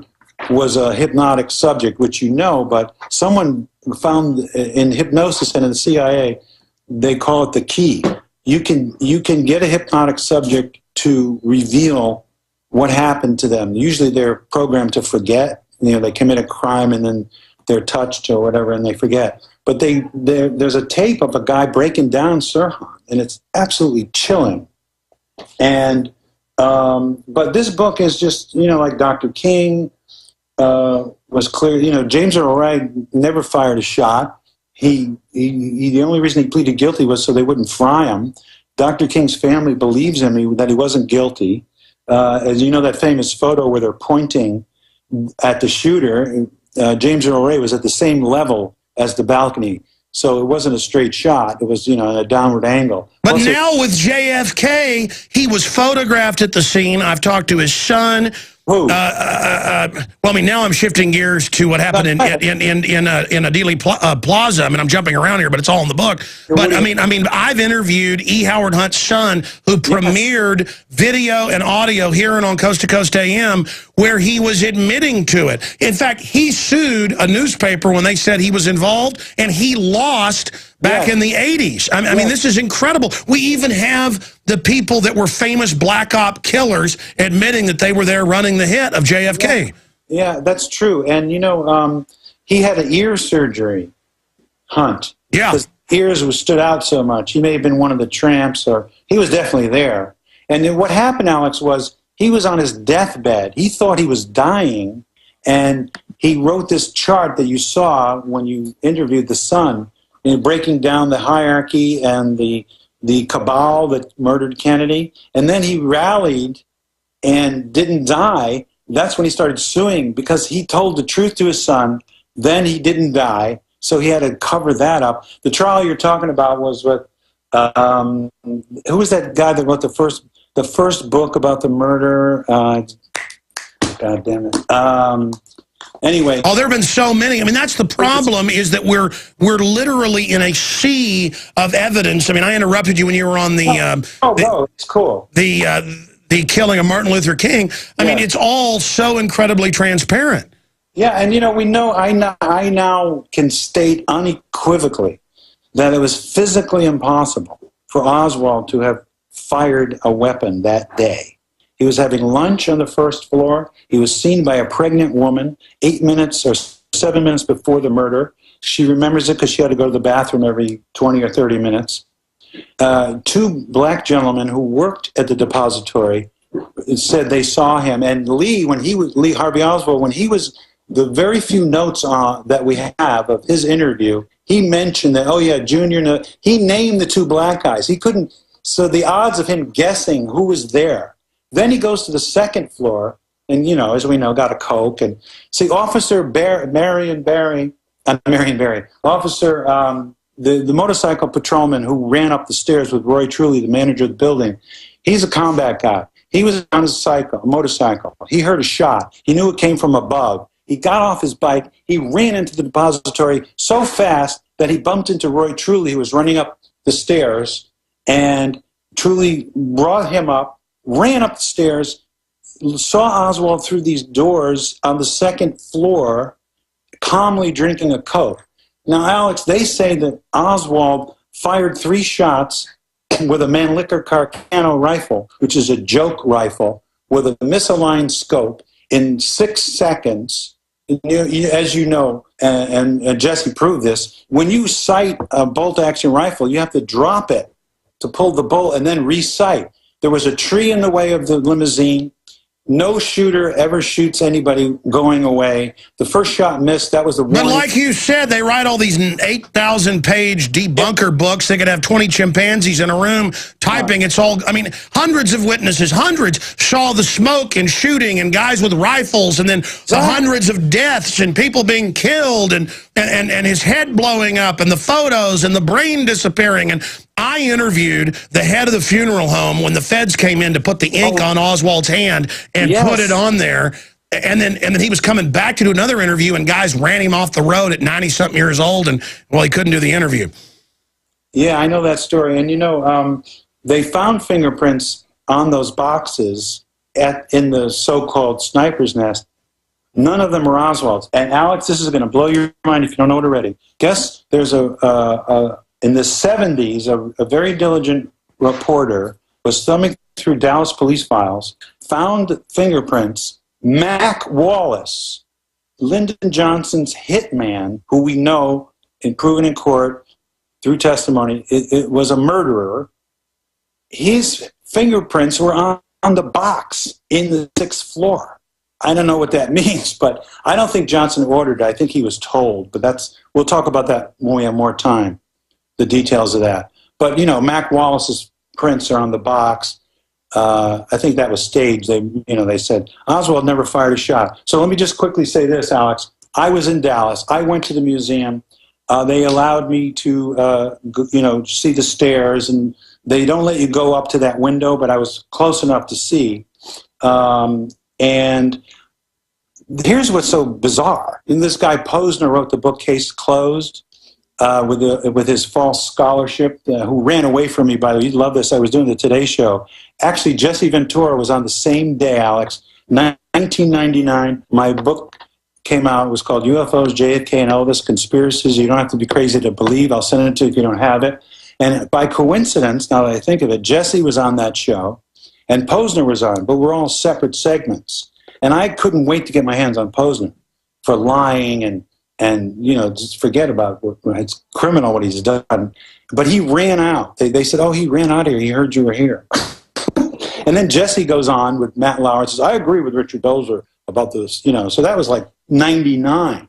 was a hypnotic subject, which but someone found in hypnosis and in the CIA, they call it the key. You can get a hypnotic subject to reveal what happened to them. Usually they're programmed to forget. They commit a crime and then they're touched or whatever and they forget. But there's a tape of a guy breaking down Sirhan, and it's absolutely chilling. And but this book is just, like Dr. King was clear. James Earl Ray never fired a shot. The only reason he pleaded guilty was so they wouldn't fry him. Dr. King's family believes him that he wasn't guilty. As you know, that famous photo where they're pointing at the shooter, James Earl Ray was at the same level as the balcony. So it wasn't a straight shot. It was, a downward angle. But also, now with JFK, he was photographed at the scene. I've talked to his son. Well, I mean, now I'm shifting gears to what happened in Dealey Plaza. I mean, I'm jumping around here, but it's all in the book. But I mean, I've interviewed E. Howard Hunt's son, who premiered video and audio here and on Coast to Coast AM, where he was admitting to it. In fact, he sued a newspaper when they said he was involved, and he lost back in the 80s. I mean, this is incredible. We even have the people that were famous black op killers admitting that they were there running the hit of JFK. Yeah, that's true. And, he had an ear surgery, Hunt. Yeah. His ears stood out so much. He may have been one of the tramps, or he was definitely there. And then what happened, Alex, was he was on his deathbed. He thought he was dying, and he wrote this chart that you saw when you interviewed the son, breaking down the hierarchy and the cabal that murdered Kennedy. And then he rallied and didn't die. That's when he started suing, because he told the truth to his son. Then he didn't die, so he had to cover that up. The trial you're talking about was with, who was that guy that wrote the first book about the murder? God damn it. Anyway. Oh, there have been so many. I mean, that's the problem, is that we're literally in a sea of evidence. I mean, I interrupted you when you were on the... no, it's cool. The killing of Martin Luther King. I mean, it's all so incredibly transparent. Yeah, and we know, I now can state unequivocally that it was physically impossible for Oswald to have fired a weapon that day. He was having lunch on the first floor. He was seen by a pregnant woman 8 minutes or 7 minutes before the murder. She remembers it because she had to go to the bathroom every 20 or 30 minutes. Two black gentlemen who worked at the depository said they saw him. And Lee Harvey Oswald, when he was, the very few notes that we have of his interview, he mentioned that, oh yeah, Junior, he named the two black guys. He couldn't, so the odds of him guessing who was there. Then he goes to the second floor, and, you know, as we know, got a Coke. And see, Officer Marion Barry, Officer, the motorcycle patrolman who ran up the stairs with Roy Truly, the manager of the building, he's a combat guy. He was on a motorcycle. He heard a shot. He knew it came from above. He got off his bike. He ran into the depository so fast that he bumped into Roy Truly, who was running up the stairs. And Truly brought him up, ran up the stairs, saw Oswald through these doors on the second floor, calmly drinking a Coke. Now, Alex, they say that Oswald fired 3 shots with a Mannlicher Carcano rifle, which is a joke rifle, with a misaligned scope in 6 seconds. As you know, and Jesse proved this, when you sight a bolt-action rifle, you have to drop it to pull the bolt and then re-sight. There was a tree in the way of the limousine. No shooter ever shoots anybody going away. The first shot missed. That was the warning. But like you said, they write all these 8,000-page debunker books. They could have 20 chimpanzees in a room typing. It's all, I mean, hundreds of witnesses, hundreds saw the smoke and shooting and guys with rifles, and then the hundreds of deaths and people being killed and his head blowing up and the photos and the brain disappearing. And I interviewed the head of the funeral home when the feds came in to put the ink on Oswald's hand and put it on there. And then he was coming back to do another interview, and guys ran him off the road at 90-something years old, and, well, he couldn't do the interview. Yeah, I know that story. And, you know, they found fingerprints on those boxes in the so-called sniper's nest. None of them were Oswald's. And, Alex, this is going to blow your mind if you don't know it already. Guess there's in the 70s, a very diligent reporter was thumbing through Dallas police files, found fingerprints. Mac Wallace, Lyndon Johnson's hitman, who we know and proven in court through testimony, it was a murderer. His fingerprints were on the box in the 6th floor. I don't know what that means, but I don't think Johnson ordered it. I think he was told, but we'll talk about that when we have more time. The details of that. But, you know, Mac Wallace's prints are on the box. I think that was staged. They said Oswald never fired a shot. So let me just quickly say this, Alex. I was in Dallas. I went to the museum. They allowed me to, see the stairs, and they don't let you go up to that window, but I was close enough to see. And here's what's so bizarre. And this guy Posner wrote the book Case Closed. With his false scholarship, who ran away from me, by the way. You'd love this. I was doing the Today Show. Actually, Jesse Ventura was on the same day, Alex. 1999, my book came out. It was called UFOs, JFK, and Elvis, Conspiracies You Don't Have to Be Crazy to Believe. I'll send it to you if you don't have it. And by coincidence, now that I think of it, Jesse was on that show, and Posner was on, but we're all separate segments. And I couldn't wait to get my hands on Posner for lying and just forget about it's criminal what he's done. But he ran out. They said, oh, he ran out of here. He heard you were here. And then Jesse goes on with Matt Lauer and says, I agree with Richard Belzer about this. So that was like 99.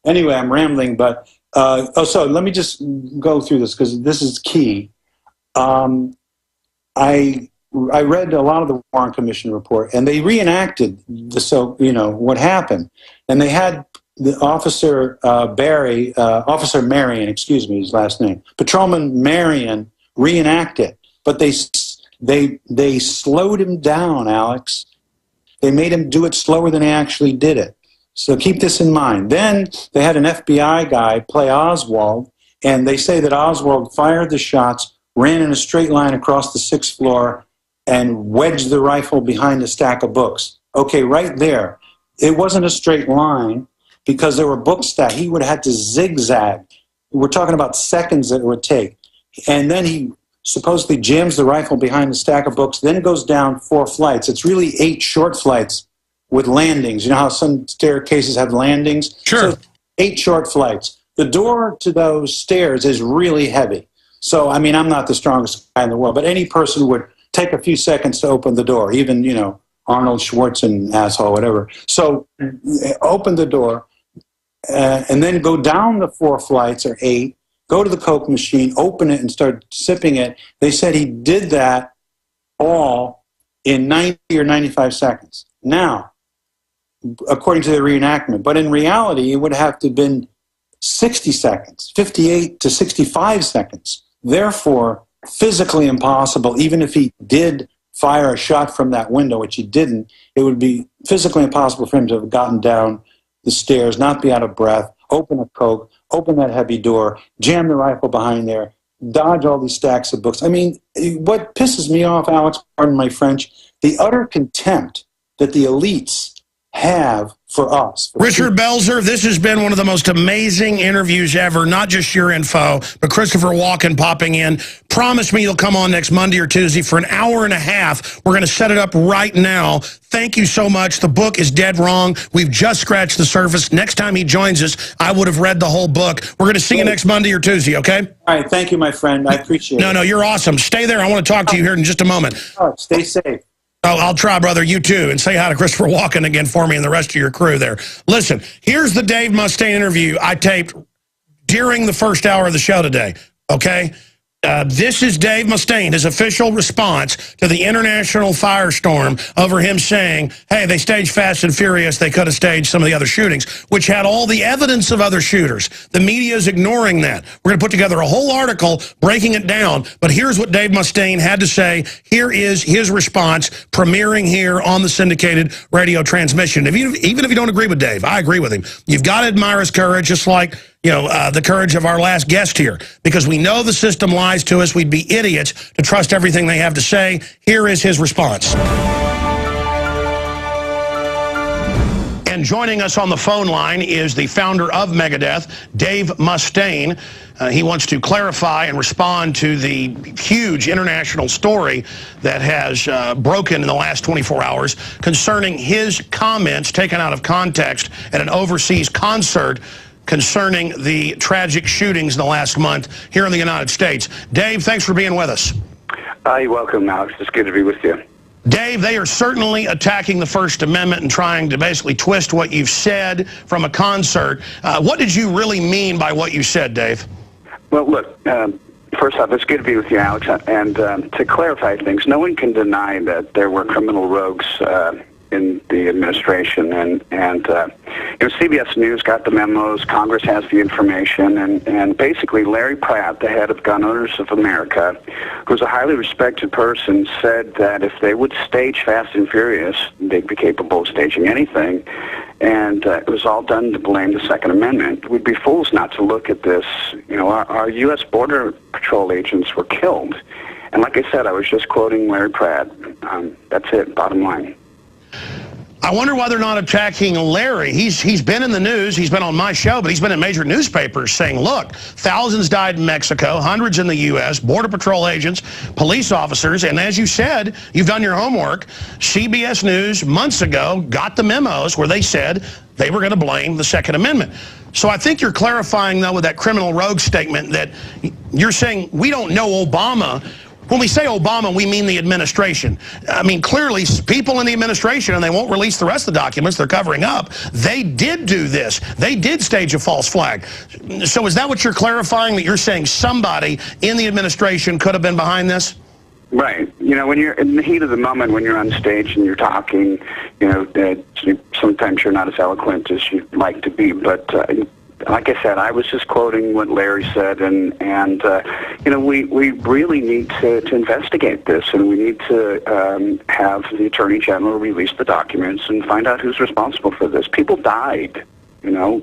Anyway, I'm rambling, but so let me just go through this because this is key. I read a lot of the Warren Commission report, and they reenacted what happened. And they had the Officer Marion, excuse me, his last name, Patrolman Marion, reenact it, but they slowed him down, Alex. They made him do it slower than he actually did it. So keep this in mind. Then they had an FBI guy play Oswald, and they say that Oswald fired the shots, ran in a straight line across the 6th floor, and wedged the rifle behind a stack of books. Okay, right there. It wasn't a straight line, because there were books that he would have had to zigzag. We're talking about seconds that it would take. And then he supposedly jams the rifle behind a stack of books, then goes down 4 flights. It's really 8 short flights with landings. You know how some staircases have landings? Sure. So 8 short flights. The door to those stairs is really heavy. So, I mean, I'm not the strongest guy in the world, but any person would take a few seconds to open the door, even, Arnold Schwarzenegger, asshole, whatever. So open the door. And then go down the 4 flights or 8, go to the Coke machine, open it, and start sipping it. They said he did that all in 90 or 95 seconds. Now, according to the reenactment. But in reality, it would have to have been 60 seconds, 58 to 65 seconds. Therefore, physically impossible. Even if he did fire a shot from that window, which he didn't, it would be physically impossible for him to have gotten down the stairs, not be out of breath, open a Coke, open that heavy door, jam the rifle behind there, dodge all these stacks of books. I mean, what pisses me off, Alex, pardon my French, the utter contempt that the elites have for us. Richard Belzer, this has been one of the most amazing interviews ever, not just your info, but Christopher Walken popping in. Promise me you'll come on next Monday or Tuesday for an hour and a half. We're going to set it up right now. Thank you so much. The book is dead wrong. We've just scratched the surface. Next time he joins us, I would have read the whole book. We're going to see you next Monday or Tuesday, okay? All right, thank you, my friend. I appreciate it. No, you're awesome. Stay there. I want to talk to you here in just a moment. All right, stay safe. Oh, I'll try, brother. You too. And say hi to Christopher Walken again for me and the rest of your crew there. Listen, here's the Dave Mustaine interview I taped during the first hour of the show today, okay? This is Dave Mustaine, his official response to the international firestorm over him saying, hey, they staged Fast and Furious, they could have staged some of the other shootings, which had all the evidence of other shooters. The media is ignoring that. We're going to put together a whole article breaking it down, but here's what Dave Mustaine had to say. Here is his response, premiering here on the syndicated radio transmission. Even if you don't agree with Dave, I agree with him. You've got to admire his courage, just like the courage of our last guest here, because we know the system lies to us. We'd be idiots to trust everything they have to say. Here is his response. And joining us on the phone line is the founder of Megadeth, Dave Mustaine. He wants to clarify and respond to the huge international story that has broken in the last 24 hours concerning his comments taken out of context at an overseas concert concerning the tragic shootings in the last month here in the United States. Dave, thanks for being with us. You're welcome, Alex. It's good to be with you. Dave, they are certainly attacking the First Amendment and trying to basically twist what you've said from a concert. What did you really mean by what you said, Dave? Well, look, first off, it's good to be with you, Alex. And to clarify things, no one can deny that there were criminal rogues in the administration, and CBS News got the memos, Congress has the information, and basically Larry Pratt, the head of Gun Owners of America, who's a highly respected person, said that if they would stage Fast and Furious, they'd be capable of staging anything, and it was all done to blame the Second Amendment. We'd be fools not to look at this. Our U.S. Border Patrol agents were killed, and like I said, I was just quoting Larry Pratt. That's it, bottom line. I wonder why they're not attacking Larry. He's been in the news. He's been on my show, but he's been in major newspapers saying, look, thousands died in Mexico, hundreds in the U.S., Border Patrol agents, police officers, and as you said, you've done your homework. CBS News months ago got the memos where they said they were going to blame the Second Amendment. So I think you're clarifying, though, with that criminal rogue statement that you're saying we don't know Obama. When we say Obama, we mean the administration. I mean, clearly, people in the administration, and they won't release the rest of the documents they're covering up, they did do this. They did stage a false flag. So is that what you're clarifying, that you're saying somebody in the administration could have been behind this? Right. When you're in the heat of the moment, when you're on stage and you're talking, sometimes you're not as eloquent as you'd like to be, but like I said, I was just quoting what Larry said, and we really need to investigate this, and we need to have the Attorney General release the documents and find out who's responsible for this. People died, and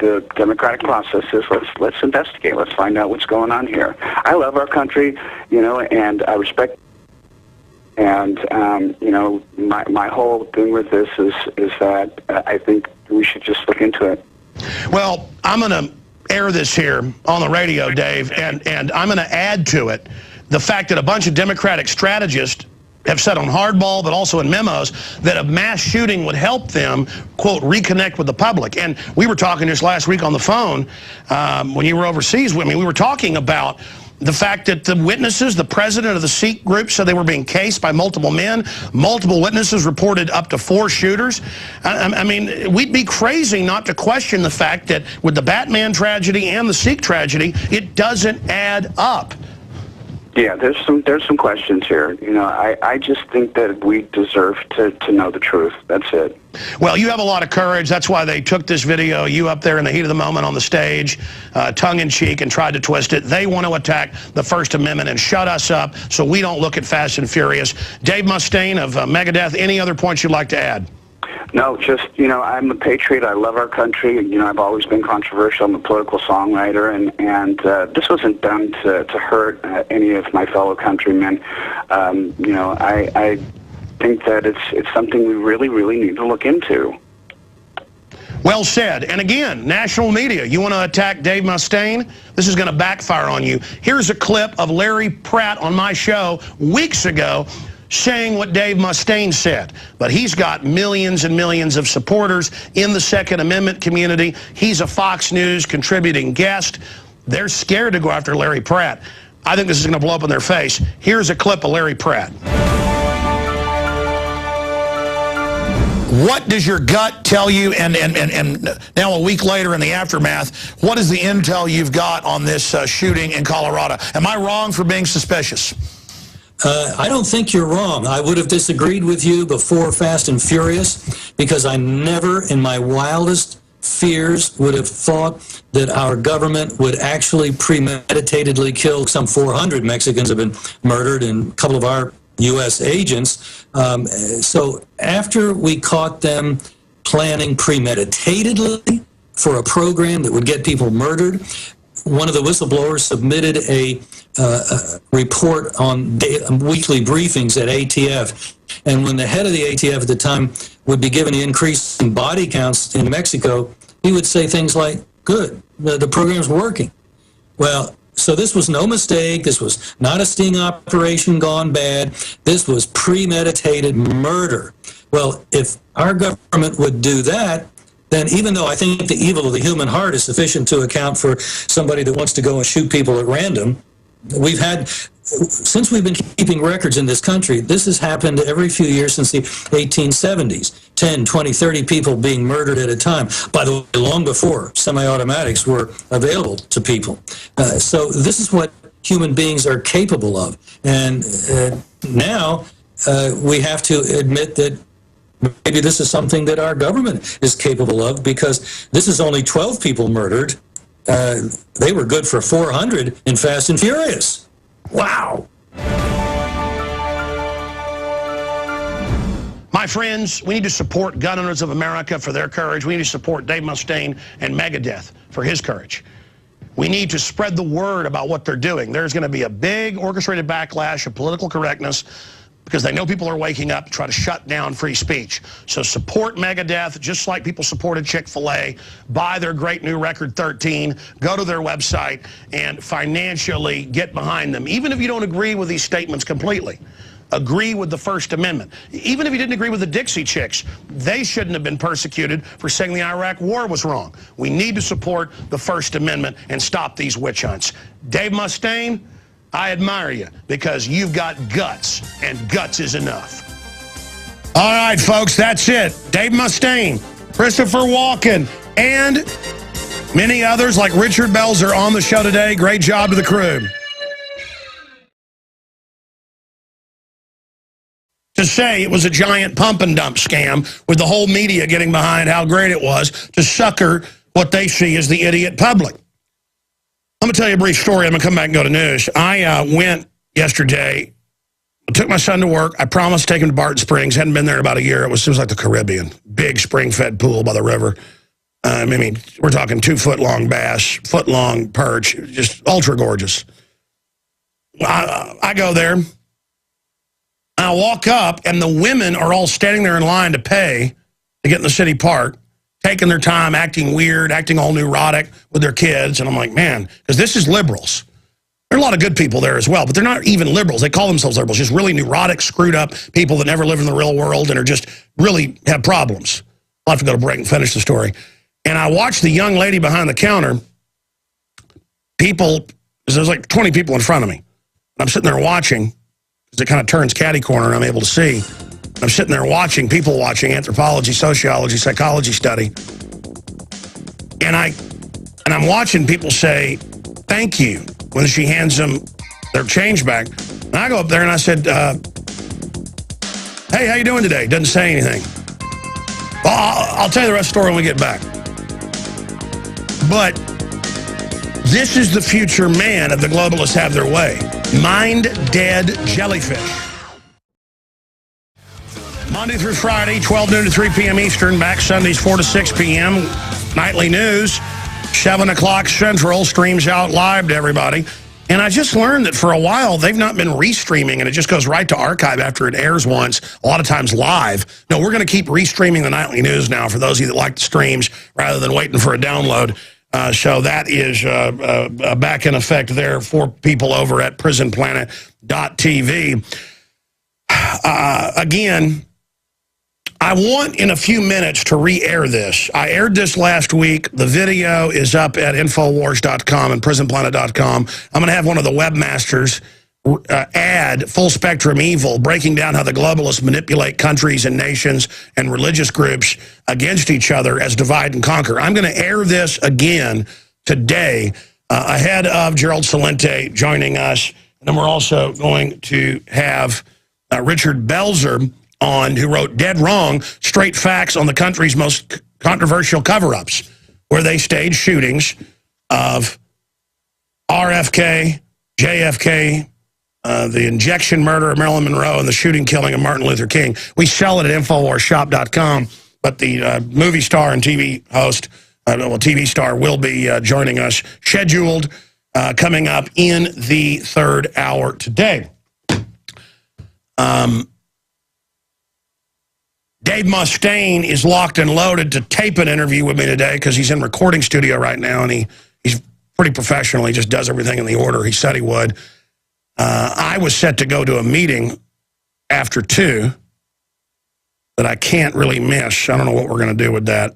the democratic process is let's investigate, let's find out what's going on here. I love our country, and I respect. And my whole thing with this is that I think we should just look into it. Well, I'm going to air this here on the radio, Dave, and I'm going to add to it the fact that a bunch of Democratic strategists have said on Hardball, but also in memos, that a mass shooting would help them, quote, reconnect with the public. And we were talking just last week on the phone when you were overseas with me. We were talking about the fact that the witnesses, the president of the Sikh group, said they were being cased by multiple men. Multiple witnesses reported up to 4 shooters. I mean, we'd be crazy not to question the fact that with the Batman tragedy and the Sikh tragedy, it doesn't add up. Yeah, there's some questions here. You know, I just think that we deserve to know the truth. That's it. Well, you have a lot of courage. That's why they took this video, you up there in the heat of the moment on the stage, tongue-in-cheek, and tried to twist it. They want to attack the First Amendment and shut us up so we don't look at Fast and Furious. Dave Mustaine of Megadeth, any other points you'd like to add? No, just, you know, I'm a patriot. I love our country. You know, I've always been controversial. I'm a political songwriter, and this wasn't done to hurt any of my fellow countrymen. You know, I think that it's something we really, really need to look into. Well said. And again, national media, you want to attack Dave Mustaine? This is going to backfire on you. Here's a clip of Larry Pratt on my show weeks ago saying what Dave Mustaine said. But he's got millions and millions of supporters in the Second Amendment community. He's a Fox News contributing guest. They're scared to go after Larry Pratt. I think this is going to blow up in their face. Here's a clip of Larry Pratt. What does your gut tell you, and now a week later in the aftermath, what is the intel you've got on this shooting in Colorado? Am I wrong for being suspicious? I don't think you're wrong. I would have disagreed with you before Fast and Furious because I never in my wildest fears would have thought that our government would actually premeditatedly kill some 400 Mexicans have been murdered and a couple of our U.S. agents. So after we caught them planning premeditatedly for a program that would get people murdered, one of the whistleblowers submitted a report on weekly briefings at ATF. And when the head of the ATF at the time would be given the increase in body counts in Mexico, he would say things like, good, the program's working. Well, so this was no mistake. This was not a sting operation gone bad. This was premeditated murder. Well, if our government would do that, then even though I think the evil of the human heart is sufficient to account for somebody that wants to go and shoot people at random, we've had, since we've been keeping records in this country, this has happened every few years since the 1870s. 10, 20, 30 people being murdered at a time. By the way, long before semi-automatics were available to people. So this is what human beings are capable of. And now we have to admit that maybe this is something that our government is capable of, because this is only 12 people murdered. They were good for 400 in Fast and Furious. Wow. My friends, we need to support gun owners of America for their courage. We need to support Dave Mustaine and Megadeth for his courage. We need to spread the word about what they're doing. There's going to be a big orchestrated backlash of political correctness because they know people are waking up to try to shut down free speech. So support Megadeth, just like people supported Chick-fil-A. Buy their great new record 13. Go to their website and financially get behind them. Even if you don't agree with these statements completely. Agree with the First Amendment. Even if you didn't agree with the Dixie Chicks, they shouldn't have been persecuted for saying the Iraq War was wrong. We need to support the First Amendment and stop these witch hunts. Dave Mustaine, I admire you because you've got guts, and guts is enough. All right, folks, that's it. Dave Mustaine, Christopher Walken, and many others like Richard Belzer on the show today. Great job to the crew. To say it was a giant pump and dump scam with the whole media getting behind how great it was to sucker what they see as the idiot public. I'm going to tell you a brief story. I'm going to come back and go to news. I went yesterday, I took my son to work. I promised to take him to Barton Springs. Hadn't been there in about a year. It seems like the Caribbean. Big spring-fed pool by the river. I mean, we're talking 2-foot-long bass, foot-long perch, just ultra gorgeous. I go there. I walk up, and the women are all standing there in line to pay to get in the city park, taking their time, acting weird, acting all neurotic with their kids. And I'm like, man, because this is liberals. There are a lot of good people there as well, but they're not even liberals. They call themselves liberals, just really neurotic, screwed up people that never live in the real world and are just really have problems. I'll have to go to break and finish the story. And I watched the young lady behind the counter. There's like 20 people in front of me. And I'm sitting there watching. It kind of turns catty corner and I'm able to see. I'm sitting there watching, people watching, anthropology, sociology, psychology study. And I'm watching people say, thank you, when she hands them their change bag. And I go up there and I said, hey, how you doing today? Doesn't say anything. Well, I'll tell you the rest of the story when we get back. But this is the future man of the globalists have their way. Mind-dead jellyfish. Monday through Friday, 12 noon to 3 p.m. Eastern. Back Sundays, 4 to 6 p.m. Nightly news, 7 o'clock Central. Streams out live to everybody. And I just learned that for a while, they've not been restreaming, and it just goes right to archive after it airs once, a lot of times live. No, we're going to keep restreaming the nightly news now for those of you that like the streams rather than waiting for a download. So that is back in effect there for people over at prisonplanet.tv. Again, I want in a few minutes to re-air this. I aired this last week. The video is up at Infowars.com and prisonplanet.com. I'm going to have one of the webmasters add Full Spectrum Evil, breaking down how the globalists manipulate countries and nations and religious groups against each other as divide and conquer. I'm going to air this again today ahead of Gerald Celente joining us. And then we're also going to have Richard Belzer on, who wrote Dead Wrong, Straight Facts on the country's most controversial cover-ups, where they staged shootings of RFK, JFK, the injection murder of Marilyn Monroe, and the shooting killing of Martin Luther King. We sell it at InfoWarsShop.com, but the movie star and TV host, TV star, will be joining us, scheduled coming up in the third hour today. Dave Mustaine is locked and loaded to tape an interview with me today because he's in recording studio right now, and he's pretty professional. He just does everything in the order he said he would. I was set to go to a meeting after 2 that I can't really miss. I don't know what we're going to do with that.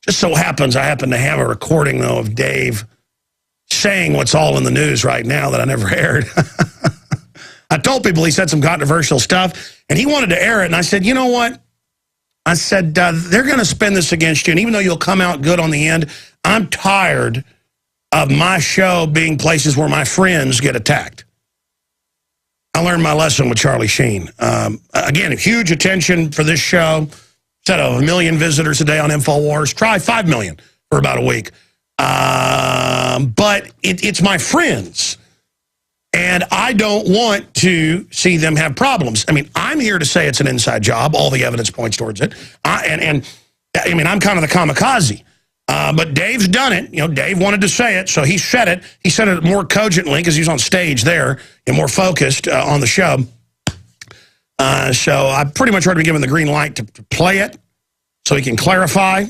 Just so happens I happen to have a recording, though, of Dave saying what's all in the news right now that I never aired. I told people he said some controversial stuff, and he wanted to air it, and I said, you know what? I said, they're going to spin this against you, and even though you'll come out good on the end, I'm tired of my show being places where my friends get attacked. I learned my lesson with Charlie Sheen. Again, huge attention for this show. Instead of 1 million visitors a day on InfoWars, try 5 million for about a week. But it's my friends. And I don't want to see them have problems. I mean, I'm here to say it's an inside job. All the evidence points towards it. And I mean, I'm kind of the kamikaze. But Dave's done it. You know, Dave wanted to say it, so he said it. He said it more cogently because he was on stage there and more focused on the show. So I pretty much already been given the green light to play it so he can clarify.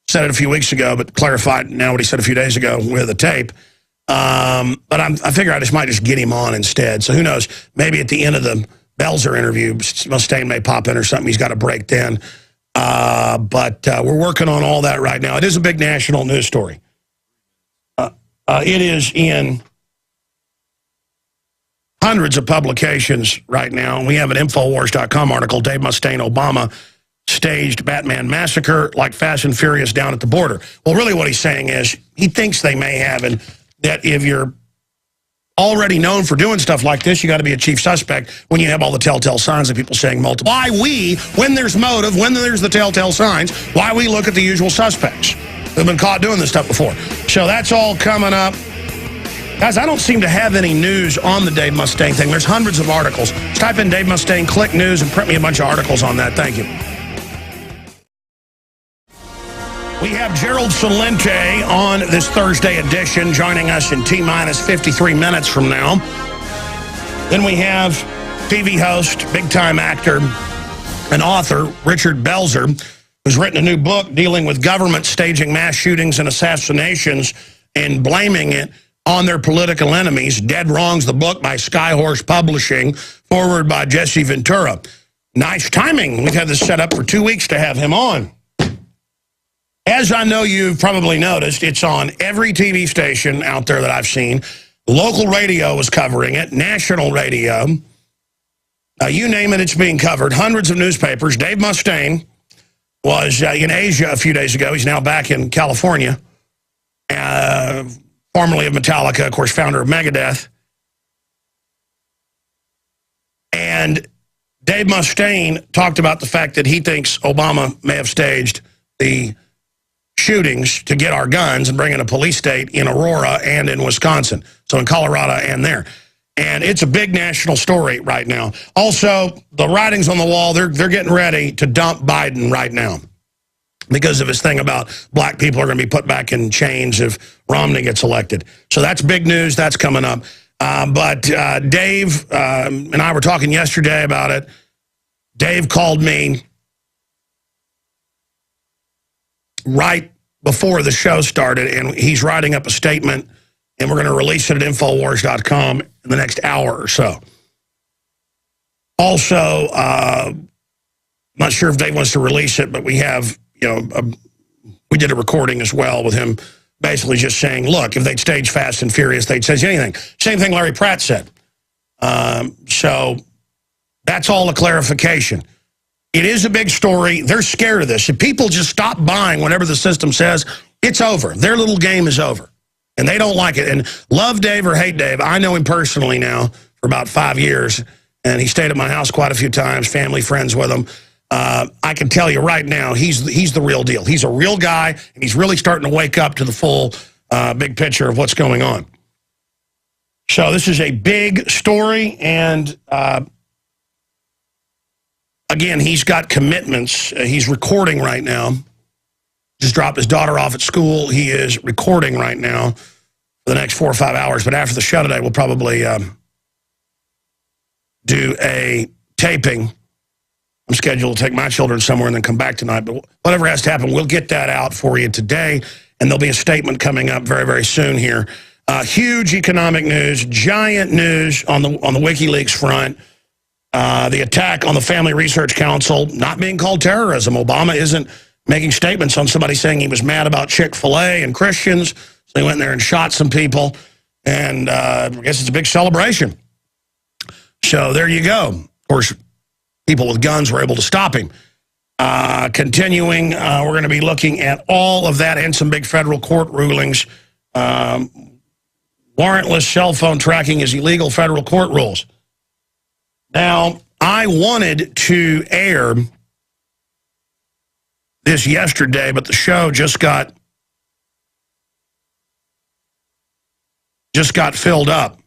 Said it a few weeks ago, but clarified now what he said a few days ago with a tape. But I figure I might just get him on instead. So who knows? Maybe at the end of the Belzer interview, Mustaine may pop in or something. He's got a break then. But we're working on all that right now. It is a big national news story. It is in hundreds of publications right now. And we have an Infowars.com article, Dave Mustaine, Obama staged Batman massacre like Fast and Furious down at the border. Well, really what he's saying is he thinks they may have, and that if you're already known for doing stuff like this, you got to be a chief suspect when you have all the telltale signs of people saying multiple. Why we, when there's motive, when there's the telltale signs, why we look at the usual suspects who've been caught doing this stuff before. So that's all coming up. Guys, I don't seem to have any news on the Dave Mustaine thing. There's hundreds of articles. Just type in Dave Mustaine, click news, and print me a bunch of articles on that. Thank you. We have Gerald Celente on this Thursday edition, joining us in T-minus 53 minutes from now. Then we have TV host, big-time actor, and author Richard Belzer, who's written a new book dealing with government staging mass shootings and assassinations and blaming it on their political enemies. Dead Wrong's the book by Skyhorse Publishing, forward by Jesse Ventura. Nice timing. We've had this set up for 2 weeks to have him on. As I know you've probably noticed, it's on every TV station out there that I've seen. Local radio is covering it, national radio. You name it, it's being covered. Hundreds of newspapers. Dave Mustaine was in Asia a few days ago. He's now back in California formerly of Metallica, of course, founder of Megadeth. And Dave Mustaine talked about the fact that he thinks Obama may have staged the shootings to get our guns and bring in a police state in Aurora and in Wisconsin. So in Colorado and there. And it's a big national story right now. Also, the writing's on the wall. They're getting ready to dump Biden right now because of his thing about black people are going to be put back in chains if Romney gets elected. So that's big news. That's coming up. But Dave and I were talking yesterday about it. Dave called me right before the show started, and he's writing up a statement, and we're going to release it at Infowars.com in the next hour or so. Also, I'm not sure if Dave wants to release it, but we have, we did a recording as well with him basically just saying, look, if they'd stage Fast and Furious, they'd say anything. Same thing Larry Pratt said. So that's all a clarification. It is a big story. They're scared of this. If people just stop buying whatever the system says, it's over. Their little game is over. And they don't like it. And love Dave or hate Dave, I know him personally now for about 5 years. And he stayed at my house quite a few times, family, friends with him. I can tell you right now, he's the real deal. He's a real guy, and he's really starting to wake up to the full big picture of what's going on. So this is a big story, and again, he's got commitments. He's recording right now. Just dropped his daughter off at school. He is recording right now for the next 4 or 5 hours, but after the show today, we'll probably do a taping. I'm scheduled to take my children somewhere and then come back tonight. But whatever has to happen, we'll get that out for you today. And there'll be a statement coming up very, very soon here. Huge economic news, giant news on the WikiLeaks front. The attack on the Family Research Council not being called terrorism. Obama isn't making statements on somebody saying he was mad about Chick-fil-A and Christians. So he went in there and shot some people. And I guess it's a big celebration. So there you go. Of course, people with guns were able to stop him. Continuing, we're going to be looking at all of that and some big federal court rulings. Warrantless cell phone tracking is illegal, federal court rules. Now, I wanted to air this yesterday, but the show just got filled up.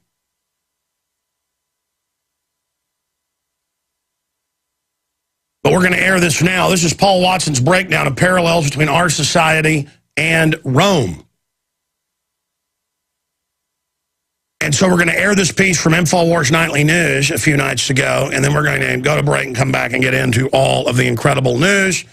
But we're going to air this now. This is Paul Watson's breakdown of parallels between our society and Rome. And so we're going to air this piece from Infowars Nightly News a few nights ago, and then we're going to go to break and come back and get into all of the incredible news.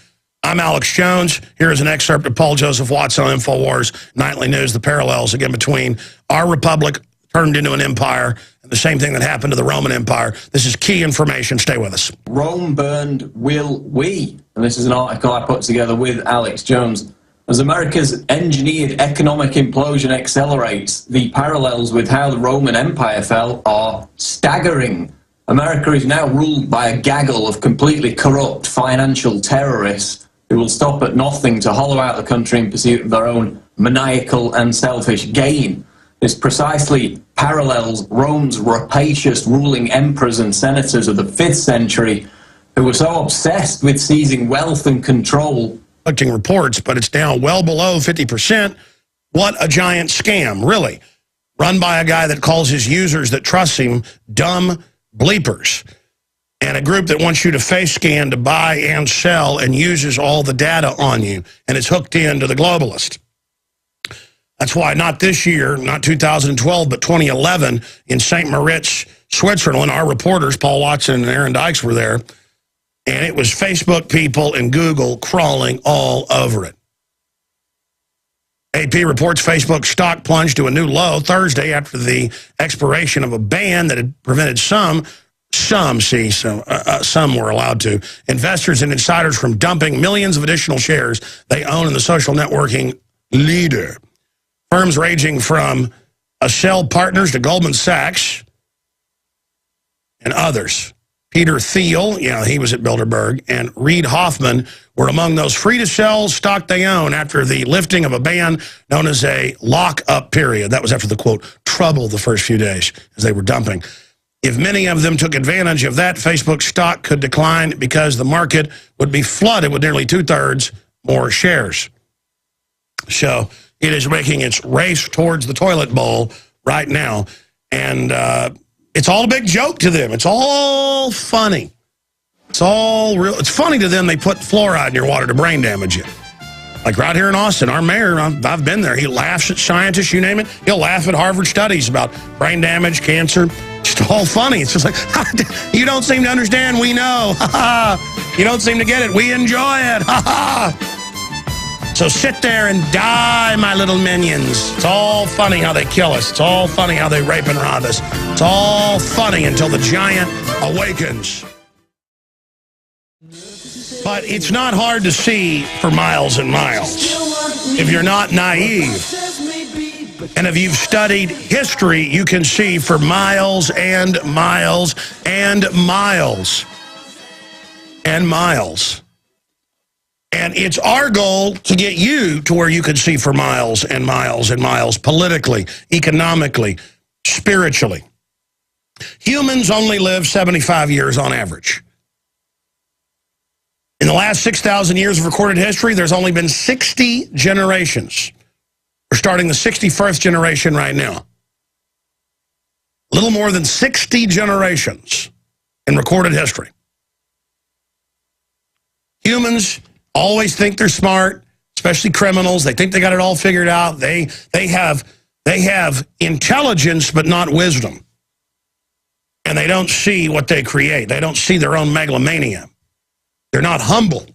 I'm Alex Jones. Here is an excerpt of Paul Joseph Watson on Infowars Nightly News, the parallels, again, between our republic turned into an empire and the same thing that happened to the Roman Empire. This is key information. Stay with us. Rome burned, will we? And this is an article I put together with Alex Jones. As America's engineered economic implosion accelerates, the parallels with how the Roman Empire fell are staggering. America is now ruled by a gaggle of completely corrupt financial terrorists who will stop at nothing to hollow out the country in pursuit of their own maniacal and selfish gain. This precisely parallels Rome's rapacious ruling emperors and senators of the 5th century who were so obsessed with seizing wealth and control. Reports, but it's now well below 50%. What a giant scam, really. Run by a guy that calls his users that trust him dumb bleepers. And a group that wants you to face scan to buy and sell and uses all the data on you. And it's hooked into the globalist. That's why not this year, not 2012, but 2011 in St. Moritz, Switzerland, our reporters, Paul Watson and Aaron Dykes, were there. And it was Facebook people and Google crawling all over it. AP reports Facebook stock plunged to a new low Thursday after the expiration of a ban that had prevented some were allowed to, investors and insiders from dumping millions of additional shares they own in the social networking leader. Firms ranging from Accel Partners to Goldman Sachs and others Peter Thiel, he was at Bilderberg, and Reid Hoffman were among those free to sell stock they own after the lifting of a ban known as a lock-up period. That was after the, quote, trouble the first few days as they were dumping. If many of them took advantage of that, Facebook stock could decline because the market would be flooded with nearly 2/3 more shares. So it is making its race towards the toilet bowl right now. And it's all a big joke to them. It's all funny. It's all real. It's funny to them they put fluoride in your water to brain damage you. Like right here in Austin, our mayor, I've been there. He laughs at scientists, you name it. He'll laugh at Harvard studies about brain damage, cancer. It's all funny. It's just like, you don't seem to understand. We know. You don't seem to get it. We enjoy it. So sit there and die, my little minions. It's all funny how they kill us. It's all funny how they rape and rob us. It's all funny until the giant awakens. But it's not hard to see for miles and miles if you're not naive. And if you've studied history, you can see for miles and miles and miles and miles. And it's our goal to get you to where you can see for miles and miles and miles, politically, economically, spiritually. Humans only live 75 years on average. In the last 6,000 years of recorded history, there's only been 60 generations. We're starting the 61st generation right now. A little more than 60 generations in recorded history. Humans always think they're smart, especially criminals. They think they got it all figured out. They have intelligence but not wisdom. And they don't see what they create. They don't see their own megalomania. They're not humble.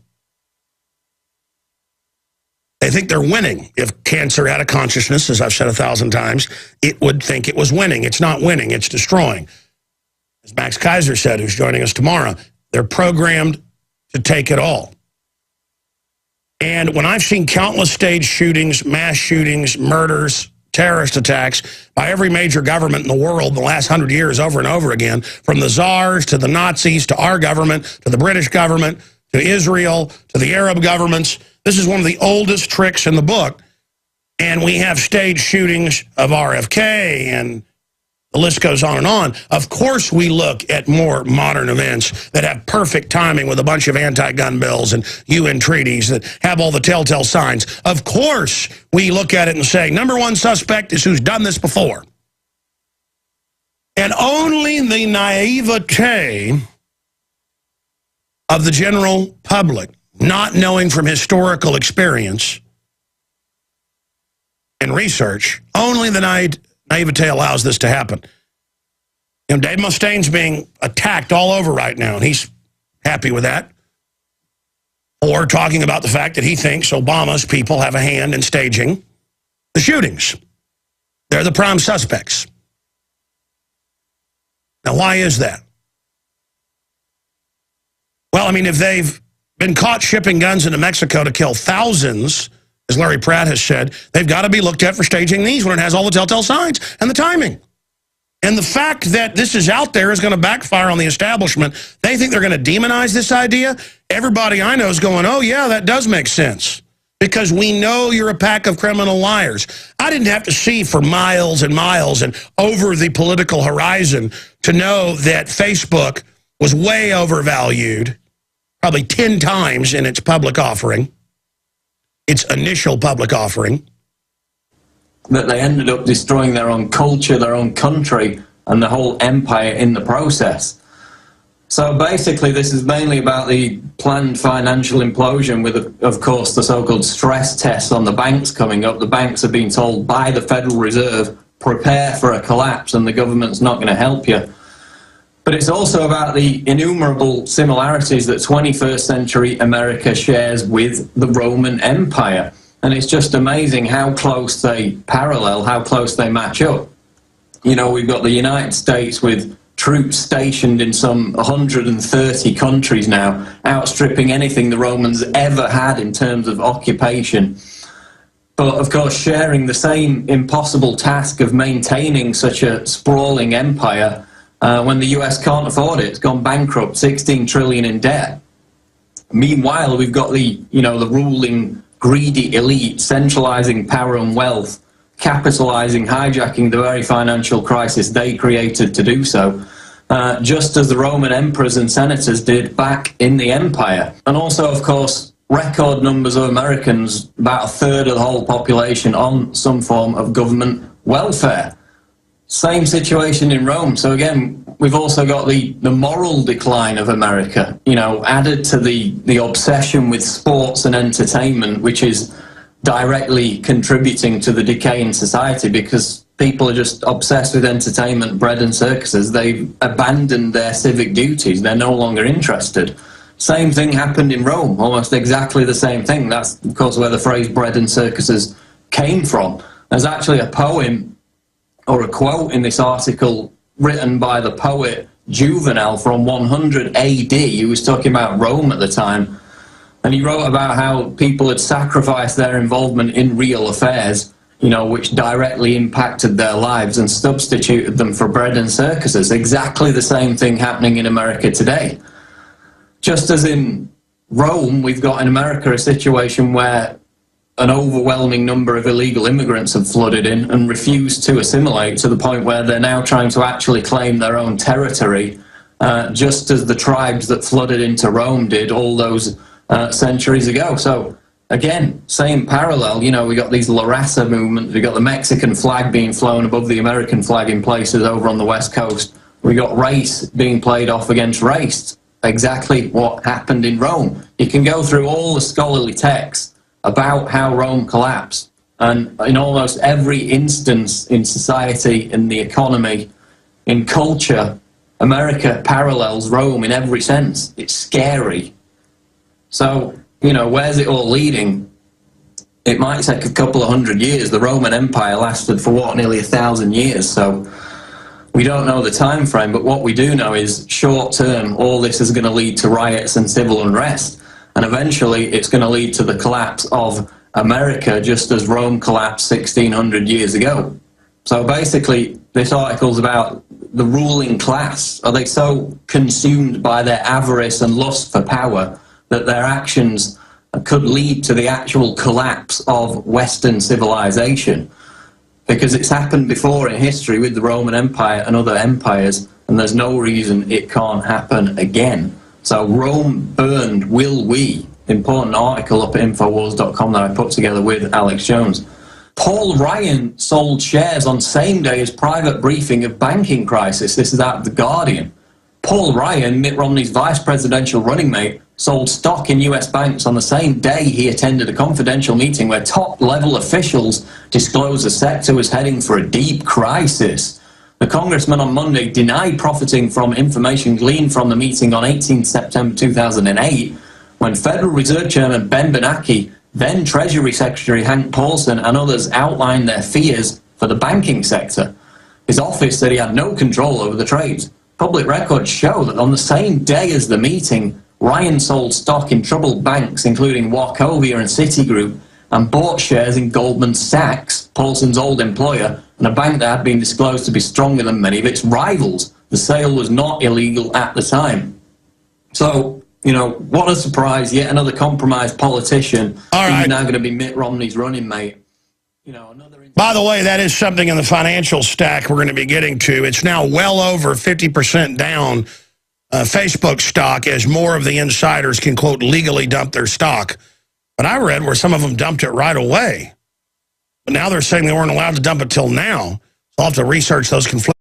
They think they're winning. If cancer had a consciousness, as I've said 1,000 times, it would think it was winning. It's not winning, it's destroying. As Max Kaiser said, who's joining us tomorrow, they're programmed to take it all. And when I've seen countless staged shootings, mass shootings, murders, terrorist attacks by every major government in the world in the last 100 years over and over again, from the czars to the Nazis to our government to the British government to Israel to the Arab governments, this is one of the oldest tricks in the book. And we have staged shootings of RFK, and the list goes on and on. Of course we look at more modern events that have perfect timing with a bunch of anti-gun bills and UN treaties that have all the telltale signs. Of course we look at it and say, number one suspect is who's done this before. And only the naivete of the general public, not knowing from historical experience and research, only the naivete allows this to happen. Dave Mustaine's being attacked all over right now, and he's happy with that. Or talking about the fact that he thinks Obama's people have a hand in staging the shootings. They're the prime suspects. Now, why is that? Well, I mean, if they've been caught shipping guns into Mexico to kill thousands, as Larry Pratt has said, they've got to be looked at for staging these when it has all the telltale signs and the timing. And the fact that this is out there is going to backfire on the establishment. They think they're going to demonize this idea. Everybody I know is going, oh, yeah, that does make sense. Because we know you're a pack of criminal liars. I didn't have to see for miles and miles and over the political horizon to know that Facebook was way overvalued, probably 10 times in its public offering, its initial public offering. That they ended up destroying their own culture, their own country, and the whole empire in the process. So basically this is mainly about the planned financial implosion with, of course, the so-called stress tests on the banks coming up. The banks are being told by the Federal Reserve, prepare for a collapse and the government's not going to help you. But it's also about the innumerable similarities that 21st century America shares with the Roman Empire. And it's just amazing how close they parallel, how close they match up. You know, we've got the United States with troops stationed in some 130 countries now, outstripping anything the Romans ever had in terms of occupation. But, of course, sharing the same impossible task of maintaining such a sprawling empire when the US can't afford it. It's gone bankrupt, 16 trillion in debt. Meanwhile, we've got the ruling greedy elite centralizing power and wealth, capitalizing, hijacking the very financial crisis they created to do so, just as the Roman emperors and senators did back in the empire. And also, of course, record numbers of Americans, about a third of the whole population, on some form of government welfare. Same situation in Rome. So again, we've also got the moral decline of America, added to the obsession with sports and entertainment, which is directly contributing to the decay in society, because people are just obsessed with entertainment, bread and circuses. They've abandoned their civic duties. They're no longer interested. Same thing happened in Rome, almost exactly the same thing. That's, of course, where the phrase bread and circuses came from. There's actually a poem or a quote in this article written by the poet Juvenal from 100 AD. He was talking about Rome at the time, and he wrote about how people had sacrificed their involvement in real affairs, which directly impacted their lives, and substituted them for bread and circuses. Exactly the same thing happening in America today. Just as in Rome, we've got in America a situation where an overwhelming number of illegal immigrants have flooded in and refused to assimilate, to the point where they're now trying to actually claim their own territory, just as the tribes that flooded into Rome did all those centuries ago. So again, same parallel. We got these La Raza movements, we got the Mexican flag being flown above the American flag in places over on the West Coast. We got race being played off against race. Exactly what happened in Rome. You can go through all the scholarly texts about how Rome collapsed, and in almost every instance in society, in the economy, in culture, America parallels Rome in every sense. It's scary. So, where's it all leading? It might take a couple of 100 years. The Roman Empire lasted for, nearly 1,000 years, so we don't know the time frame, but what we do know is, short term, all this is going to lead to riots and civil unrest. And eventually it's going to lead to the collapse of America, just as Rome collapsed 1,600 years ago. So basically, this article's about the ruling class. Are they so consumed by their avarice and lust for power that their actions could lead to the actual collapse of Western civilization? Because it's happened before in history with the Roman Empire and other empires, and there's no reason it can't happen again. So Rome burned, will we? Important article up at Infowars.com that I put together with Alex Jones. Paul Ryan sold shares on same day as private briefing of banking crisis. This is out of The Guardian. Paul Ryan, Mitt Romney's vice presidential running mate, sold stock in US banks on the same day he attended a confidential meeting where top-level officials disclosed the sector was heading for a deep crisis. The congressman on Monday denied profiting from information gleaned from the meeting on 18 September 2008, when Federal Reserve Chairman Ben Bernanke, then Treasury Secretary Hank Paulson, and others outlined their fears for the banking sector. His office said he had no control over the trades. Public records show that on the same day as the meeting, Ryan sold stock in troubled banks, including Wachovia and Citigroup, and bought shares in Goldman Sachs, Paulson's old employer, and a bank that had been disclosed to be stronger than many of its rivals. The sale was not illegal at the time. So, what a surprise. Yet another compromised politician who's now going to be Mitt Romney's running mate. By the way, that is something in the financial stack we're going to be getting to. It's now well over 50% down Facebook stock, as more of the insiders can, quote, legally dump their stock. But I read where some of them dumped it right away. But now they're saying they weren't allowed to dump it till now. So I'll have to research those conflicts.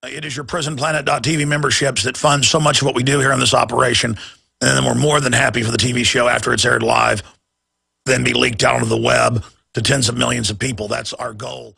It is your PrisonPlanet.tv memberships that fund so much of what we do here on this operation. And then we're more than happy for the TV show, after it's aired live, then be leaked out onto the web to tens of millions of people. That's our goal.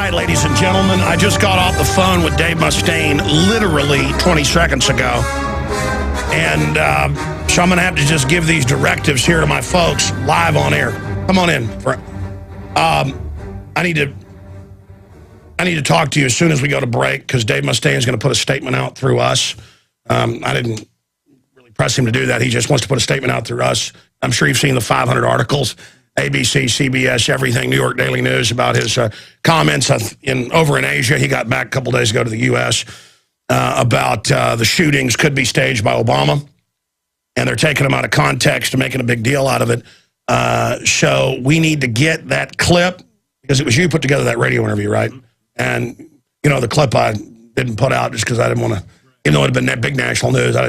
right, ladies and gentlemen, I just got off the phone with Dave Mustaine literally 20 seconds ago. And so I'm going to have to just give these directives here to my folks live on air. Come on in. I need to talk to you as soon as we go to break because Dave Mustaine is going to put a statement out through us. I didn't really press him to do that. He just wants to put a statement out through us. I'm sure you've seen the 500 articles, ABC, CBS, everything, New York Daily News about his comments over in Asia. He got back a couple days ago to the U.S. About the shootings could be staged by Obama. And they're taking them out of context and making a big deal out of it. So we need to get that clip because it was you put together that radio interview, right? And, you know, the clip I didn't put out just because I didn't want to, even though it had been that big national news, I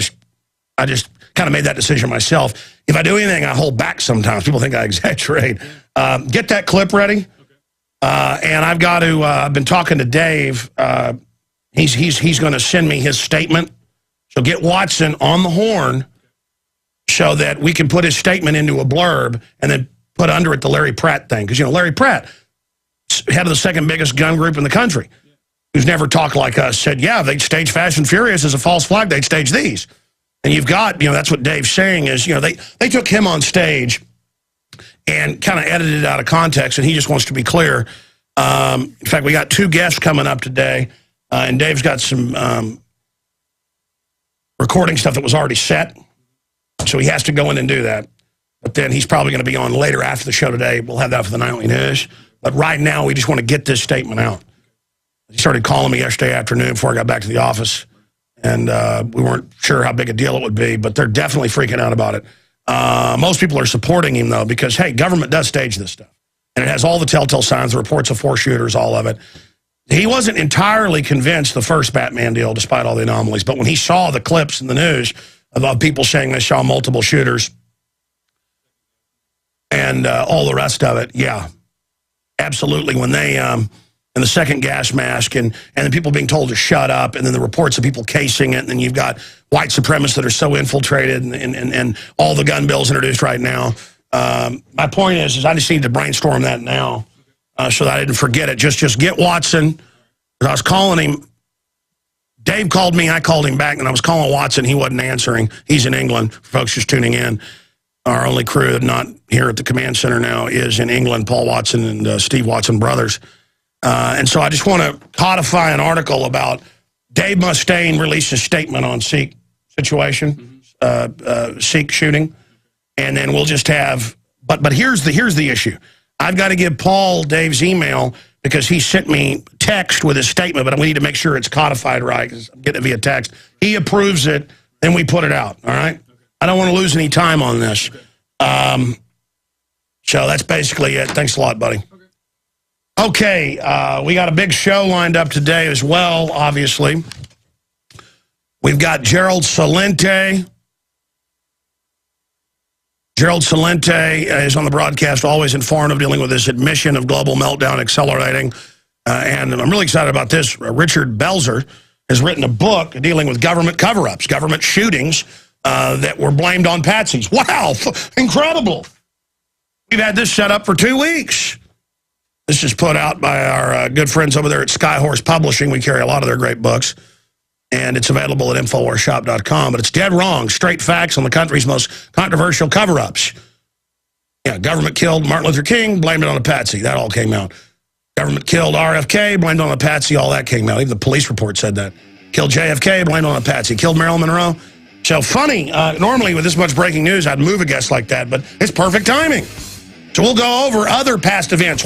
just kind of made that decision myself. If I do anything, I hold back sometimes. People think I exaggerate. Get that clip ready. And I've got to, I've been talking to Dave. He's going to send me his statement. So get Watson on the horn so that we can put his statement into a blurb and then put under it the Larry Pratt thing. Because, you know, Larry Pratt, head of the second biggest gun group in the country, who's never talked like us, said, yeah, if they'd stage Fast and Furious as a false flag, they'd stage these. And you've got, you know, that's what Dave's saying is, you know, they took him on stage and kind of edited it out of context, and he just wants to be clear. In fact, we got 2 guests coming up today, and Dave's got some recording stuff that was already set, so he has to go in and do that. But then he's probably going to be on later after the show today. We'll have that for the nightly news. But right now, we just want to get this statement out. He started calling me yesterday afternoon before I got back to the office, and we weren't sure how big a deal it would be, but they're definitely freaking out about it. Most people are supporting him, though, because, hey, government does stage this stuff. And it has all the telltale signs, the reports of 4 shooters, all of it. He wasn't entirely convinced the first Batman deal, despite all the anomalies. But when he saw the clips in the news of people saying they saw multiple shooters and all the rest of it, yeah, absolutely. When they, and the second gas mask and then people being told to shut up and then the reports of people casing it. And then you've got white supremacists that are so infiltrated and all the gun bills introduced right now. My point is I just need to brainstorm that now so that I didn't forget it. Just get Watson. I was calling him. Dave called me. I called him back, and I was calling Watson. He wasn't answering. He's in England. For folks just tuning in, our only crew not here at the command center now is in England, Paul Watson and Steve Watson brothers. And so I just want to codify an article about Dave Mustaine released a statement on Sikh situation, Sikh shooting. And then we'll just have, but here's the issue. I've got to give Paul Dave's email because he sent me text with his statement, but we need to make sure it's codified right because I'm getting it via text. He approves it, then we put it out, all right? I don't want to lose any time on this. So that's basically it. Thanks a lot, buddy. Okay, we got a big show lined up today as well, obviously. We've got Gerald Celente. Gerald Celente is on the broadcast, always informative, dealing with this admission of global meltdown accelerating. And I'm really excited about this. Richard Belzer has written a book dealing with government cover-ups, government shootings that were blamed on patsies. Wow, incredible. We've had this set up for 2 weeks. This is put out by our good friends over there at Skyhorse Publishing. We carry a lot of their great books. And it's available at InfoWarsShop.com. But it's dead wrong. Straight facts on the country's most controversial cover-ups. Yeah, government killed Martin Luther King, blamed it on a patsy. That all came out. Government killed RFK, blamed on a patsy. All that came out. Even the police report said that. Killed JFK, blamed on a patsy. Killed Marilyn Monroe. So funny. Normally with this much breaking news, I'd move a guest like that. But it's perfect timing. So we'll go over other past events.